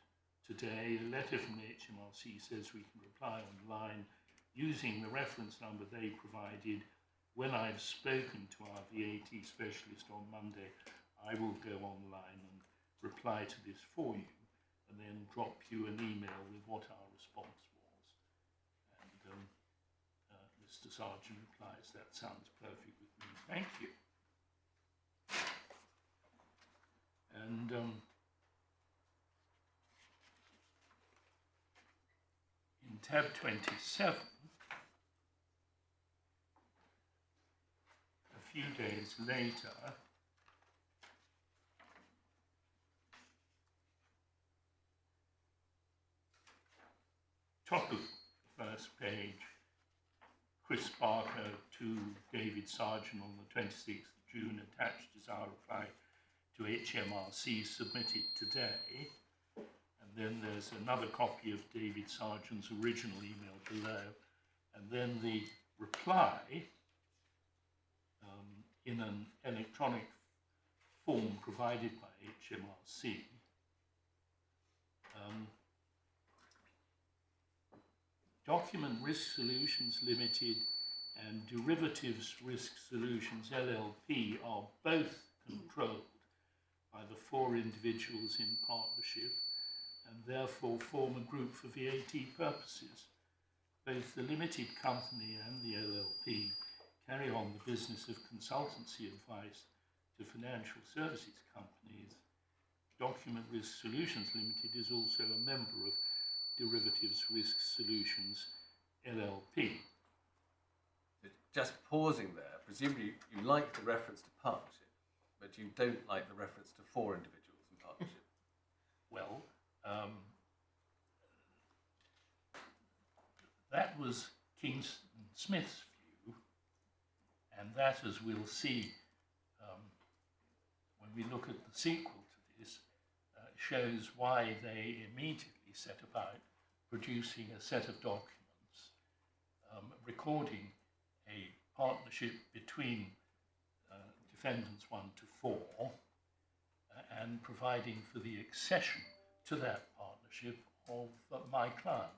today. A letter from the HMRC says we can reply online using the reference number they provided. When I've spoken to our VAT specialist on Monday, I will go online and reply to this for you, and then drop you an email with what our response was. And Mr. Sargent replies, that sounds perfect with me, thank you. And in tab 27, a few days later, top of the first page, Chris Barker to David Sargent on the 26th of June, attached is our reply to HMRC submitted today. And then there's another copy of David Sargent's original email below. And then the reply in an electronic form provided by HMRC. Document Risk Solutions Limited and Derivatives Risk Solutions LLP are both controlled by the 4 individuals in partnership and therefore form a group for VAT purposes. Both the limited company and the LLP carry on the business of consultancy advice to financial services companies, Document Risk Solutions Limited is also a member of Derivatives Risk Solutions LLP. Just pausing there, presumably you like the reference to partnership, but you don't like the reference to 4 individuals in partnership. Well, that was Kingston Smith's view, and that, as we'll see when we look at the sequel to this, shows why they immediately set about producing a set of documents recording a partnership between defendants 1 to 4 and providing for the accession to that partnership of my client.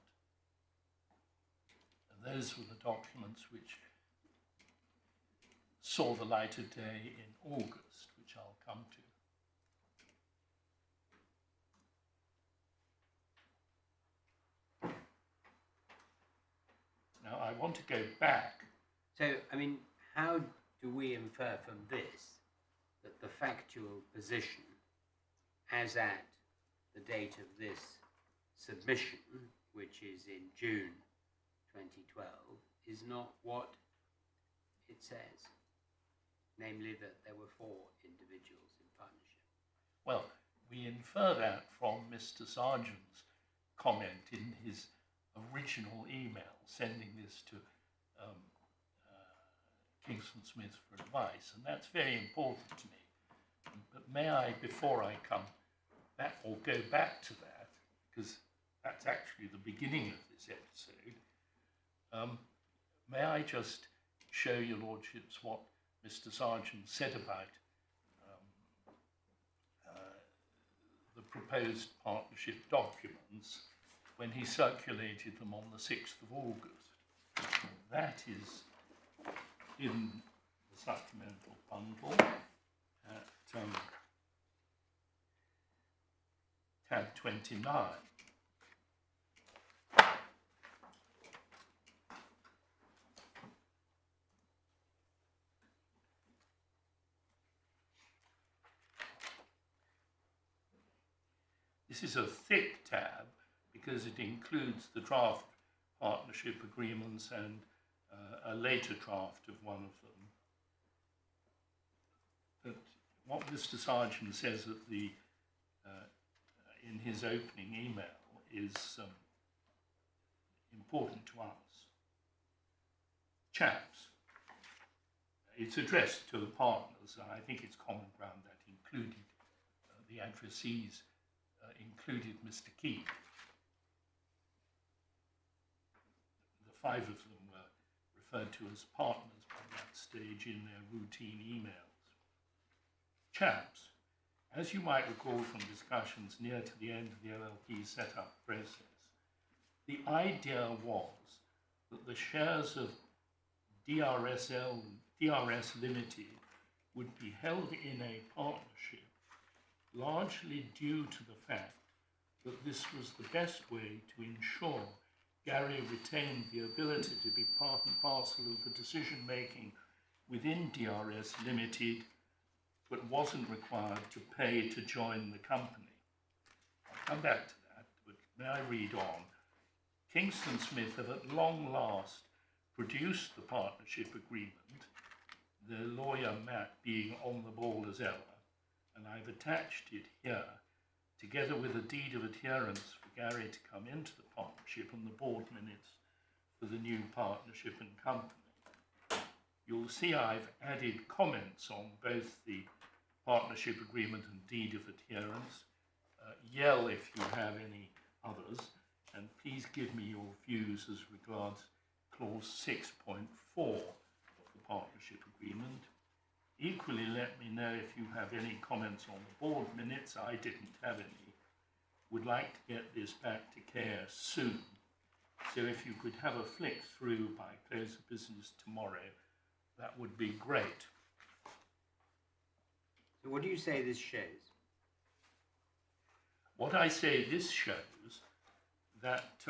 And those were the documents which saw the light of day in August, which I'll come to. Now, I want to go back. So, I mean, how do we infer from this that the factual position as at the date of this submission, which is in June 2012, is not what it says? Namely, that there were 4 individuals in partnership. Well, we infer that from Mr. Sargent's comment in his original email sending this to Kingston Smith for advice, and that's very important to me. But may I, before I come back or go back to that, because that's actually the beginning of this episode, may I just show your lordships what Mr. Sargent said about the proposed partnership documents when he circulated them on the 6th of August. That is in the supplemental bundle at tab 29. This is a thick tab because it includes the draft partnership agreements and a later draft of one of them. But what Mr. Sargent says at the in his opening email is important to us. Chaps, it's addressed to the partners, and I think it's common ground that included the addressees included Mr. Keane. The 5 of them were referred to as partners by that stage in their routine emails. Chaps, as you might recall from discussions near to the end of the LLP setup process, the idea was that the shares of DRS Limited would be held in a partnership largely due to the fact that this was the best way to ensure Gary retained the ability to be part and parcel of the decision-making within DRS Limited, but wasn't required to pay to join the company. I'll come back to that, but may I read on? Kingston Smith have at long last produced the partnership agreement, their lawyer Matt being on the ball as ever, and I've attached it here, together with a deed of adherence for Gary to come into the partnership and the board minutes for the new partnership and company. You'll see I've added comments on both the partnership agreement and deed of adherence. Yell if you have any others, and please give me your views as regards clause 6.4 of the partnership agreement. Equally, let me know if you have any comments on the board minutes. I didn't have any. Would like to get this back to care soon. So if you could have a flick through by close of business tomorrow, that would be great. So what do you say this shows? What I say this shows that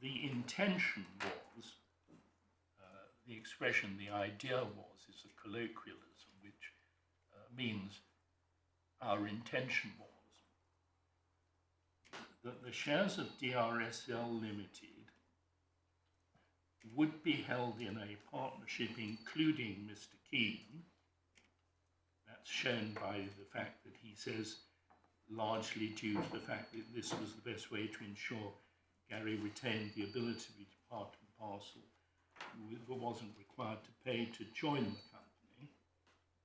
the intention was, the expression, the idea was, is a colloquialism which means our intention was that the shares of DRSL Limited would be held in a partnership including Mr. Keane. That's shown by the fact that he says largely due to the fact that this was the best way to ensure Gary retained the ability to be part and parcel, but wasn't required to pay to join the company.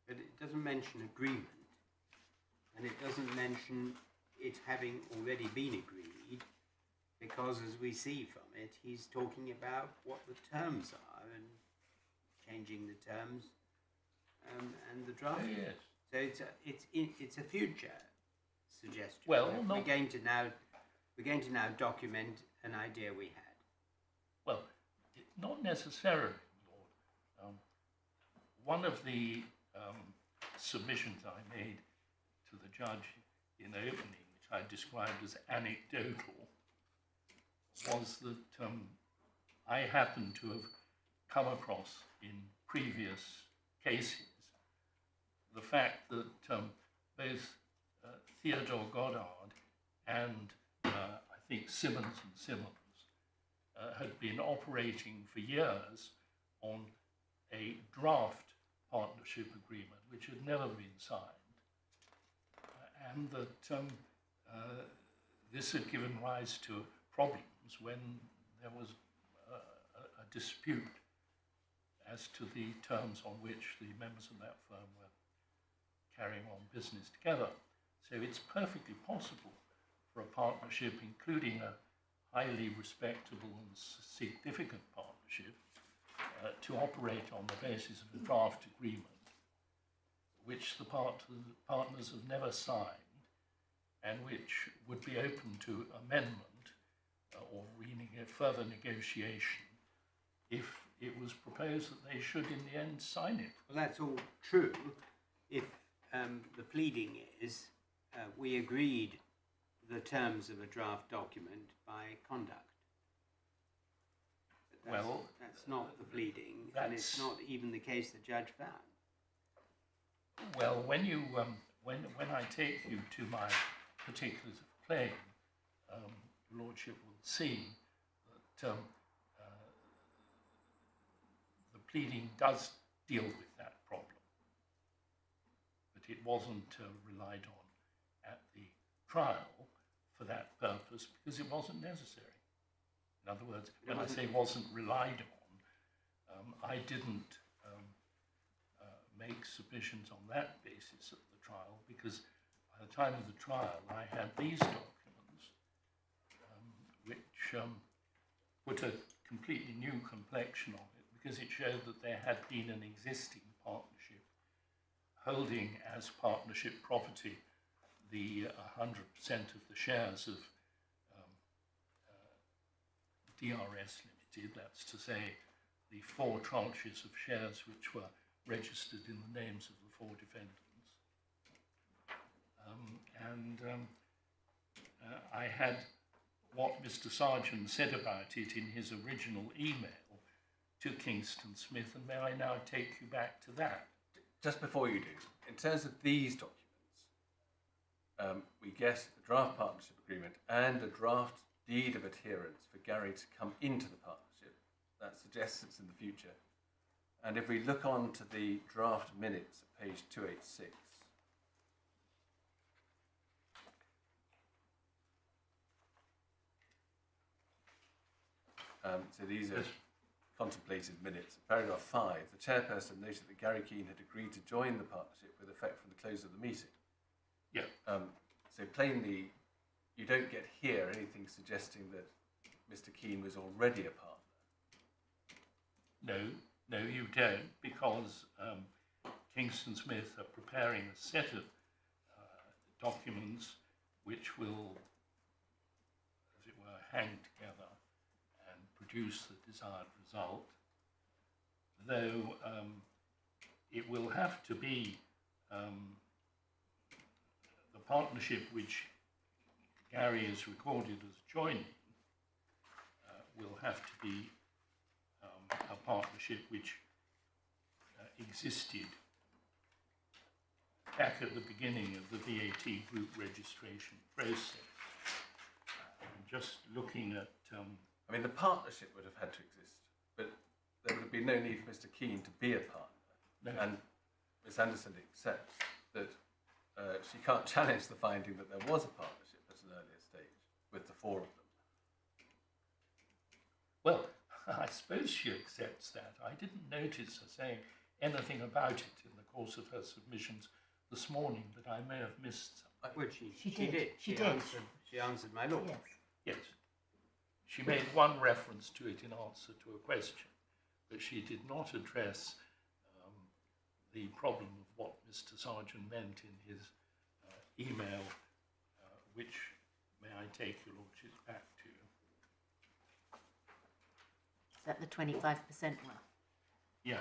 But it doesn't mention agreement, and it doesn't mention it having already been agreed, because as we see from it, he's talking about what the terms are and changing the terms and the draft. Oh, yes. So it's a future suggestion. Well, we're going to now document an idea we had. Well, not necessarily, Lord. One of the submissions I made to the judge in opening, which I described as anecdotal, was that I happened to have come across in previous cases the fact that both Theodore Goddard and I think Simmons and Simmons had been operating for years on a draft partnership agreement which had never been signed, and that this had given rise to problems when there was a dispute as to the terms on which the members of that firm were carrying on business together. So it's perfectly possible for a partnership, including a highly respectable and significant partnership, to operate on the basis of a draft agreement which the partners have never signed and which would be open to amendment or further negotiation if it was proposed that they should in the end sign it. Well, that's all true if the pleading is we agreed the terms of a draft document by conduct. But that's not the pleading, and it's not even the case the judge found. Well, when I take you to my particulars of claim, Your Lordship will see that the pleading does deal with that problem, but it wasn't relied on at the trial for that purpose because it wasn't necessary. In other words, when I say wasn't relied on, I didn't make submissions on that basis at the trial because by the time of the trial I had these documents which put a completely new complexion on it because it showed that there had been an existing partnership holding as partnership property the 100% of the shares of DRS Limited, that's to say the 4 tranches of shares which were registered in the names of the 4 defendants. I had what Mr. Sargent said about it in his original email to Kingston Smith, and may I now take you back to that? Just before you do, in terms of these documents, we get a draft partnership agreement and a draft deed of adherence for Gary to come into the partnership. That suggests it's in the future. And if we look on to the draft minutes at page 286, so these are contemplated minutes. Paragraph 5, the chairperson noted that Gary Keane had agreed to join the partnership with effect from the close of the meeting. Yeah. So plainly, you don't get here anything suggesting that Mr. Keane was already a partner. No, you don't, because Kingston Smith are preparing a set of documents which will, as it were, hang together and produce the desired result, though it will have to be the partnership which Gary is recorded as joining will have to be a partnership which existed back at the beginning of the VAT group registration process, just looking at... I mean, the partnership would have had to exist, but there would have been no need for Mr. Keane to be a partner. No. And Miss Anderson accepts that she can't challenge the finding that there was a partnership at an earlier stage with the four of them. Well, I suppose she accepts that. I didn't notice her saying anything about it in the course of her submissions this morning, but I may have missed something. Well, She did. She answered my lord. Yes. Yes. She made one reference to it in answer to a question, but she did not address the problem of what Mr. Sargent meant in his email, which, may I take your lordship back to? Is that the 25% one? Yeah.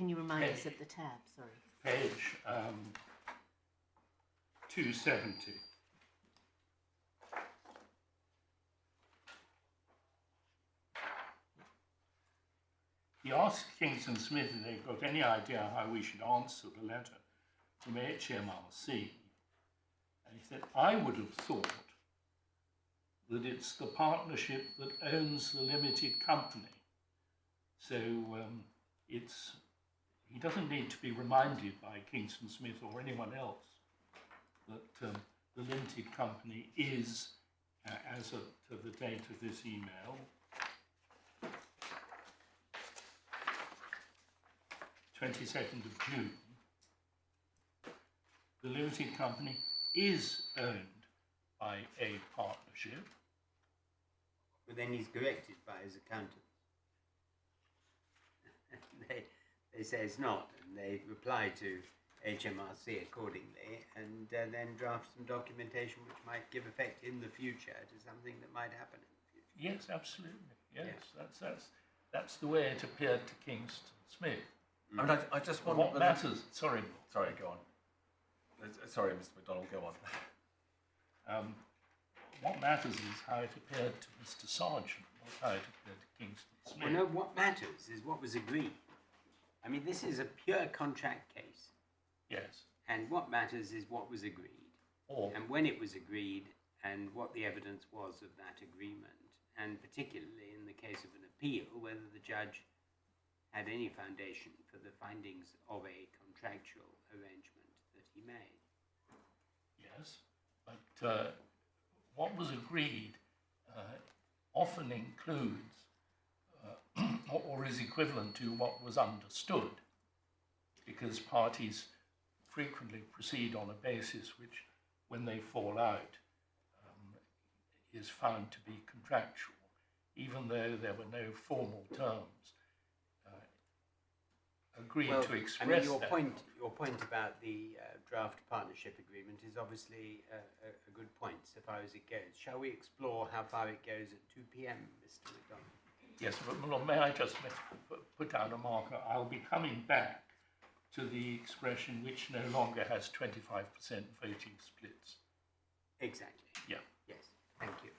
Can you remind us of the tab? Sorry. Page 270. He asked Kingston Smith if they've got any idea how we should answer the letter from HMRC. And he said, I would have thought that it's the partnership that owns the limited company. So he doesn't need to be reminded by Kingston Smith or anyone else that the limited company is, as of the date of this email, 22nd of June, the limited company is owned by a partnership. But then he's corrected by his accountant. They say it's not, and they reply to HMRC accordingly, and then draft some documentation which might give effect in the future to something that might happen in the future. Yes, absolutely. Yes, Yeah. that's the way it appeared to Kingston Smith. I mean, I just want What matters? Sorry. Sorry, go on. Sorry, Mr. MacDonald, go on. What matters is how it appeared to Mr. Sargent, not how it appeared to Kingston Smith. Well, no, what matters is what was agreed. I mean, this is a pure contract case, Yes. and what matters is what was agreed, Or and when it was agreed, and what the evidence was of that agreement, and particularly in the case of an appeal, whether the judge had any foundation for the findings of a contractual arrangement that he made. yes, but what was agreed often includes or is equivalent to what was understood, because parties frequently proceed on a basis which, when they fall out, is found to be contractual, even though there were no formal terms agreed to express I mean, your that. point about the draft partnership agreement is obviously a good point, so far as it goes. Shall we explore how far it goes at 2 p.m., Mr. MacDonald? Yes, but my lord, may I just put down a marker? I'll be coming back to the expression which no longer has 25% voting splits. Exactly. Yeah. Yes, thank you.